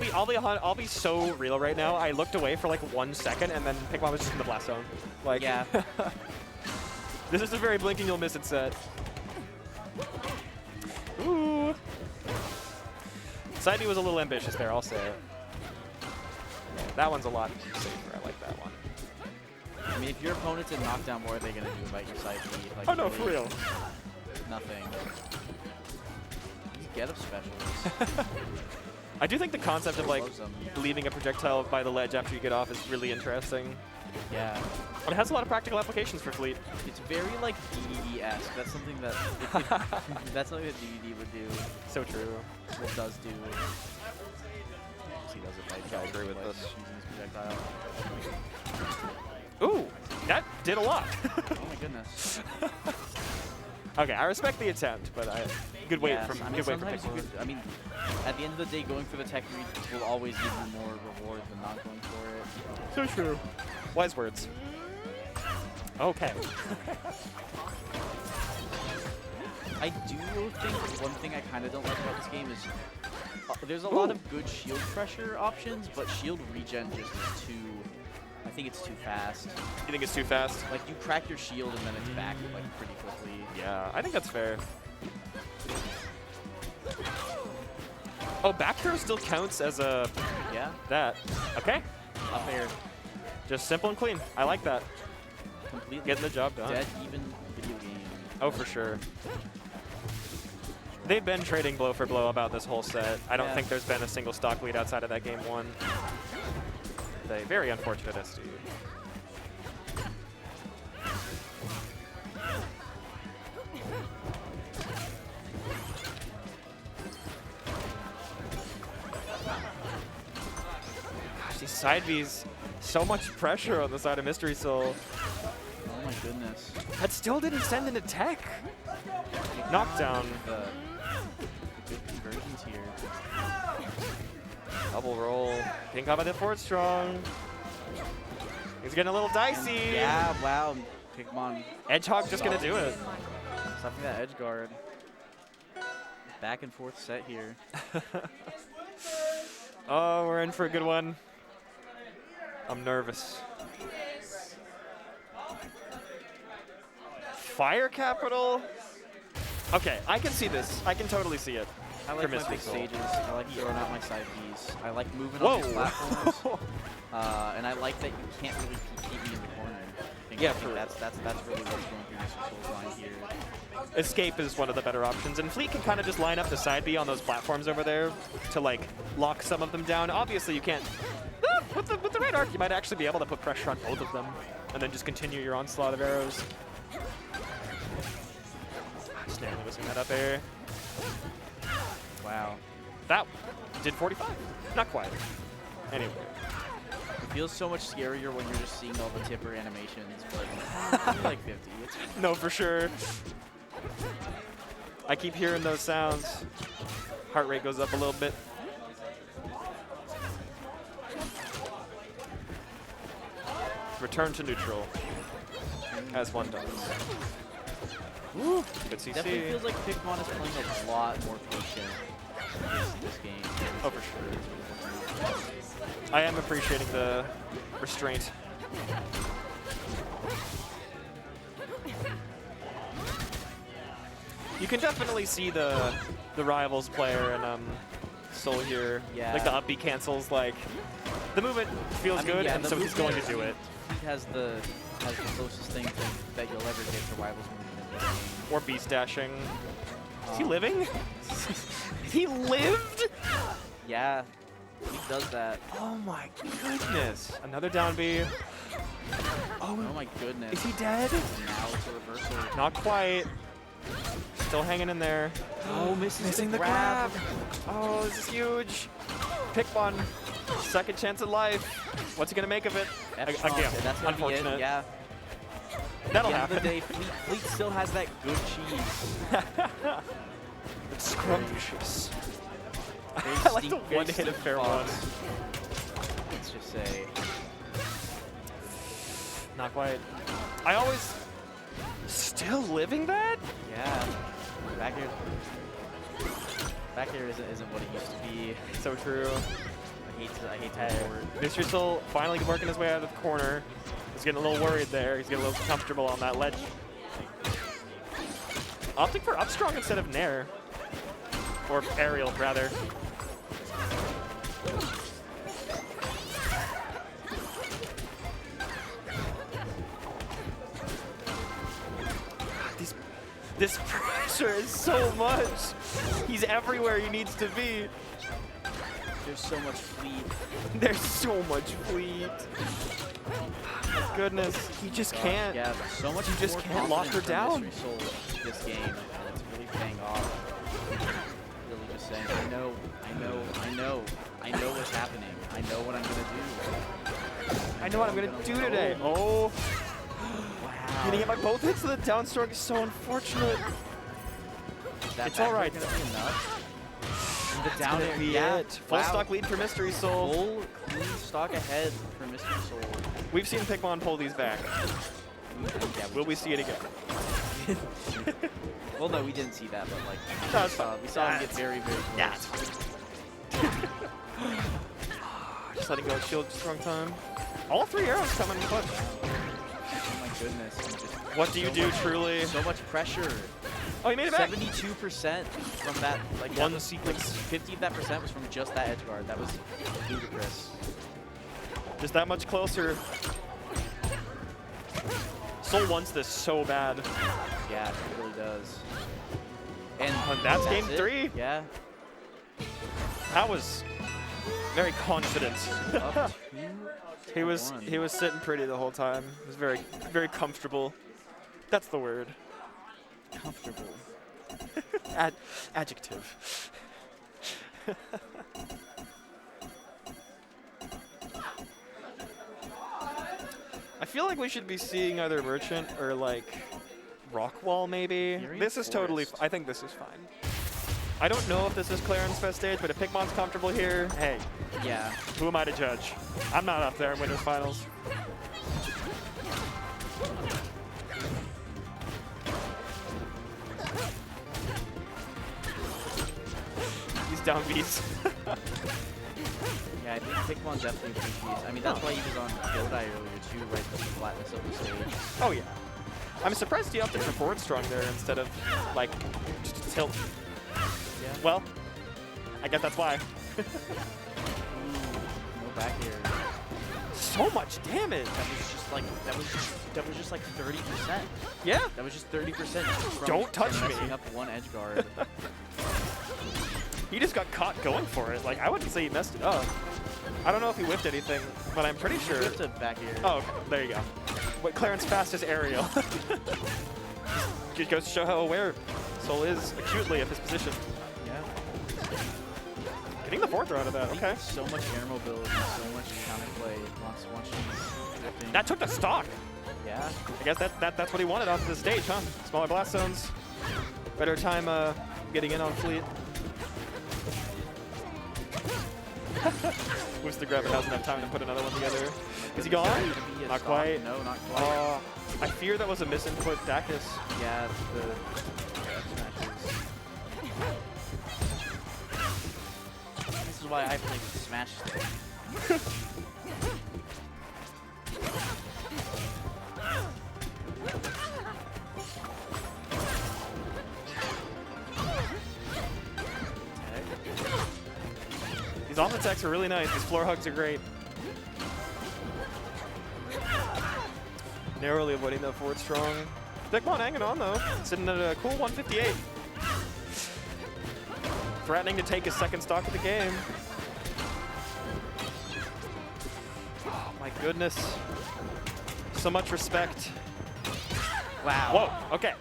be so real right now. I looked away for like 1 second, and then Pikmon was just in the blast zone. Like, Yeah. This is a very blink and you'll miss it set. Ooh. Side B was a little ambitious there, I'll say it. That one's a lot safer. I like that one. I mean, if your opponent's in knockdown, what are they gonna do about your side B? Like, Oh no, for really, real. Nothing. These get-up specials. I do think the concept of like Loves them. leaving a projectile by the ledge after you get off is really interesting. Yeah. And it has a lot of practical applications for Fleet. It's very like DDD-esque. That's something that that's something that DDD would do. So true. Or does do. He does it right. Yeah, I agree with this. Using his projectile. Ooh, that did a lot. Oh my goodness. Okay, I respect the attempt, but good wait Yes, from I mean, good wait from sometimes you Pikmon. could, I mean, at the end of the day, going for the tech read will always give you more reward than not going for it. So true. Wise words. Okay. I do think one thing I kind of don't like about this game is there's a lot of good shield pressure options, but shield regen just is too. I think it's too fast. You think it's too fast? Like you crack your shield and then it's back like pretty quickly. Yeah, I think that's fair. Oh, back throw still counts as a Yeah. that. Okay. Up air. Just simple and clean. I like that. Completely Getting the job done. dead even video game. Oh, for sure. They've been trading blow for blow about this whole set. I don't Yeah. think there's been a single stock lead outside of that game 1. They very unfortunate SD. Gosh, these side Bs, so much pressure on the side of Mystery Soul. Oh my goodness. That still didn't send into tech. Knockdown. The good conversions here. Double roll. Pink up at forward strong. He's getting a little dicey. Yeah, wow. Pikmon Edgehog just gonna do it. stopping that edge guard. Back and forth set here. Oh, we're in for a good one. I'm nervous. Fire Capital. Okay, I can see this. I can totally see it. I like for my Mystery big Soul. stages. I like throwing out my side Bs. I like moving Whoa. on these platforms. And I like that you can't really keep me in the corner. Yeah, I think for that's really what's going through Mystery Soul's line here. Escape is one of the better options, and Fleet can kind of just line up the side B on those platforms over there to like lock some of them down. Obviously, you can't. With the right arc, you might actually be able to put pressure on both of them, and then just continue your onslaught of arrows. Just narrowly missing that up air. Wow. That did 45. Not quite. Anyway. It feels so much scarier when you're just seeing all the tipper animations, but it's like 50. It's No, for sure. I keep hearing those sounds. Heart rate goes up a little bit. Return to neutral, as one does. Woo, good CC. definitely feels like Pikmon is playing a lot more patient this game. Oh, for sure. I am appreciating the restraint. You can definitely see the rivals player and Soul here. Yeah. Like the up B cancels, like the movement feels I mean, good, yeah, and the so he's going to movement, do it. He has the closest thing that you'll ever get to rivals movement in this game. Or beast dashing. Is he living? He lived? Yeah, he does that. Oh my goodness. Another down B. Oh my goodness. Is he dead? Now it's a reversal. Not quite. Still hanging in there. Oh, Missing the grab. Oh, this is huge. Pikmon, second chance at life. What's he gonna make of it? F-strong, Again, and that's gonna be it, unfortunate. yeah. That'll At the end happen. of the day, Fleet still has that good cheese. It's scrumptious. Very I like the stink- very one hit of stink fair fox. one. Let's just say. Not quite. I always still living that? Yeah. Back here isn't what it used to be. So true. I hate to report. Mystery Soul finally working his way out of the corner. He's getting a little worried there. He's getting a little comfortable on that ledge. Opting for up strong instead of nair. Or aerial, rather. This pressure is so much. He's everywhere he needs to be. There's so much Fleet. There's so much Fleet. My goodness, he just can't. Yeah, so much. You just more can't lock her confidence from down. Mystery Soul this game, and it's really paying off. Really just saying, I know what's happening. I know what I'm gonna do. I know what I'm gonna do today. Oh, Wow. getting hit by both hits of the down stroke is so unfortunate. Is that It's all right. gonna be enough? And the That's down gonna air, be yeah. it. Full Wow. stock lead for Mystery Soul. Full clean stock ahead for Mystery Soul. We've seen Pikmon pull these back. Yeah, Will we see it again? Well, no, we didn't see that, but like That's we saw him get very, very close. Yeah, it's just letting go of shield just wrong time. All three arrows coming in clutch. Oh my goodness. and just What do you so do, much- truly? So much pressure. Oh, he made it back. 72% from that. Like One that was, sequence. 50 of that percent was from just that edge guard. That was ludicrous. Just that much closer. Soul wants this so bad. Yeah, it really does. And that's game it. 3. Yeah. That was very confident. Up he was sitting pretty the whole time. He was very, very comfortable. That's the word. comfortable. Adjective. I feel like we should be seeing either Merchant or like Rockwall maybe. This is totally, I think this is fine. I don't know if this is Clairen's best stage, but if Pikmon's comfortable here, hey. Yeah. Who am I to judge? I'm not up there in Winners Finals. He's down beats. Yeah, I think Pikmon definitely appreciates. I mean, that's why he was on Godai earlier too, right? The flatness of the stage. Oh yeah. I'm surprised he opted for forward strong there instead of like just tilt. Yeah. Well, I guess that's why. Ooh, no back air. So much damage. That was just like 30%. Yeah. That was just 30% from Don't touch me. messing up one edge guard. He just got caught going for it. Like, I wouldn't say he messed it up. I don't know if he whiffed anything, but I'm pretty sure. He whiffed a back air. Oh, okay. There you go. But Clairen's fastest aerial. Just goes to show how aware Soul is acutely of his position. Yeah. Getting the fourth row out of that, okay. So much air mobility, so much counterplay once she's drifting. That took the stock. Yeah. I guess that's what he wanted off the stage, huh? Smaller blast zones. Better time getting in on fleet. Whiffs the grab, but hasn't enough time to put another one together. Is he gone? Not quite. No, not quite. I fear that was a misinput Dacus. Yeah, the smashes. This is why I play with Smash Stick. These on the techs are really nice. These floor hugs are great. Narrowly avoiding that forward strong. Pikmon hanging on though. Sitting at a cool 158. Threatening to take his second stock of the game. Oh my goodness. So much respect. Wow. Whoa, okay.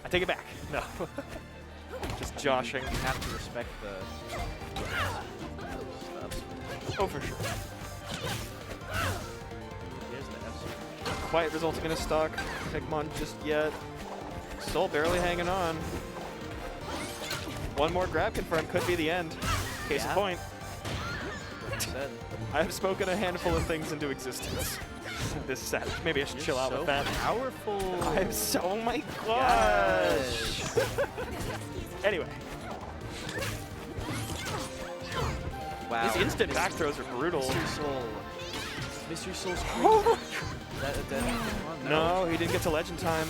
I take it back. No. Just joshing. You have to respect the stuff. Oh, for sure. Here's the F. Quite resulting in a stock. Pikmon just yet. Soul barely hanging on. One more grab confirmed could be the end. Case in point. Said. I have spoken a handful of things into existence. This set. Maybe I should chill out with that. Powerful. I'm so, oh my gosh. Anyway. Wow. These instant back throws are brutal. Mystery Soul. Mystery Soul's crazy. Oh. No. No, he didn't get to legend time.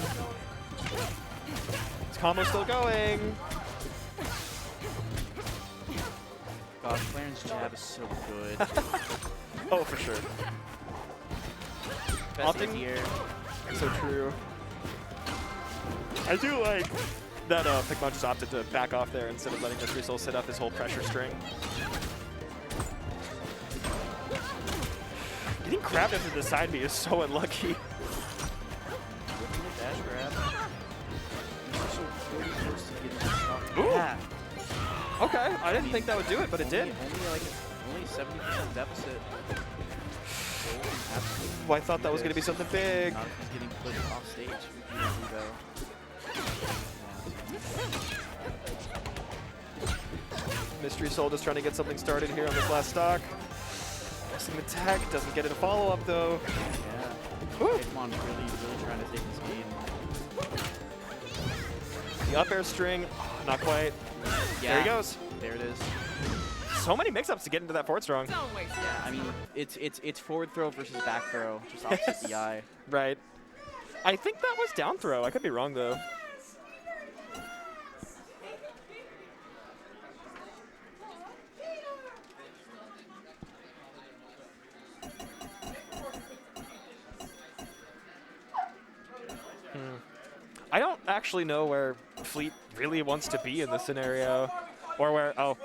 His combo's still going. Gosh, Clairen's jab is so good. Oh, for sure. Best here. So true. I do like that Pikmon just opted to back off there instead of letting Mystery Soul set up his whole pressure string. Getting crabbed after the side B is so unlucky. Dash grab. Ooh. Yeah. Okay, I didn't think that would do it, but it did. Only 70% deficit. Well, I thought that was going to be something big. Not if he's getting put off stage. Mystery Soul just trying to get something started here on this last stock. Missing the tech, doesn't get it a follow-up though. Yeah. Pikmon really trying to take this game. The up air string, not quite. Yeah. There he goes. There it is. So many mix-ups to get into that forward strong. Yeah, I mean, it's forward throw versus back throw, just opposite the eye. Right. I think that was down throw. I could be wrong though. I don't actually know where Fleet really wants to be in this scenario. Or where, oh.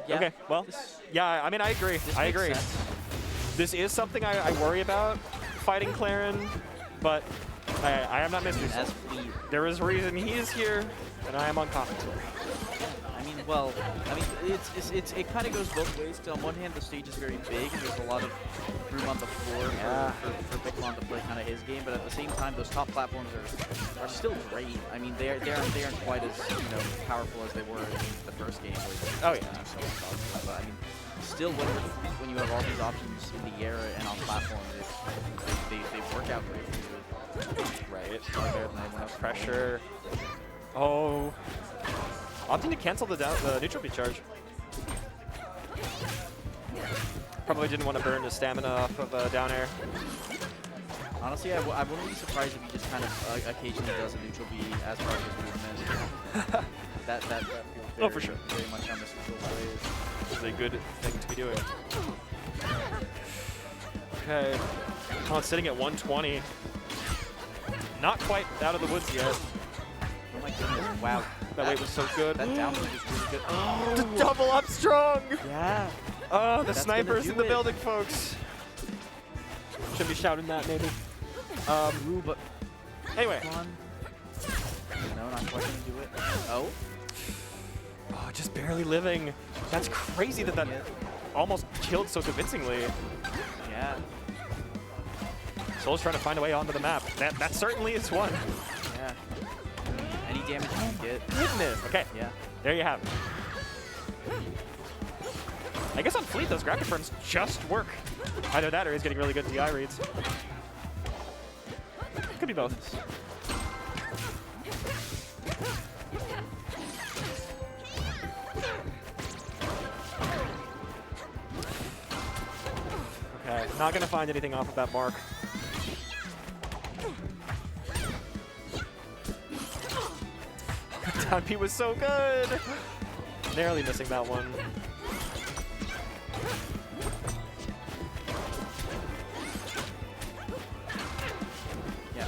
Yeah, Okay, well, yeah, I mean, I agree. I makes agree. sense. This is something I worry about fighting Clairen, but I am not Mystery Soul. As Fleet. There is a reason he is here, and I am on commentary. I mean, well, I mean, it kind of goes both ways. 'Cause on one hand, the stage is very big, and there's a lot of room on the floor for Pikmon to play kind of his game. But at the same time, those top platforms are still great. I mean, they aren't quite as powerful as they were in the first game. Where Oh yeah. But I mean, still, when you have all these options in the air and on platforms, they work out great for you. Right. Far better than everyone else. Pressure. Oh. Opting to cancel the neutral beat charge. Probably didn't want to burn his stamina off of down air. Honestly, I wouldn't be surprised if he just kind of occasionally does a neutral B as part of his movement. that feels very, For sure. very much on Mr. Soul's ways. This is a good thing to be doing. Okay. Oh, it's sitting at 120. Not quite out of the woods yet. Oh my goodness, wow. That weight was so good. That down was really good. Oh, The double up strong! yeah. Oh, the That's snipers gonna in do the it. building, folks. Should be shouting that, maybe. Ooh, but Anyway. come on. No, not quite gonna do it. Oh. Oh, just barely living. That's crazy that almost killed so convincingly. Yeah. Soul's trying to find a way onto the map. That certainly is one. Yeah. Any damage you can get. Goodness. Okay, Yeah. there you have it. I guess on Fleet, those grab confirms just work. Either that or he's getting really good DI reads. Could be both. Okay, not gonna find anything off of that mark. Down P was so good! Narrowly missing that one. Yeah.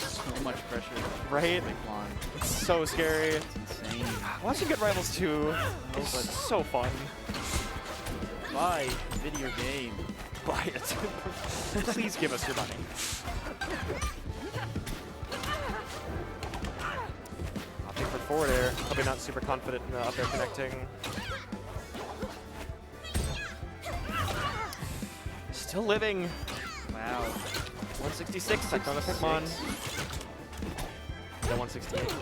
So much pressure. Right? Pikmon. It's so scary. It's insane. Watching Good Rivals 2 is so fun. Buy video game. Buy it. Please give us your money. Opting for forward air. Probably not super confident in up air connecting. Still living. Wow. 166 checked on the Pikmon. Yeah, 168.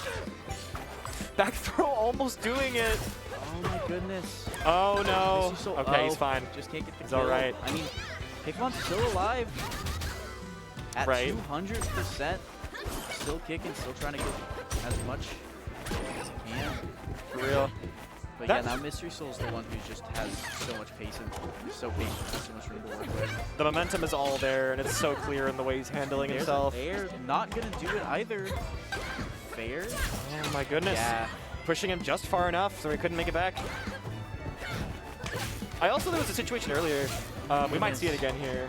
Back throw almost doing it. Oh my goodness. Oh no. This is so- Okay, he's oh, fine. Just can't get the He's kill. all right. I mean, Pikmon's still alive. At Right. 200%. Still kicking, still trying to get as much as he can. For real. But That- yeah, now Mystery Soul's the one who just has so much pace and is so patient, has so much room to work with. The momentum is all there, and it's so clear in the way he's handling There's himself. Fair, not gonna do it either. Fair? Oh my goodness. Yeah. Pushing him just far enough so he couldn't make it back. There was a situation earlier. We might see it again here.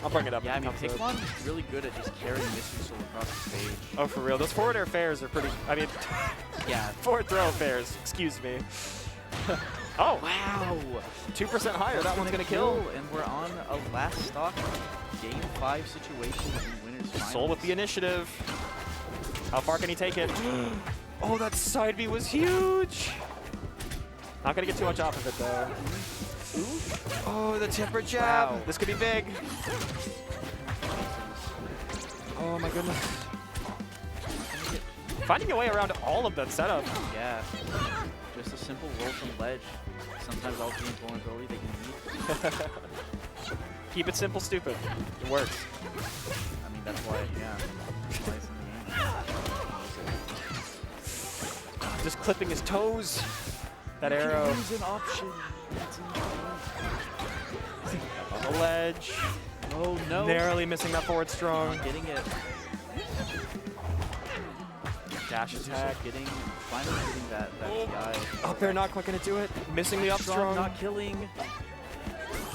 I'll bring it up. Yeah, I if it mean, comes up. Pikmon is really good at just carrying Mystery Soul across the stage. Oh, for real. Those forward air fairs are pretty. I mean, Yeah. forward throw fairs. Excuse me. Oh, Wow. 2% higher. That one's gonna kill. And we're on a last stock game 5 situation in winners finals. Soul with the initiative. How far can he take it? Oh, that side B was huge. Not gonna get too much off of it though. Oh, the temper jab. Wow. This could be big. Oh my goodness. Finding your way around all of that setup. Yeah. Just a simple roll from ledge. Sometimes all the vulnerability they can need. Keep it simple, stupid. It works. I mean, that's why, yeah. That's why it's in the game. Just clipping his toes. That arrow Is an option. That's on the ledge. Oh no. Narrowly missing that forward strong. Not getting it. Dash attack. Finally getting that TI. Up there, not quite gonna do it. Missing the up strong. Not killing.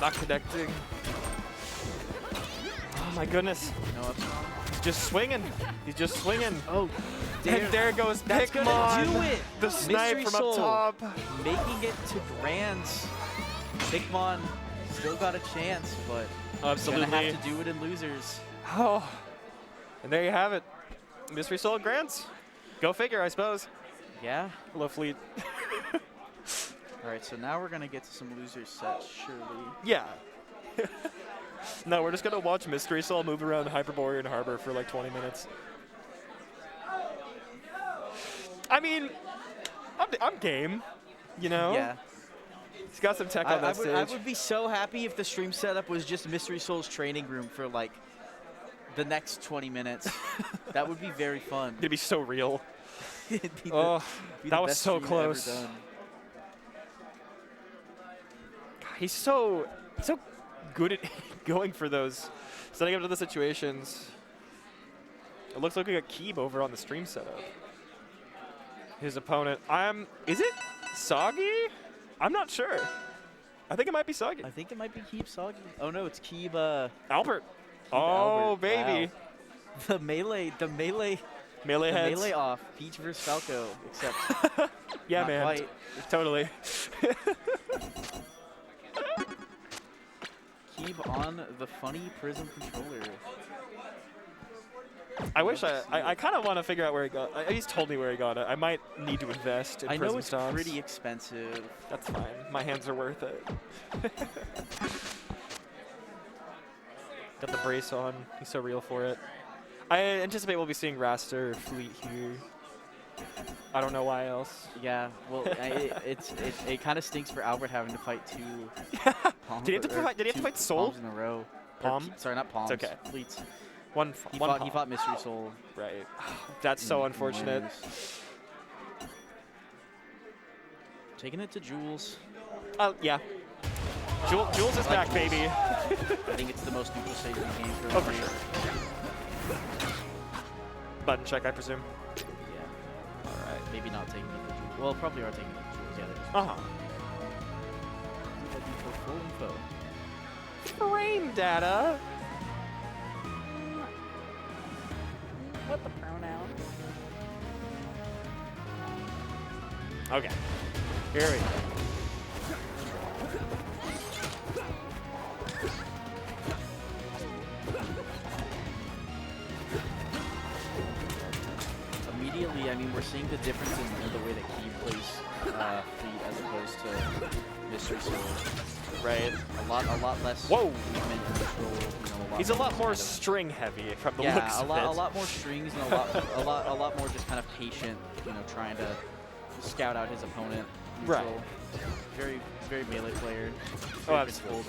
Not connecting. Oh my goodness. No up strong. just swinging. He's just swinging. Oh, And there goes that's Pikmon. gonna do it. The snipe Mystery from Soul up top. making it to grands. Pikmon still got a chance, but Absolutely. gonna have to do it in losers. Oh, and there you have it. Mystery Soul grants. Go figure, I suppose. Yeah. Hello, Fleet. All right, so now we're gonna get to some losers sets, surely. Yeah. No, we're just gonna watch Mystery Soul move around Hyperborean Harbor for like 20 minutes. I mean, I'm game, you know? Yeah. He's got some tech on that I stage. would be so happy if the stream setup was just Mystery Soul's training room for like the next 20 minutes. That would be very fun. It'd be so real. It'd be Oh, be that the was best so stream ever close. done. He's so good at going for those, setting up to the situations. It looks like we got Keeb over on the stream setup. His opponent, is it Soggy? I'm not sure. I think it might be Soggy. I think it might be Keeb Soggy. Oh no, it's Keeb. Albert. Oh, Albert. baby. Wow. The melee Melee heads. off. Peach versus Falco, except Yeah, not man. quite. Totally. Keeb on the funny Prism controller. I wish I kind of want to figure out where he got. He's told me where he got it. I might need to invest in I know Prism it's stocks. pretty expensive. That's fine. My hands are worth it. Got the brace on. He's so real for it. I anticipate we'll be seeing Wrastor or Fleet here. I don't know why else. Yeah, well, it kind of stinks for Albert having to fight two. Did he have to fight? Did he have to fight Soul? Palms in a row. Palm? Sorry, not palms. It's okay. Fleets. He One fought Mystery Soul. Right. That's so unfortunate. Taking it to Jules. Yeah. Jules is back, baby. I think it's the most neutral stage in the game for Oh, for sure. Button check, I presume. Yeah. All right. Maybe not taking it to Jules. Well, probably are taking it to Jules. Yeah. They're just Uh-huh. full info. Frame data. What the pronoun? Okay. Here we go. Immediately, I mean, we're seeing the difference in the way that Keeb plays Fleet as opposed to Mystery Soul. Right. A lot less Whoa. movement and control. You know, He's a lot more kind of- string heavy from the yeah, looks a of lot, it. a lot more strings and a lot more just kind of patient. You know, trying to scout out his opponent. Right. Very, very melee player. Oh, Very absolutely. principled.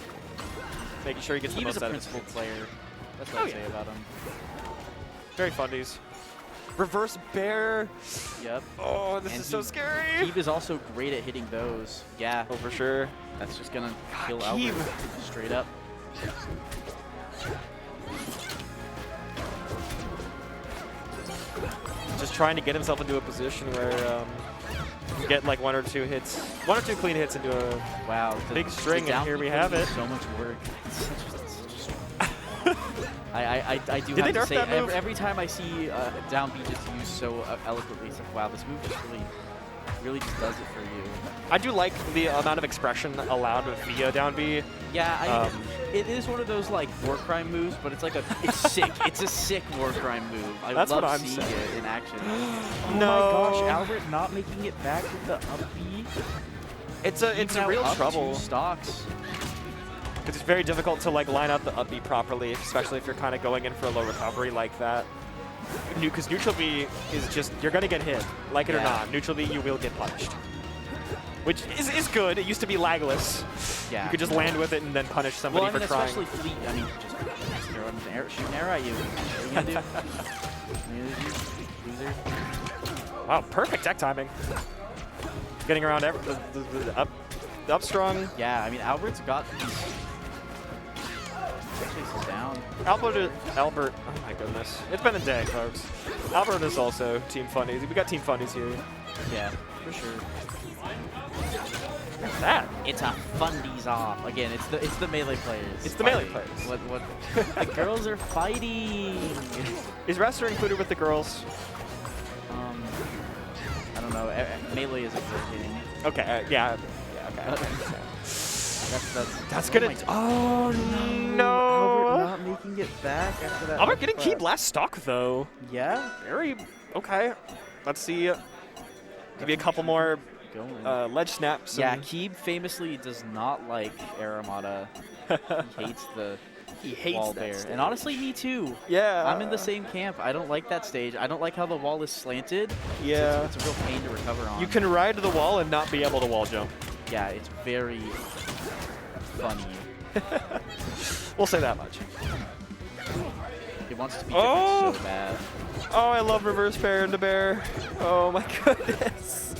Making sure he gets the He was most a out of his principled player. That's what Oh, I yeah. say about him. Very fundies. Reverse bear. Yep. Oh, this And is so he- scary. Keeb is also great at hitting those. Yeah. Oh, for sure. That's just gonna kill Keeb. Albert straight up. Just trying to get himself into a position where get like one or two clean hits into a Wow. The, big string, the and here we down have beat it. So much work. I do Did they have to nerf say, that move? every time I see down B just used so eloquently, it's like, wow, this move just really just does it for you. I do like the amount of expression allowed with via down B. Yeah, it is one of those like war crime moves, but it's like it's sick. It's a sick war crime move. I That's love what I'm seeing saying. it in action. No. Oh my gosh, Albert not making it back with the up B. It's a Now real up trouble. 2 stocks. It's very difficult to like line up the up B properly, especially if you're kind of going in for a low recovery like that. Because neutral B is just, you're going to get hit. Like it or Yeah. not, neutral B you will get punished. Which is good. It used to be lagless. Yeah. You could just land with it and then punish somebody Well, I mean, for trying. especially Fleet. I mean, just throw an arrow, shoot an arrow at you. What are you gonna do? Loser. Wow, perfect deck timing. Getting around the up strong. Yeah, I mean, Albert's got these. Actually, he's down. Albert, oh my goodness. It's been a day, folks. Albert is also Team Fundies. We got Team Fundies here. Yeah, for sure. that? It's a fundies off. Again, it's the melee players. It's the melee fighting. players. What the girls are fighting. Is Wrastor included with the girls? I don't know. Melee is a good game. Okay, yeah, okay. That's oh gonna. my- Oh Albert no! not making it back after that. Albert getting flip. keyed last stock though. Yeah. Very okay. Let's see. Maybe a couple more Going. ledge snaps. Yeah, and- Keeb famously does not like Air Armada. He hates the He hates wall that there. stage. And honestly, me too. Yeah. I'm in the same camp. I don't like that stage. I don't like how the wall is slanted. Yeah. It's a real pain to recover on. You can ride the wall and not be able to wall jump. Yeah, it's very funny. We'll say that much. It wants to be Oh! different so bad. Oh, I love reverse pair into bear. Oh my goodness.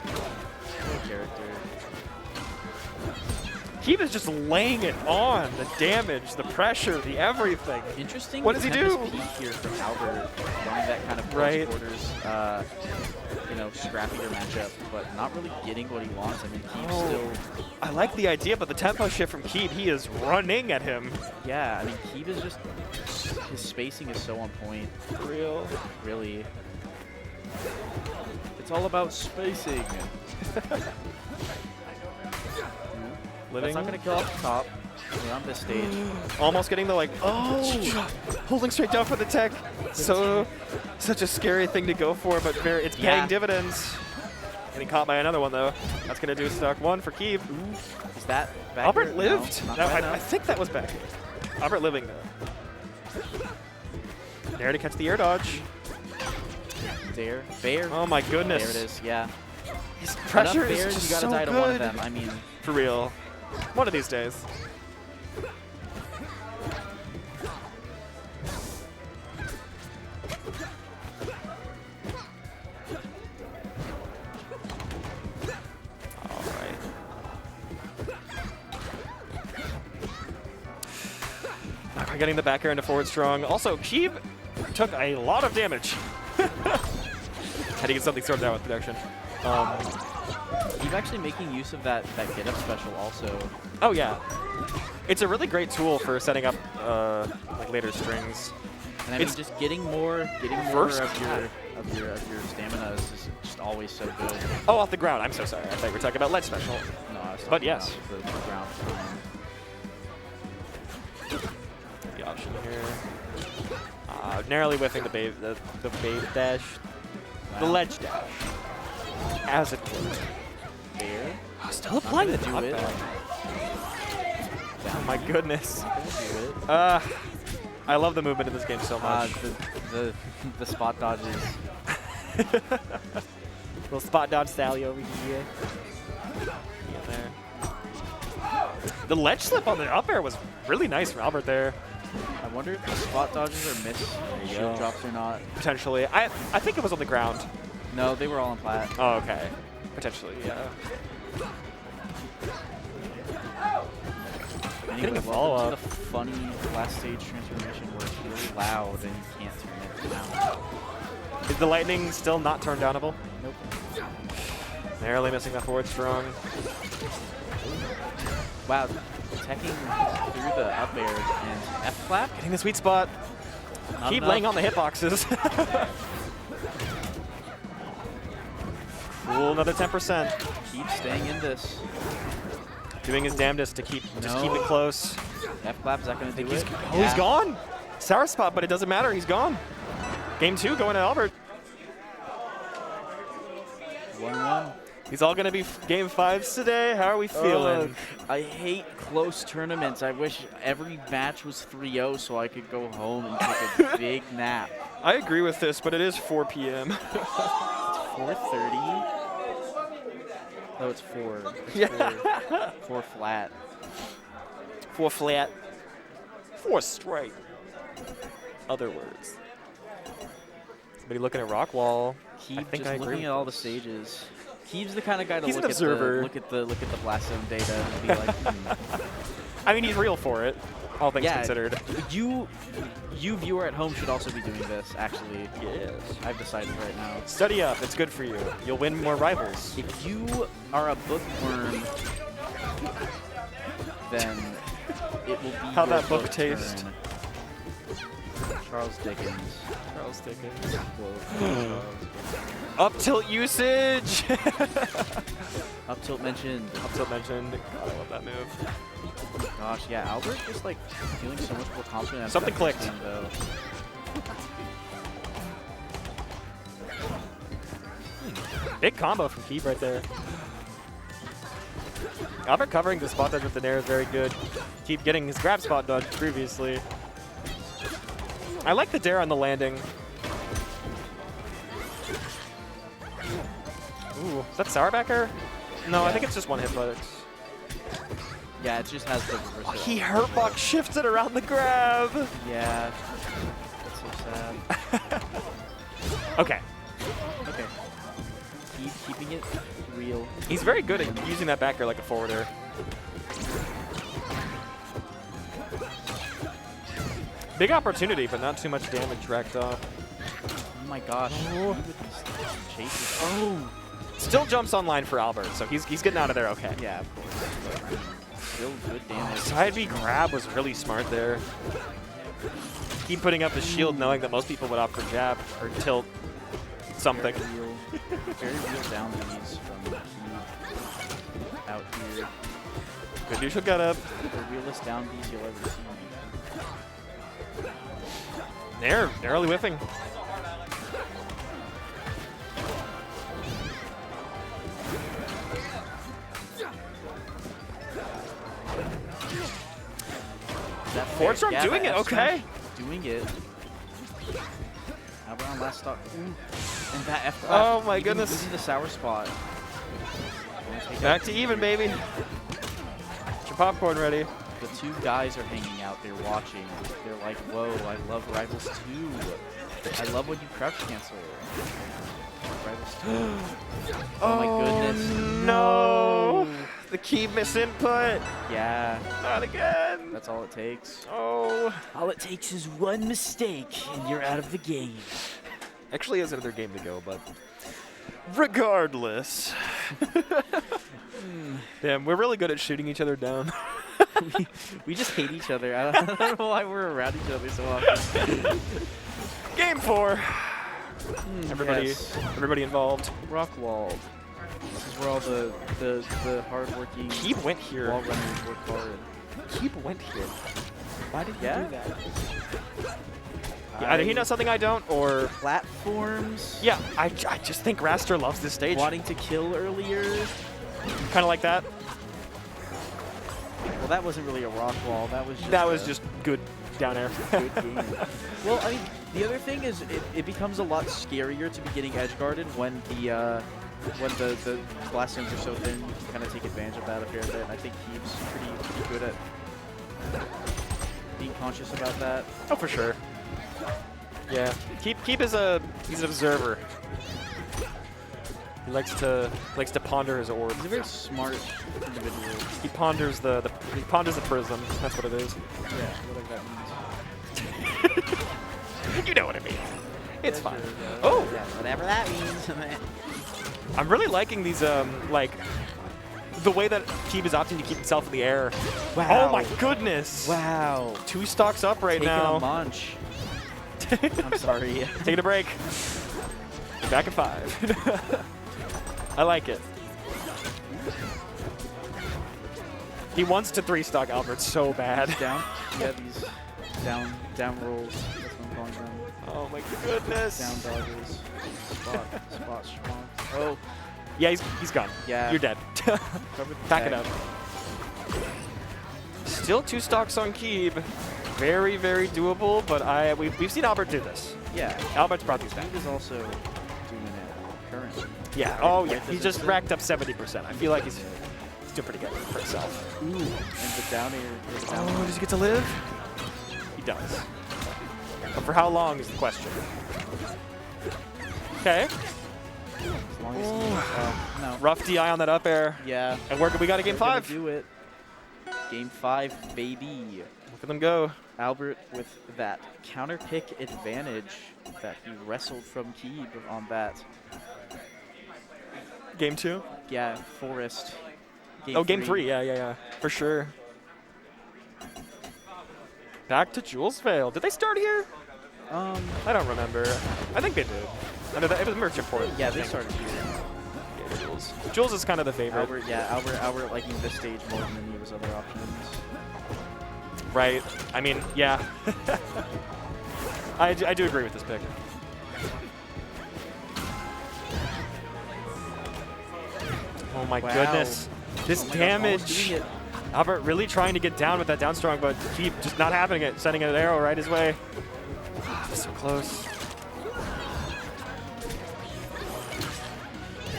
Good character. He was just laying it on. The damage, the pressure, the everything. Interesting. What does he do? Tempest Peak here from Albert, running that kind of close Right. quarters, scrappier matchup, but not really getting what he wants. I mean, Keeb's Oh. still, I like the idea, but the tempo shift from Keeb, he is running at him. yeah. I mean, Keeb is just his spacing is so on point. Real. Really, it's all about spacing. Living. That's not gonna kill off the top. We're on this stage. Almost getting the holding straight down for the tech. Such a scary thing to go for, but it's paying Yeah. dividends. Getting caught by another one though. That's gonna do stock one for Keeb. Is that back Albert here? lived. No, not No, quite I enough. think that was back here. Albert living though. There to catch the air dodge. There, bear. Oh my goodness. There it is. Yeah. His Enough pressure is bears, just you gotta so die to good. one of them. I mean, For real. One of these days. All right. Not quite getting the back air into forward strong. Also, Keeb took a lot of damage. Had to get something sorted out with production. he's actually making use of that get up special also. Oh yeah, it's a really great tool for setting up like later strings. And I mean, It's just getting more first of your stamina is just always so good. Oh, off the ground. I'm so sorry. I thought you were talking about ledge special. No, I was But talking yes. about the ground. The option here. Narrowly whiffing the babe dash, the Wow. ledge dash. As it were. Bear. Still applying the gonna do it. Oh my goodness. Not gonna do it. I love the movement in this game so much. The spot dodges. Little spot dodge Sally over here. Get there. The ledge slip on the up air was really nice from Albert there. I wonder if the spot dodges are missed shield drops or not. Potentially. I think it was on the ground. No, they were all in plat. Oh, okay. Potentially, yeah. Anyway, a welcome follow-up. to the funny last stage transformation where it's really loud and you can't turn it down. Is the lightning still not turn downable? Nope. Narrowly missing that forward strong. Wow, teching through the up air and F clap. Hitting the sweet spot. Keep enough. laying on the hitboxes. Cool, another 10%. Keep staying in this. Doing his damnedest to keep just No. keep it close. F clap, is that going to do it? Oh, he's gone. Sour spot, but it doesn't matter. He's gone. Game 2 going to Albert. 1-1. These all going to be game 5s today. How are we feeling? I hate close tournaments. I wish every match was 3-0 so I could go home and take a big nap. I agree with this, but it is 4 p.m. 4:30. No, it's 4. It's Yeah. 4 flat. 4 flat. 4 straight. Other words. Somebody looking at rock wall. Keep think just I agree looking with at all the stages. Keeb's the kind of guy to He's look an at observer. look at the blast zone data and be like, I mean, he's real for it, all things yeah, considered. You viewer at home should also be doing this, actually. Yes. I've decided right now. Study up. It's good for you. You'll win more rivals. If you are a bookworm, then it will be How'd your that book book taste? turn. Charles Dickens. Charles Dickens. Quote. Up tilt usage. Up tilt mentioned. Up tilt mentioned. God, I love that move. Gosh, yeah, Albert is like feeling so much more confident. after Something that first clicked. game, though. Big combo from Keep right there. Albert covering the spot dodge with the Nair is very good. Keep getting his grab spot dodge previously. I like the dare on the landing. Ooh, is that Sourbacker? No, I think it's just one hitbox. Yeah, it just has the reversal. He hurtbox shifted around the grab. Yeah. That's so sad. Okay. Okay. Keeping it real. He's very good at using that back air like a forwarder. Big opportunity, but not too much damage racked off. Oh my gosh. Oh. With these chases. Oh. Still jumps online for Albert, so he's getting out of there okay. Yeah, of course. But still good damage. Side B grab was really smart there. Keep putting up his shield knowing that most people would opt for jab or tilt something. Very real down Bs from Keep out here. Good neutral get up. The realest down Bs you'll ever see. There, narrowly whiffing. That Forward storm yeah, doing that it, F storm okay. Doing it. Albert on last stock. Ooh. And that F Oh my goodness. Using the sour spot. Back to even, baby. Get your popcorn ready. The two guys are hanging out there watching. They're like, whoa, I love Rivals 2. I love when you crouch cancel. Rivals 2. Oh my goodness. No. The key misinput. Yeah, Not again. that's all it takes. Oh. All it takes is one mistake and you're out of the game. Actually, has another game to go, but regardless. Damn, we're really good at shooting each other down. we just hate each other. I don't know why we're around each other so often. Game 4. Everybody, yes. everybody involved. Rockwall. This is where all the hardworking Keep went here. wall runners work hard. Keep went here. Why did he Yeah? do that? Either he knows something I don't, or Platforms. yeah, I just think Wrastor loves this stage. Wanting to kill earlier. Kind of like that. Well, that wasn't really a rock wall. That was just That was just good down air. good game. Well, I mean, the other thing is it becomes a lot scarier to be getting edge guarded when the glass stones are so thin. You can kind of take advantage of that a fair bit. And I think Keep's pretty good at being conscious about that. Oh, for sure. Yeah, Keep is he's an observer. He likes to ponder his orbs. He's a very smart individual. He ponders the prism. That's what it is. Yeah, whatever that means. You know what I mean. It's fine. Yeah, Oh, yeah, whatever that means. I'm really liking these like the way that Keep is opting to keep himself in the air. Wow. Oh my goodness. Wow. 2 stocks up right Taking now. a munch. I'm sorry. Taking a break. Back at 5. I like it. He wants to 3-stock Albert so bad. Down? Yeah, these down rolls. That's what I'm calling them. Oh my goodness. Down dodgers. Spot strong. Oh, Yeah, he's gone. Yeah. You're dead. covered the Back tag. it up. Still 2 stocks on Keep. Very, very doable, but we've seen Albert do this. Yeah. Albert's brought these back. Keep is also doing it currently. Yeah. Oh, yeah. Right, He does just it- racked up 70%. I feel like he's doing pretty good for himself. Ooh. And the down air. The down Oh, does he get to live? He does. But for how long is the question? Okay. As long as he, no. Rough DI on that up air. Yeah. And we got a game We're gonna 5. do it. Game 5, baby. Look at them go. Albert with that counter pick advantage that he wrestled from Keeb on that. Game 2? Yeah, Forest. Game 3. Yeah. For sure. Back to Julesvale. Did they start here? I don't remember. I think they did. I know that it was Merchant Port. Yeah, they started here. Yeah, Jules. Jules is kind of the favorite. Albert liking this stage more than any of his other options. Right. I mean, yeah. I do agree with this pick. Oh my goodness. This damage. Albert really trying to get down with that down strong, but keep just not having it, sending an arrow right his way. So close.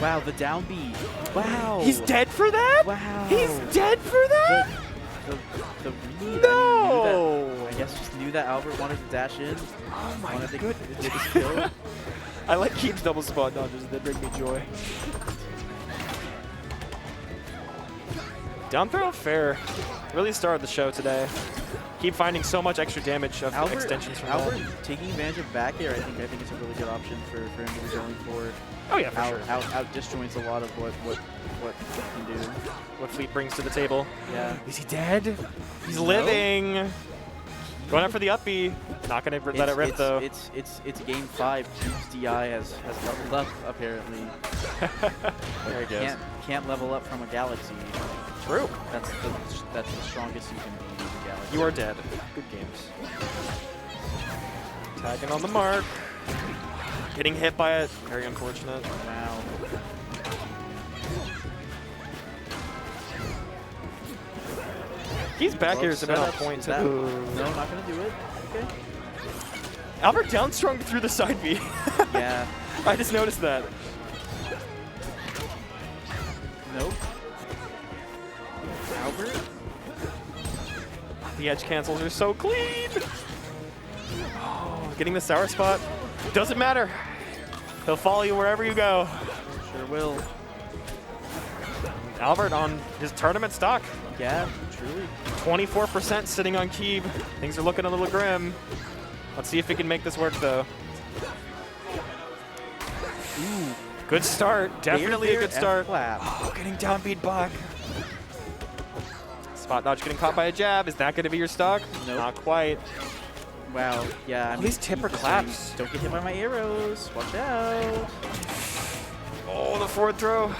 Wow, the down B. Wow. He's dead for that? Wow. He's dead for that? The read. No. I guess just knew that Albert wanted to dash in. Oh my wanted goodness. to get his kill. I like Keep's double spot dodges. They bring me joy. Down throw fair. Really started the show today. Keep finding so much extra damage of extensions from Albert that. taking advantage of back air, I think it's a really good option for him to be going forward. Oh yeah, for sure. Out disjoints a lot of what he can do. What Fleet brings to the table. Yeah. Is he dead? He's living. Going up for the up B. Not gonna let it rip though. It's game 5. Keep's DI has leveled up apparently. There he goes. Can't level up from a Galaxy. True. That's the strongest you can be with a Galaxy. You are dead. Good games. Tagging on the mark. Getting hit by it. Very unfortunate. Wow. He's back here is about a point. No, not gonna do it. Okay. Albert downstrung through the side B. Yeah. I just noticed that. Nope. Albert? The edge cancels are so clean. Oh, getting the sour spot. Doesn't matter. He'll follow you wherever you go. Sure will. Albert on his tournament stock. Yeah, truly. 24% sitting on Keeb. Things are looking a little grim. Let's see if he can make this work though. Ooh, good start. Definitely a good start. Oh, getting downbeat back. Spot dodge getting caught by a jab. Is that going to be your stock? Nope. Not quite. Wow. Yeah. I mean, these tipper claps. Don't get hit by my arrows. Watch out. Oh, the forward throw.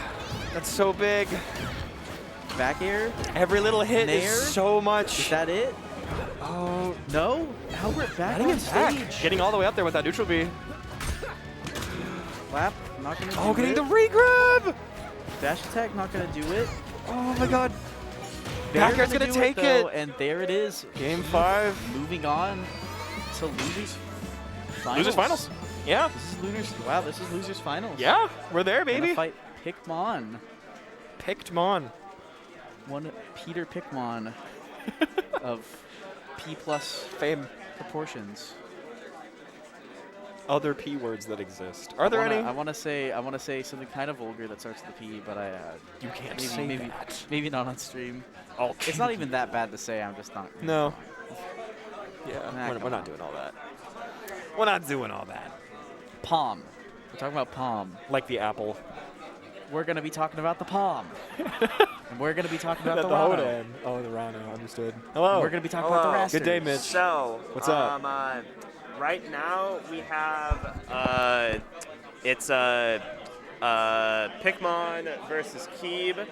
That's so big. Back air. Every little hit is so much. Is that it? Oh, no. Albert back on on stage. Getting all the way up there with that neutral B. Flap. Not going to do it. Oh, getting the regrab. Dash attack. Not going to do it. Oh, my God. Back air's going to take it. And there it is. Game 5. Moving on to losers finals. Losers finals. Yeah. This is losers. Wow, this is losers finals. Yeah, we're there, baby. Gonna fight Pikmon. Pikmon. One Peter Pikmon of P+ fame proportions. Other P words that exist. Are there any? I want to say something kind of vulgar that starts with a P, but you can't say that. Maybe not on stream. Oh, it's not even that bad to say. I'm just not. No. Yeah, we're not doing all that. We're not doing all that. Palm. We're talking about Palm. Like the apple. We're gonna be talking about the Palm. And we're gonna be talking about the Ranno. Oh, the Ranno. Understood. Hello. We're gonna be talking about the Wrastor. Good day, Mitch. So, what's up? Right now we have it's Pikmon versus Keeb.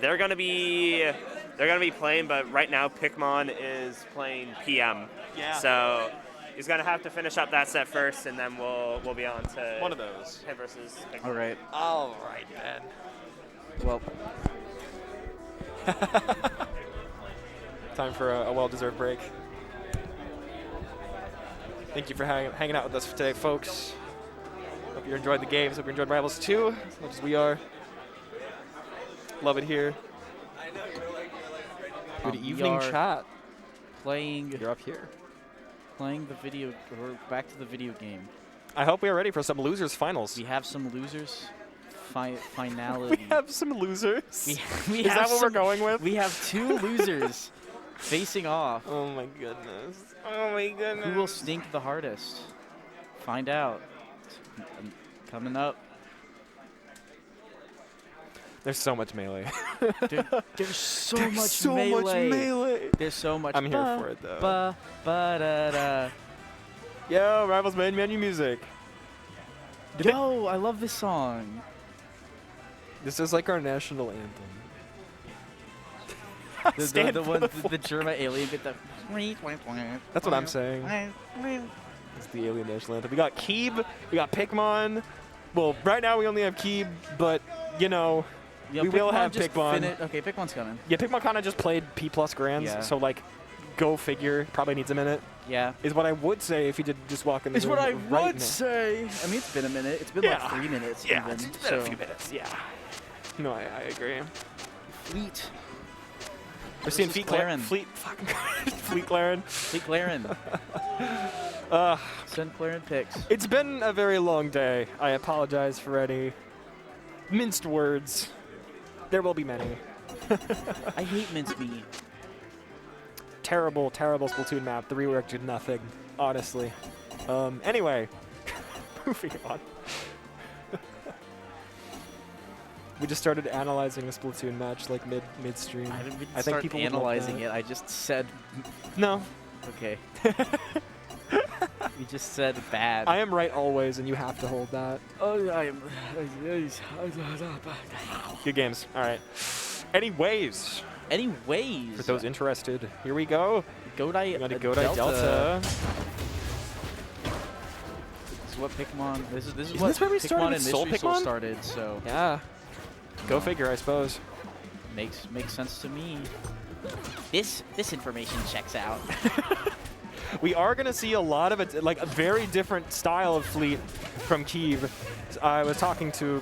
They're gonna be playing, but right now Pikmon is playing PM. Yeah. So he's gonna have to finish up that set first, and then we'll be on to one of those. him versus Pikmon. All right. All right, man. Well. Time for a well-deserved break. Thank you for hanging out with us today, folks. Hope you enjoyed the games. Hope you enjoyed Rivals 2 as much as we are. Love it here. Good evening, chat. You're up here. Playing the video, or back to the video game. I hope we are ready for some losers finals. We have some losers. Finality. We have some losers. We Is that what we're going with? We have 2 losers Facing off. Oh my goodness. Oh my goodness. Who will stink the hardest? Find out. Coming up. There's so much melee. There's so There's much so melee. much melee. There's so much. I'm here for it though. Da. Yo, Rivals main menu music. Yo, I love this song. This is like our national anthem. The German alien bit. That's what I'm saying. It's the alien national anthem. We got Keeb, we got Pikmon. Well, right now we only have Keeb, but you know, we will have Pikmon. Okay, Pikmon's coming. Yeah, Pikmon kind of just played P+ Grands, Yeah. so like, go figure. Probably needs a minute. Yeah. Is what I would say if he did just walk in the Is room what I right would now. say. I mean, it's been a minute. It's been Yeah. like 3 minutes. Yeah, even, it's been so. a few minutes. Yeah. No, I agree. Fleet. We're seeing This is Clairen. Clairen. Fleet Clairen. Fleet Clairen. Send Clairen picks. It's been a very long day. I apologize for any minced words. There will be many. I hate mincemeat. Terrible, terrible Splatoon map. The rework did nothing, honestly. Anyway, moving on. We just started analyzing a Splatoon match like midstream. I didn't I think start people would love analyzing that. it. I just said, No, okay. You just said bad. I am right always, and you have to hold that. Oh, I am. Good games. All right. Anyways, Anyways. for those interested, here we go. Godai We got a Godai Delta. This is what Pikmon. This is Isn't what this where we Pikmon started and with Soul Mystery Soul Pikmon? started. So Yeah. Go figure, I suppose. makes sense to me. This information checks out. We are going to see a lot of it, like a very different style of fleet from Keeb. I was talking to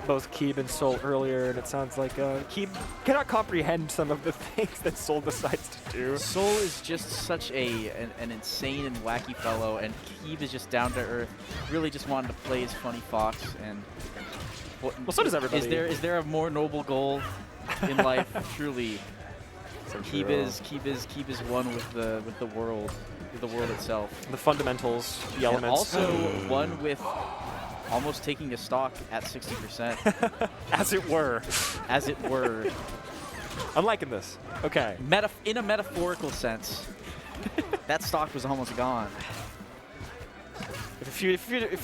both Keeb and Soul earlier, and it sounds like Keeb cannot comprehend some of the things that Soul decides to do. Soul is just such an insane and wacky fellow, and Keeb is just down to earth. Really just wanted to play his funny fox. And Well, so does everybody. Is there a more noble goal in life? Truly. So Keeb true. is one with the world itself. The fundamentals, the And elements. also one with almost taking a stock at 60%, As it were. as it were. I'm liking this. Okay. In a metaphorical sense, that stock was almost gone. If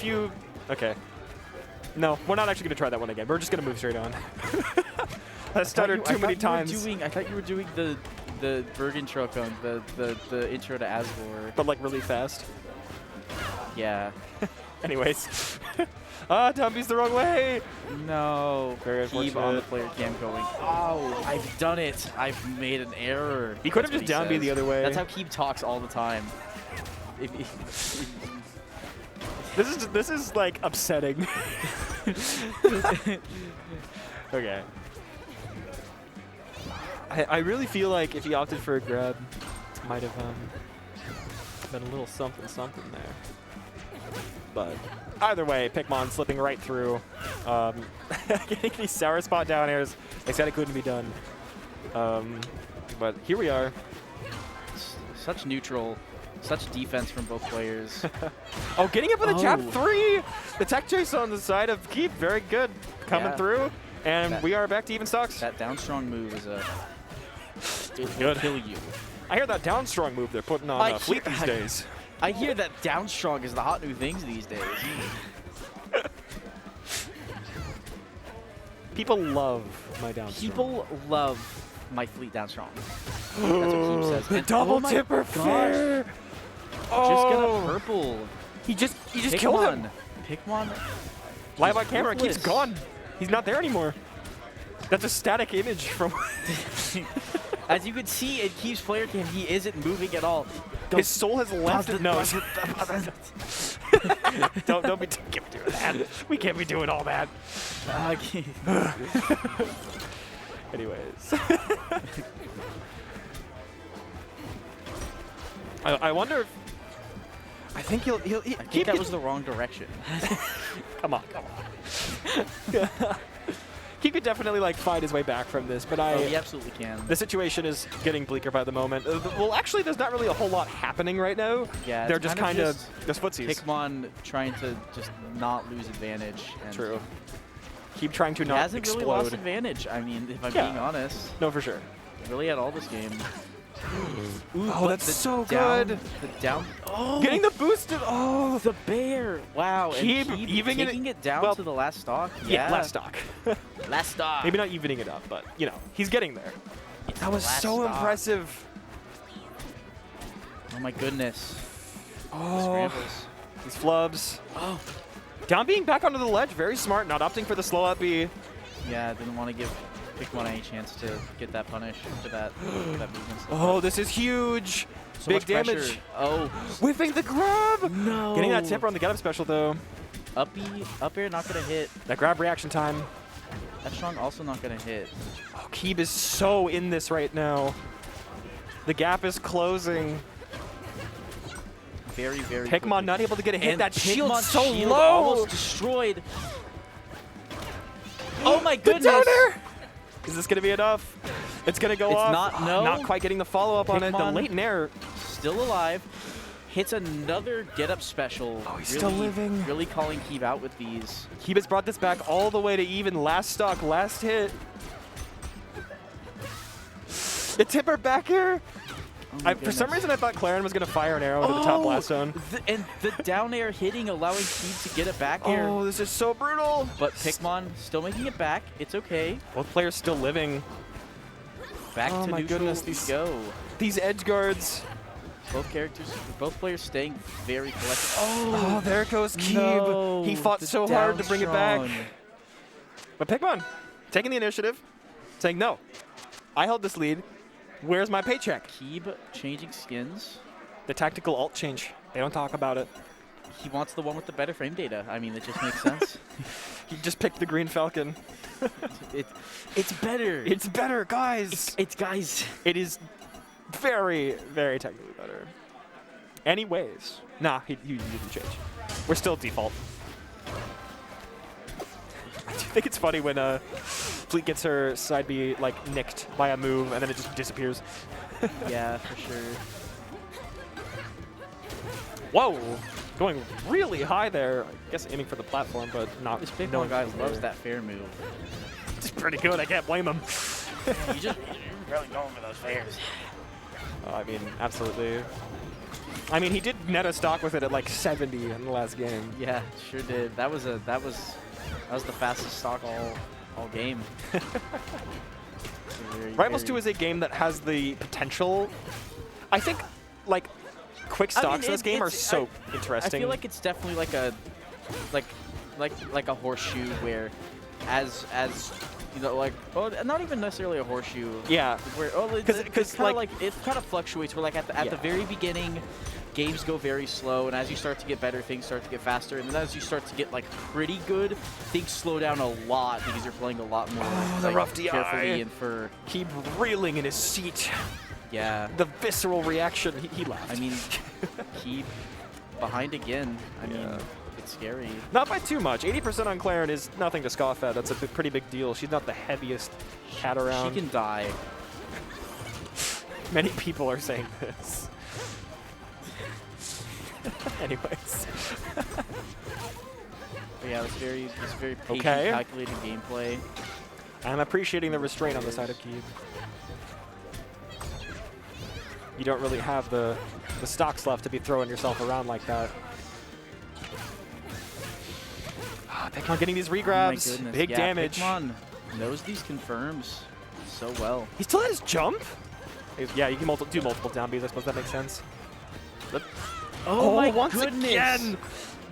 you, okay. No, we're not actually going to try that one again. We're just going to move straight on. I stuttered too many times. I thought you were doing the Bergen Trocon, the intro to Asgore. But like really fast. Yeah. Anyways. Dumpy's the wrong way. No. Very Keep on the unfortunate. player cam going, oh, I've done it. I've made an error. He could have That's just what down B says. the other way. That's how Keep talks all the time. This is like upsetting. Okay. I really feel like if he opted for a grab, it might have been a little something there. But either way, Pikmon slipping right through. Getting these sour spot down airs. They said it couldn't be done. But here we are. Such neutral, such defense from both players. Oh, getting up with a jab Oh. 3! The tech chase on the side of Keep, very good. Coming Yeah. through. And That- we are back to even stocks. That down strong move is a it will Good. kill you. I hear that down strong move they're putting on Fleet these days. I hear that down strong is the hot new things these days. People love my down strong. People love my fleet down strong. That's what Keem says. The And double oh my tipper gosh, fair. Just Oh, got a purple. he just killed him. Pikmon. Live on He's camera, Keep's ruthless. gone. He's not there anymore. That's a static image from. As you can see in Keem's player cam, he isn't moving at all. His soul has left it. No. don't be can't be doing that. We can't be doing all that. Anyways. I wonder if. I think he'll I think Keep that was the wrong direction. Come on. he could definitely like find his way back from this, but He absolutely can. the situation is getting bleaker by the moment. Well, actually, there's not really a whole lot happening right now. Yeah, they're it's just kind kind of of just footsies. Pikmon trying to just not lose advantage. And True. Keep trying to He not hasn't explode. really lost advantage. I mean, if I'm Yeah. being honest, No, for sure. really at all this game. Ooh, Oh, but that's the so down, good. The down. Oh, Getting the boosted. Oh, the bear. Wow. Keep and keep evening it- taking it down well, to the last stock. yeah, last stock. Last stock. Maybe not evening it up, but you know, he's getting there. It's That the was last so stock. impressive. Oh my goodness. Oh, Scrambles. these flubs. Oh. Down being back onto the ledge, very smart, not opting for the slow up B. Yeah, didn't want to give Pikmon any chance to get that punish for that, movement. Oh, this is huge. So Big much pressure. damage. Oh. Whiffing the grab. No. Getting that temper on the get up special though. Up air not going to hit. That grab reaction time. That strong also not going to hit. Oh, Keeb is so in this right now. The gap is closing. Very, very Pikmon quickly. not able to get a hit. And That shield's Pikmon's so shield low. almost destroyed. Oh my The goodness. downer. Is this going to be enough? It's going to go It's off. not, no. Not quite getting the follow-up on it. The Pikmon late nair. Still alive. Hits another get-up special. Oh, he's still living. Really calling Keeb out with these. Keeb has brought this back all the way to even. Last stock, last hit. The tipper back here. Oh my For some goodness. reason, I thought Clairen was going to fire an arrow into the top blast zone. And the down air hitting, allowing Keeb to get it back air. Oh, this is so brutal. But Pikmon still making it back. It's okay. Both players still living. Back Oh to my neutral goodness, we these- go. These edge guards. Both players staying very collected. Oh, there goes Keeb. No, He fought the so hard to down bring it back. strong. But Pikmon taking the initiative, saying, no, I held this lead. Where's my paycheck? Keeb changing skins. The tactical alt change. They don't talk about it. He wants the one with the better frame data. I mean, it just makes sense. He just picked the Green Falcon. It's better. It's better, guys. It's guys. It is very, very technically better. Anyways, nah, you didn't change. We're still default. I do think it's funny when Fleet gets her side B like nicked by a move and then it just disappears. Yeah, for sure. Whoa, going really high there. I guess aiming for the platform, but not. This Pikmon knowing guy what's loves there. that fair move. It's pretty good. I can't blame him. You're really going for those fairs. I mean, absolutely. I mean, he did net a stock with it at like 70 in the last game. Yeah, sure did. That was the fastest stock all game. Rivals 2 is a game that has the potential. I think, like, quick stocks in this game are so interesting. I feel like it's definitely like a like a horseshoe where as you know, like, oh, not even necessarily a horseshoe. Yeah. Where because like it kind of fluctuates. Where like at the very beginning, games go very slow, and as you start to get better, things start to get faster, and then as you start to get like pretty good, things slow down a lot because you're playing a lot more the like, rough DI. carefully and for Keep reeling in his seat. yeah. The visceral reaction. He laughed. I mean, keep behind again. I mean, Yeah. it's scary. Not by too much. 80% on Clairen is nothing to scoff at. That's a pretty big deal. She's not the heaviest cat around. She can die. Many people are saying this. Anyways. But yeah, it's very patient, Okay. calculated gameplay. I'm appreciating the restraint on the side of Keeb. You don't really have the stocks left to be throwing yourself around like that. Pikmon getting these regrabs. Oh my goodness. Big yeah, damage. Pikmon knows these confirms so well. He still has jump? Yeah, you can do multiple down Bs. I suppose that makes sense. Oh my once goodness. again!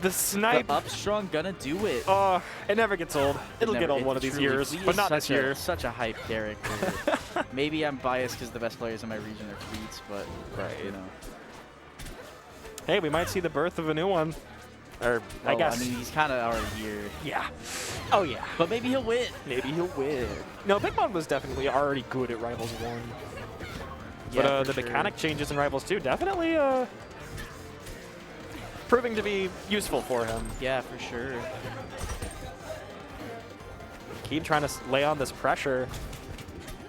The snipe. The up strong gonna do it. Oh, it never gets old. It'll get old one of these truly- years, Fleet but is not this year. Such a hype character. Maybe I'm biased because the best players in my region are Fleets, but you know. Hey, we might see the birth of a new one. Or, I Well, guess. I mean, he's kind of already here. Yeah. Oh, yeah. But maybe he'll win. Maybe he'll win. No, Pikmon was definitely already good at Rivals 1. Yeah, But for the sure. mechanic changes in Rivals 2 definitely proving to be useful for him. Yeah, for sure. Keep trying to lay on this pressure.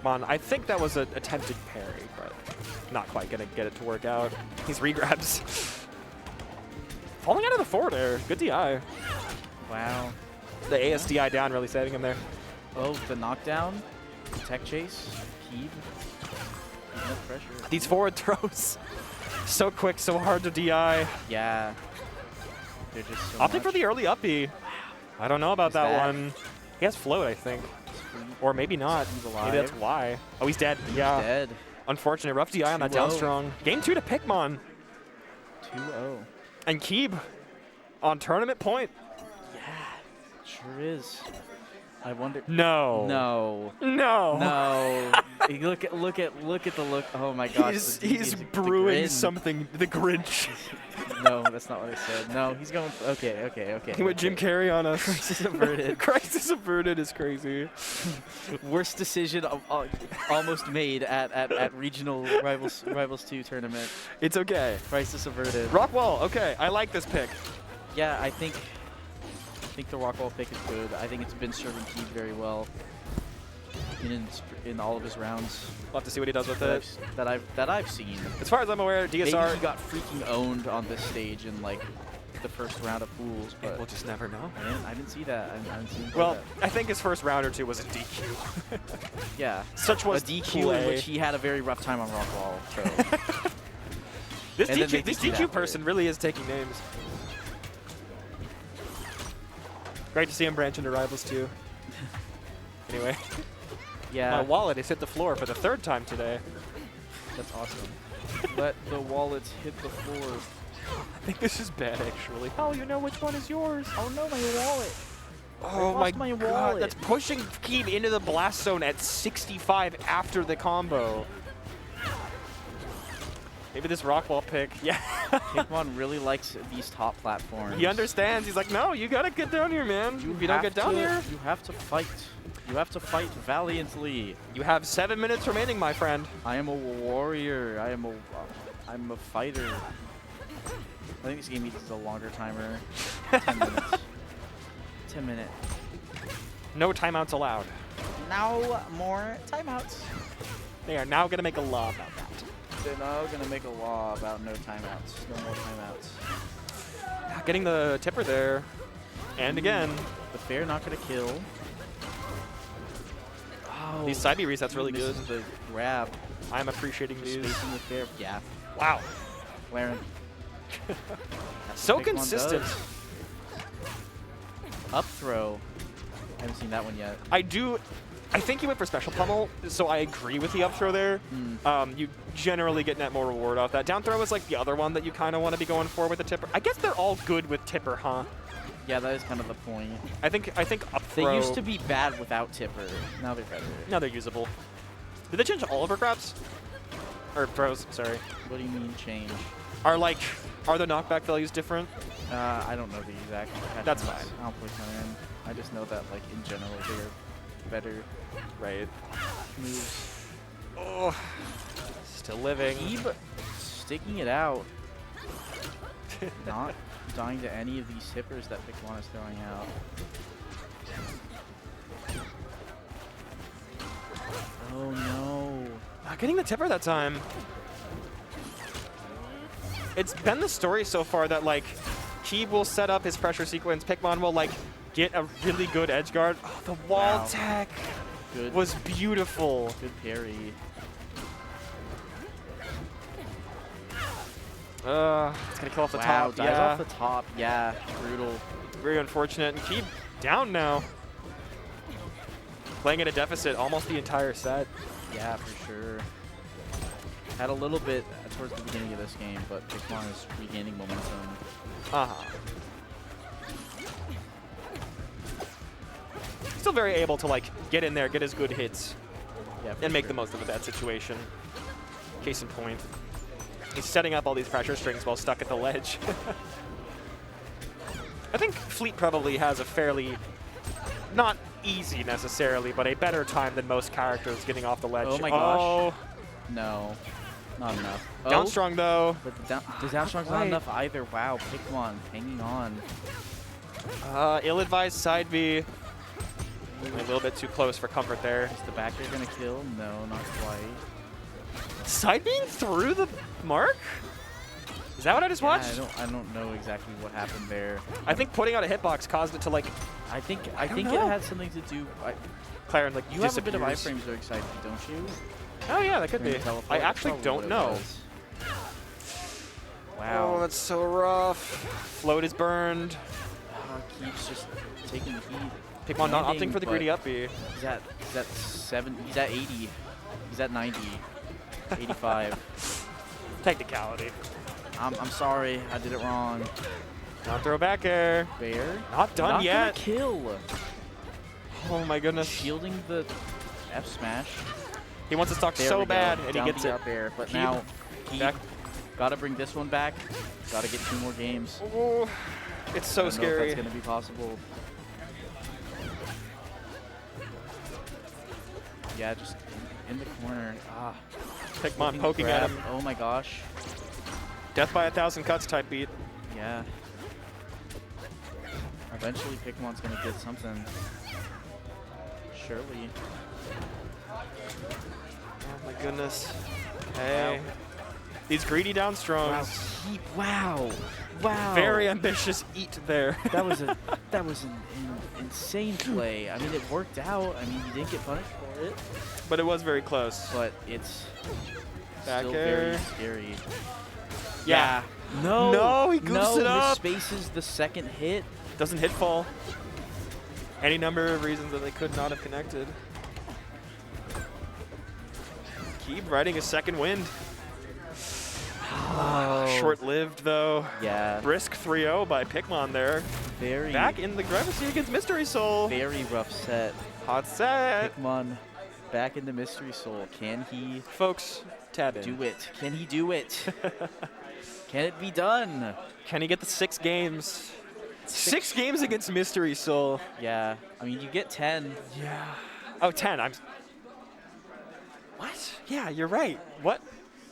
Come on, I think that was an attempted parry, but not quite gonna get it to work out. These regrabs. Falling out of the forward air. Good DI. Wow. The ASDI down really saving him there. Oh, the knockdown. Tech chase. Keep. No pressure. These forward throws. So quick, so hard to DI. Yeah. They're just so Opting much. for the early uppy. I don't know about He's that back. one. He has float, I think. Or maybe not. He's Maybe alive. that's why. Oh, he's dead. Yeah. Dead. Unfortunate. Rough DI on that 2-0. down strong. Game 2 to Pikmon. 2-0. And Keeb on tournament point. Sure is. I wonder. No. No. No. No. look at the look. Oh my gosh. He's the brewing grin. something. The Grinch. No, that's not what I said. No, he's going. Okay. He went Jim Carrey on us. Crisis averted. Crisis averted is crazy. Worst decision almost made at regional Rivals 2 tournament. It's okay. Crisis averted. Rockwall. Okay, I like this pick. Yeah, I think the Rockwall pick is good. I think it's been serving Keeb very well in all of his rounds We'll have to see what he does with it. that I've seen. As far as I'm aware, Maybe DSR. he got freaking owned on this stage in like the first round of pools, but We'll just never know. I didn't see that. I didn't see him play Well, that. I think his first round or two was a DQ. Yeah, Such was a DQ play. in which he had a very rough time on Rockwall. So. This And then they DQ DQ'd after person it. really is taking names. Great to see him branch into Rivals too. Anyway, Yeah, my wallet has hit the floor for the 3rd time today. that's awesome. Let the wallets hit the floor. I think this is bad, actually. Oh, you know which one is yours. Oh no, my wallet. Oh lost my my god, wallet. that's pushing Keeb into the blast zone at 65 after the combo. Maybe this Rockwall pick. Yeah. Pikmon really likes these top platforms. He understands. He's like, no, you gotta get down here, man. If you don't have get down to- here, you have to fight. You have to fight valiantly. you have 7 minutes remaining, my friend. I am a warrior. I'm a fighter. I think this game needs a longer timer. 10 minutes. 10 minutes. No timeouts allowed. No more timeouts. They are now gonna make a law about that. They're now gonna make a law about no timeouts. No more timeouts. Getting the tipper there. And again. The fair not gonna kill. Oh, These side B resets really good. misses the grab. I'm appreciating these. Spacing the fair. Yeah. Wow. Clairen. So Pikmon consistent. does. Up throw. I haven't seen that one yet. I think he went for special pummel, so I agree with the up throw there. You generally get net more reward off that. Down throw is like the other one that you kind of want to be going for with the tipper. I guess they're all good with tipper, huh? Yeah, that is kind of the point. I think up They throw. used to be bad without tipper. Now they're better. Now they're usable. Did they change all of our grabs? Or throws, sorry. What do you mean change? Are the knockback values different? I don't know the exact. That's patterns. fine. I don't play Clairen. I just know that like in general they're better Right. moves. Oh, still living. Keeb sticking it out. Not dying to any of these hippers that Pikmon is throwing out. Oh no. Not getting the tipper that time. It's been the story so far that like Keeb will set up his pressure sequence, Pikmon will like get a really good edge guard. Oh, the wall Wow. tech Good. was beautiful. Good parry. It's gonna kill off the Wow, top. dies Yeah, off the top. Yeah, brutal. very unfortunate. And Keeb down now. Playing at a deficit almost the entire set. Yeah, for sure. Had a little bit towards the beginning of this game, but Pikmon is regaining momentum. Still very able to like get in there, get his good hits, Yeah, for and make sure. the most of a bad situation. Case in point. He's setting up all these pressure strings while stuck at the ledge. I think Fleet probably has a fairly, not easy necessarily, but a better time than most characters getting off the ledge. Oh my gosh. Oh, No, not enough. down Oh, strong though. but the down strong's not quite. enough either. Wow, Pikmon hanging on. Ill-advised side B. A little bit too close for comfort there. Is the back air gonna kill? No, not quite. Side being through the mark? Is that what I just watched? I don't know exactly what happened there. I think putting out a hitbox caused it to like. I think it know. had something to do. Clairen like You have a bit of disappears. iframes very excited, don't you? Oh yeah, that could be. During teleport, I that's actually probably don't what it know. was. Wow. Oh, that's so rough. Float is burned. Keeps just taking the heat. Pikmon not Landing, opting for the but greedy up B. He's at 7. He's at 80. He's at 90. 85. Technicality. I'm sorry, I did it wrong. Not throw back air. Bear. Not done Not yet. gonna kill. Oh my goodness. Shielding the F smash. He wants to stock There so we go. bad, and he Down gets B it. up air, but Keep now back. gotta bring this one back. Gotta get 2 more games. Oh, it's so I don't know if scary. that's gonna be possible. Yeah, just in the corner. Pikmon Looking poking at grab. him. Oh my gosh. Death by 1,000 cuts type beat. Yeah. Eventually, Pikmon's gonna get something. Surely. Oh my goodness. Hey. Wow. These greedy down strongs. Wow. Wow. Very ambitious eat there. That was an insane play. I mean, it worked out. I mean, you didn't get punished for it, But it was very close. but it's Back still air. very scary. Yeah. No. No, he goofs it up. Spaces the second hit. Doesn't hit fall. Any number of reasons that they could not have connected. Keep riding a second wind. Oh. Short-lived though. Yeah. Brisk 3-0 by Pikmon there. Very. Back in the Gravity against Mystery Soul. Very rough set. Hot set. Pikmon back into Mystery Soul. Can he Folks, tab in. do it? Can he do it? Can it be done? Can he get the 6 games? 6 games against Mystery Soul. Yeah. I mean, you get 10. Yeah. Oh, 10. What? Yeah, you're right. What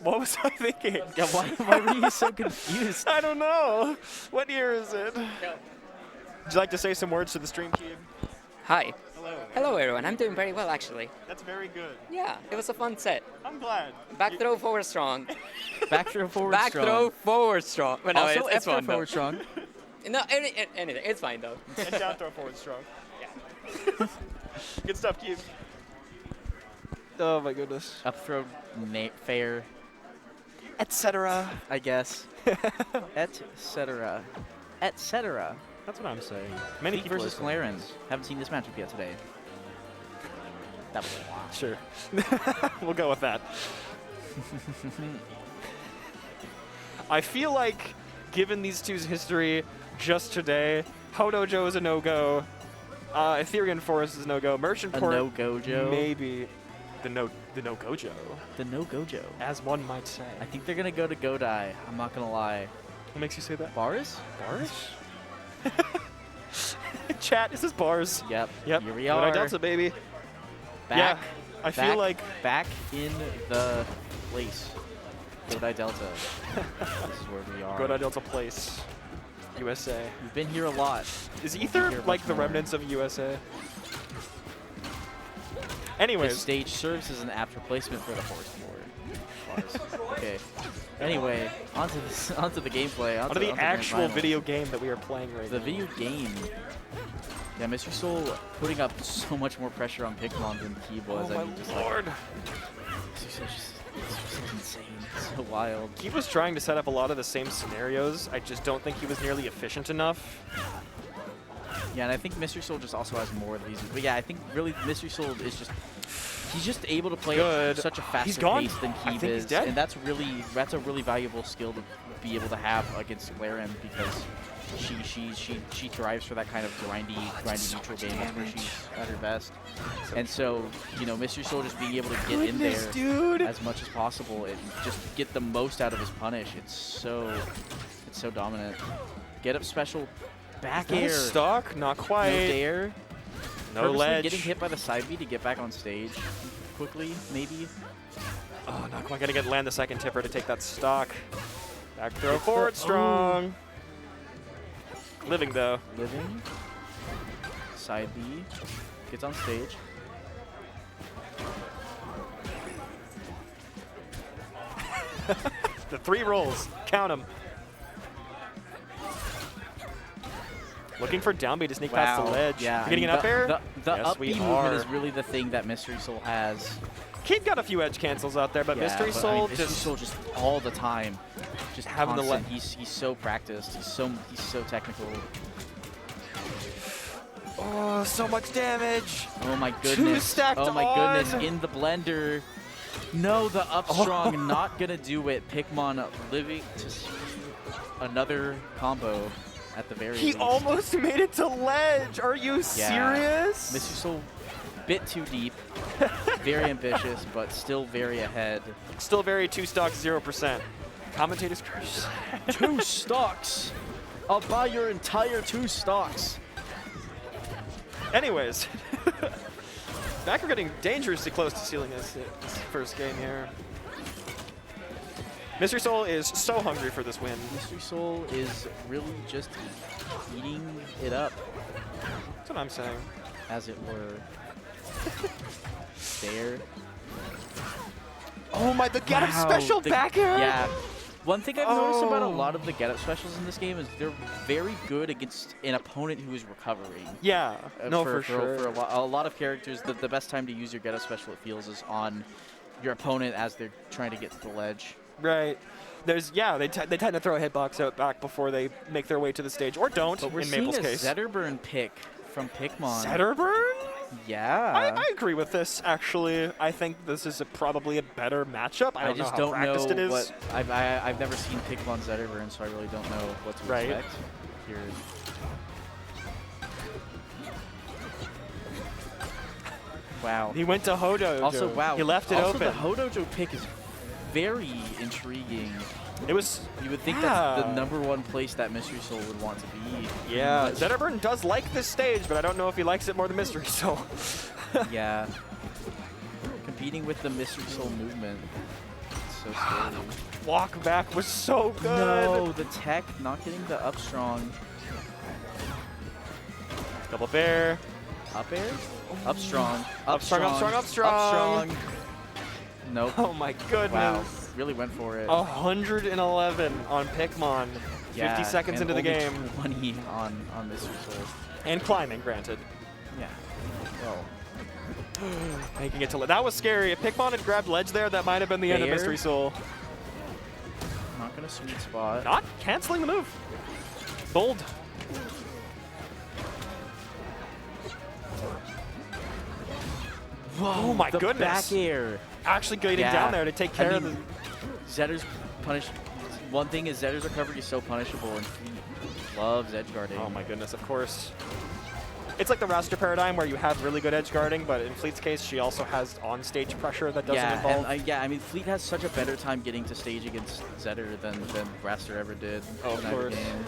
was I thinking? Yeah, why were you so confused? I don't know. What year is it? Would you like to say some words to the stream, Cube? Hi. Hello. Hello, everyone. I'm doing very well, actually. That's very good. Yeah, it was a fun set. I'm glad. Back throw, forward strong. Back throw forward Back strong. throw, forward strong. But no, Also, it's F throw fun, though. forward strong. No, anything. It's fine, though. And down throw forward strong. Yeah. Good stuff, Cube. Oh my goodness. Up throw fair, Etc. I guess. Etc. Etc. That's what I'm saying. Many Peak people versus are saying Clairen. Haven't seen this matchup yet today. That was a lot. Sure. We'll go with that. I feel like, given these two's history just today, Hodojo is a no-go. Ethereum Forest is a no-go. Merchant A Port, no-gojo. maybe the no-gojo, The no-gojo. as one might say. I think they're going to go to Godai. I'm not going to lie. What makes you say that? Bars? Bars? Chat, this is bars. Yep. Yep. Here we Godai are. Delta, baby. Back. Yeah, I feel like Back in the place. Godai Delta. This is where we are. Godai Delta Place, USA. We've been here a lot. Is Here Ether much like the more. remnants of USA? This Anyways, stage serves as an apt replacement for the horse board. Bars. Okay. Anyway, onto the gameplay. onto the grand actual finals. video game that we are playing right The now. video game. Yeah, Mr. Soul putting up so much more pressure on Pikmon than he was. Oh I my mean, just lord! like, it's just insane. It's so wild. He was trying to set up a lot of the same scenarios. I just don't think he was nearly efficient enough. Yeah, and I think Mystery Soul just also has more of these. But yeah, I think really Mystery Soul is just he's just able to play Good. at such a He's faster gone. pace than I he think is, he's dead. and that's a really valuable skill to be able to have against Clairen because she thrives for that kind of grindy neutral game. That's where she's at her best. And so, you know, Mystery Soul just being able to get in there Dude. as much as possible and just get the most out of his punish. It's so dominant. Get up special back air. Stock, not No quite. dare. No Purposely ledge. getting hit by the side B to get back on stage quickly, maybe. Oh, not quite gonna land the second tipper to take that stock. Back throw It's the- forward strong. Living though. Living. Side B. Gets on stage. The 3 rolls. Count them. Looking for down B to sneak past the ledge. Yeah. You getting an up air? The Yes, up we B movement is are. really the thing that Mystery Soul has. Kid got a few edge cancels out there, but Yeah, Mystery but, I Soul mean, Mystery Soul just all the time, just having the constant. He's so practiced. He's so technical. Oh, so much damage. Oh my goodness. stacked Oh my on. goodness. In the blender. No, the up strong not gonna do it. Pikmon living to see another combo at the very He least. almost made it to ledge. Are you serious? Mystery Soul, bit too deep. Very ambitious, but still very ahead. Still very 2 stocks, 0%. Commentators curse. 2 stocks. I'll buy your entire 2 stocks. Anyways, back we're getting dangerously close to sealing this first game here. Mystery Soul is so hungry for this win. Mystery Soul is really just eating it up, That's what I'm saying. as it were. There. Oh my, the get up special the- back air? Yeah. One thing I've noticed about a Oh. lot of the get-up specials in this game is they're very good against an opponent who is recovering. Yeah, no, for sure. For a lot of characters, the best time to use your get-up special, it feels, is on your opponent as they're trying to get to the ledge. Right. There's, yeah, they tend to throw a hitbox out back before they make their way to the stage, or don't, But we're in seeing Maypull's a case. Zetterburn pick from Pikmon. Zetterburn? Yeah. I agree with this, actually. I think this is probably a better matchup. I don't just know how don't know practiced it is. what I've never seen Pikmon Zetterburn, so I really don't know what to Right. expect here. Wow. He went to Hodo. Also, wow. He left it also, open. the Hodojo pick is very intriguing. It was, You would think yeah. that's the #1 place that Mystery Soul would want to be. Yeah, But- Zetterburn does like this stage, but I don't know if he likes it more than Mystery Soul. Yeah. Competing with the Mystery Soul movement. It's so scary. Walk back was so good. No, the tech not getting the up strong. Double bear. Up air? Up strong. Up strong, up strong, up strong. Up strong. Nope. Oh my goodness. Wow. Really went for it. 111 on Pikmon. 50 seconds and into the only game. 20 on Mystery Soul. And climbing, granted. Yeah. Well, Making it to that was scary. If Pikmon had grabbed ledge there, that might have been the end of Bear. Mystery Soul. not gonna sweet spot. Not canceling the move. Bold. Whoa, Oh my the goodness. back air. Actually getting Yeah. down there to take care I of the. mean, Zetter's punish. One thing is Zetter's recovery is so punishable, and he loves edge guarding. Oh my goodness, of course. It's like the Wrastor paradigm where you have really good edge guarding, but in Fleet's case, she also has on-stage pressure that doesn't Yeah, involve. and I mean, Fleet has such a better time getting to stage against Zetter than Wrastor ever did. Oh, of in either course. game,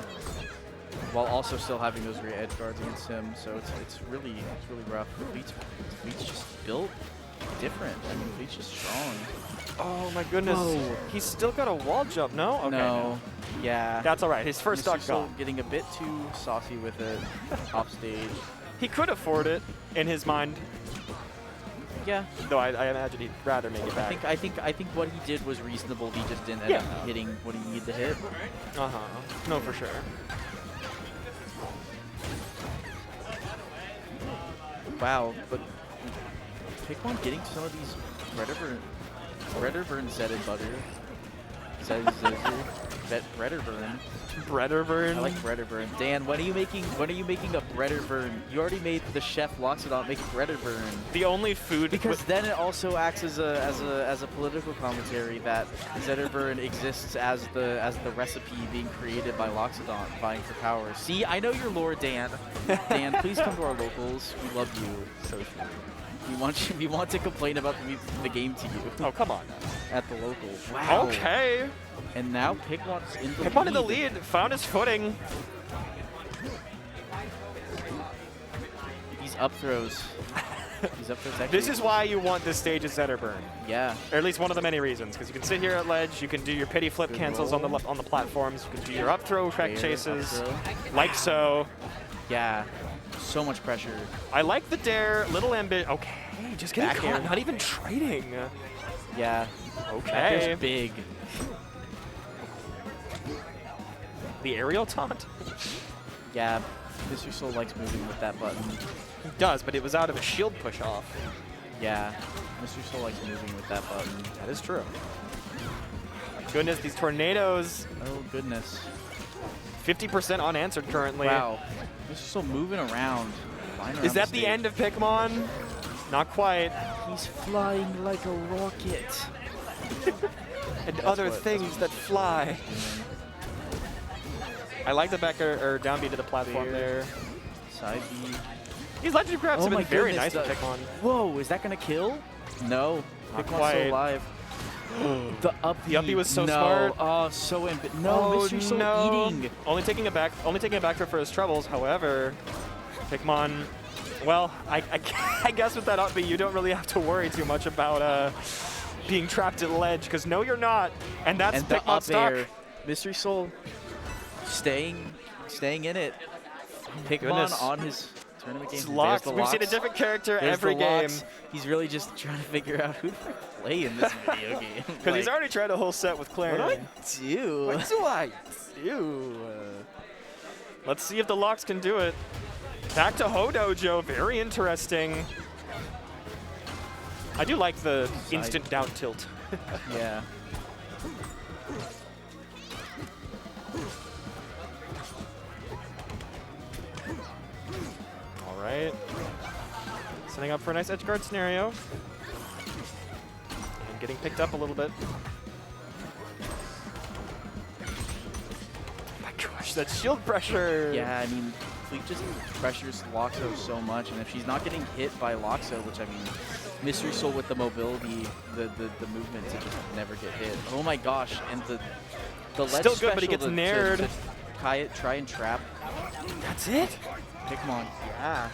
while also still having those great edge guards against him, so it's really rough. Fleet's just built different. I mean, Fleet's just strong. Oh my goodness. Whoa. He's still got a wall jump, no? Okay. No, yeah. That's all right. His first Mystery stock Soul gone. getting a bit too saucy with it off stage. He could afford it in his mind, Yeah, though I imagine he'd rather make it back. I think what he did was reasonable. He just didn't end up hitting what he needed to hit. Uh-huh. No, for sure. Wow, but Pikmon getting some of these Riveriver Zetted butter. Riveriver. Bretterburn. I like Riveriver. Dan, when are you making a Riveriver? You already made the chef Loxodont make Riveriver. The only food Because then it also acts as a political commentary that Zetterburn exists as the recipe being created by Loxodont vying for power. See, I know your lore, Dan. Dan, please come to our locals. We love you. So we want to complain about the game to you Oh, come on. at the local. Wow. Okay. And now Pikmon's in the lead. Pikmon in the lead. Found his footing. These up throws. These up throws actually. This is why you want this stage at Zetterburn. Yeah. Or at least one of the many reasons, because you can sit here at ledge, you can do your pity flip Good cancels roll. on the platforms, you can do your up throw track Fair chases, up throw. like so. Yeah. So much pressure. I like the dare, little ambit. Okay, just getting Back caught, air. not even trading. Yeah. Okay. That's big. The aerial taunt? Yeah. Mr. Soul likes moving with that button. He does, but it was out of a shield push off. Yeah. Mr. Soul likes moving with that button. That is true. Goodness, these tornadoes. Oh, goodness. 50% unanswered currently. Wow. Mr. Soul moving around. flying Is around that the the end of Pikmon? Not quite. He's flying like a rocket. And other what- things that fly. I like the back or down B to the platform Weird. there. Side B. These legendary grabs have my been very goodness, nice with the- Pikmon. Whoa, is that gonna kill? No. Not Pikmon's quite. still alive. The up The up B was so no. smart. Oh, so no, Mystery Soul eating. Only taking a back throw for his troubles. However, Pikmon, well, I guess with that up B, you don't really have to worry too much about being trapped at ledge, because no, you're not. And that's And the Pikmon up stock. air. Mystery Soul staying in it. Pikmon Goodness. on his tournament game. It's There's locked. the We've seen a locks. different character There's every the game. locks. He's really just trying to figure out who to play in this video game. Because he's already tried a whole set with Clairen. What do I do? Let's see if the locks can do it. Back to Hodojo, very interesting. I do like the instant down tilt. Yeah. All right. Setting up for a nice edge guard scenario. And getting picked up a little bit. Oh my gosh, that shield pressure. Yeah, I mean, Fleet just pressures Loxo so much, and if she's not getting hit by Loxo, which I mean, Mystery Soul with the mobility, the movement to just never get hit. Oh my gosh, and the ledge Still good, but he special gets nared. to try and trap That's it? Pikmon. Yeah.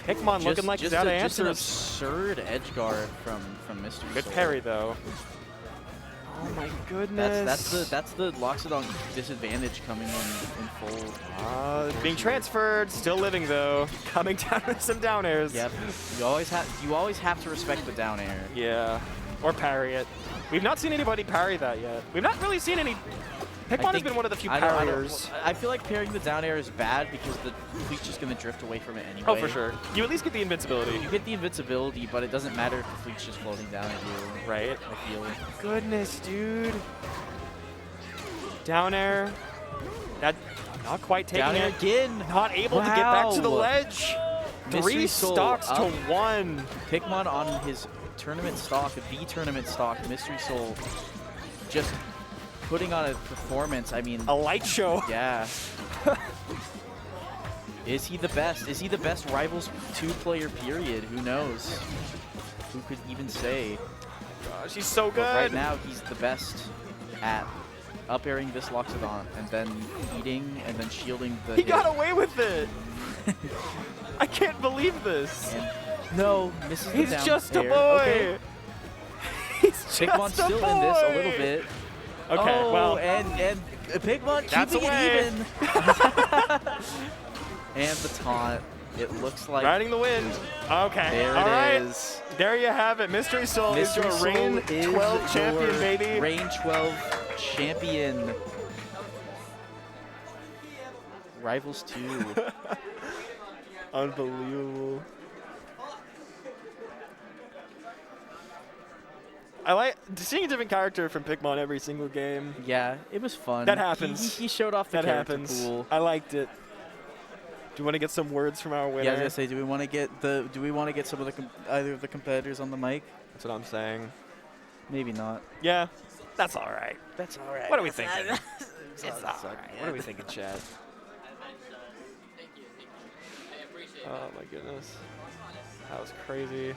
Pikmon looking like he's out of just an answers. absurd edge guard from Mystery Good Soul. parry, though. Oh my goodness. That's the Loxodont disadvantage coming in full. Being transferred, still living though. Coming down with some down airs. Yep. You always have to respect the down air. Yeah. Or parry it. We've not seen anybody parry that yet. We've not really seen any. Pikmon has been one of the few parriers. I feel like parrying the down air is bad because the Fleet's just going to drift away from it anyway. Oh, for sure. You at least get the invincibility. You get the invincibility, but it doesn't matter if the Fleet's just floating down at you. Right. I feel. Goodness, dude. Down air. That not quite taking Down air it. again. Not able to get back to the Wow. ledge. Mystery 3 Soul stocks to up. 1. Pikmon on his tournament stock, the tournament stock, Mystery Soul, just putting on a performance. I mean, A light show. yeah. Is he the best? Is he the best Rivals 2-player period? Who knows? Who could even say? Gosh, he's so good. But right now, he's the best at up airing this Loxodont and then eating and then shielding the He hit. got away with it. I can't believe this. And no, misses the He's down just a air. boy. Okay. He's just Pikmon's a still boy. in this a little bit. Okay, Oh, well, and Pikmon That's keeping away. it even. And the taunt. It looks like riding the wind. Okay, there all right. it is. There you have it. Mystery Soul Mystery is Soul your Reign is 12 champion, your baby. Reign 12 champion. Rivals 2. Unbelievable. I like seeing a different character from Pikmon every single game. Yeah, it was fun. That happens. He showed off the That character happens. pool. I liked it. Do you want to get some words from our winner? Yeah, I was gonna say, do we want to get some of the either of the competitors on the mic? That's what I'm saying. Maybe not. Yeah, that's all right. That's all right. What are we thinking? It's all right. What are we thinking, Chad? Oh my goodness, that was crazy.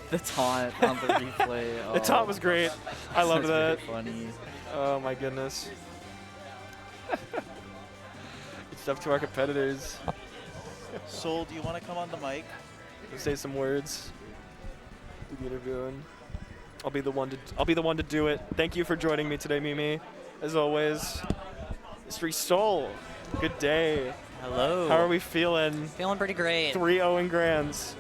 The taunt on the replay. Oh, The taunt was great. I love that. Very funny. Oh my goodness. It's up to our competitors. Soul, do you want to come on the mic? Say some words. Do the interviewing. I'll be the one to do it. Thank you for joining me today, Mimi. As always, Mystery Soul. Good day. Hello. How are we feeling? Feeling pretty great. 3-0 in Grands.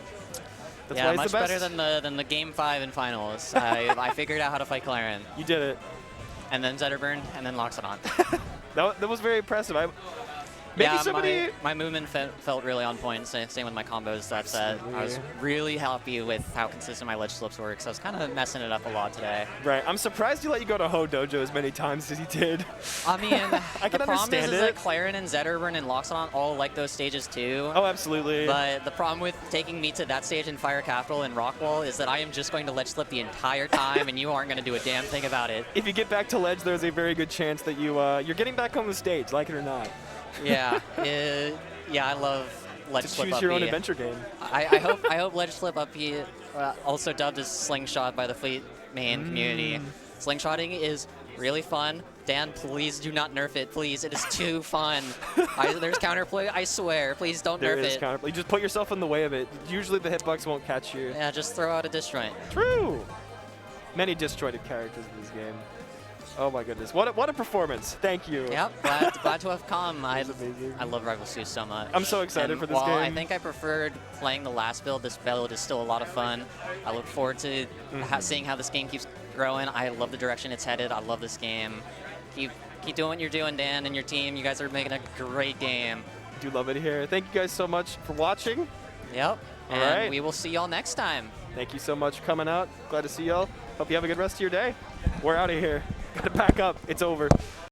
That's Yeah, why he's much the best. better than the game 5 in finals. I figured out how to fight Clairen. You did it. And then Zetterburn, and then Loxodont. That was very impressive. Maybe Yeah, somebody. my movement felt really on point. Same with my combos. That said, I was really happy with how consistent my ledge slips were, because I was kind of messing it up a lot today. Right. I'm surprised you let you go to Ho Dojo as many times as you did. I mean, I the can problem is understand that it. Clairen and Zetterburn and Loxodont all like those stages too. Oh, absolutely. But the problem with taking me to that stage in Fire Capital and Rockwall is that I am just going to ledge slip the entire time, and you aren't going to do a damn thing about it. If you get back to ledge, there's a very good chance that you're getting back on the stage, like it or not. Yeah, yeah, I love ledge To slip choose up your own B. adventure game. I hope ledge slip up B, also dubbed as slingshot by the Fleet main community. Slingshotting is really fun. Dan, please do not nerf it, please. It is too fun. There's counterplay, I swear. Please don't There nerf is it. counterplay. Just put yourself in the way of it. Usually the hitbox won't catch you. Yeah, just throw out a disjoint. True. Many disjointed characters in this game. Oh my goodness. What a performance. Thank you. Yep, glad to have come. I amazing. love Rival 2 so much. I'm so excited And for this while game. I think I preferred playing the last build, this build is still a lot of fun. I look forward to seeing how this game keeps growing. I love the direction it's headed. I love this game. Keep doing what you're doing, Dan, and your team. You guys are making a great game. Do love it here. Thank you guys so much for watching. Yep. All And right. we will see y'all next time. Thank you so much for coming out. Glad to see y'all. Hope you have a good rest of your day. We're out of here. Gotta pack up. It's over.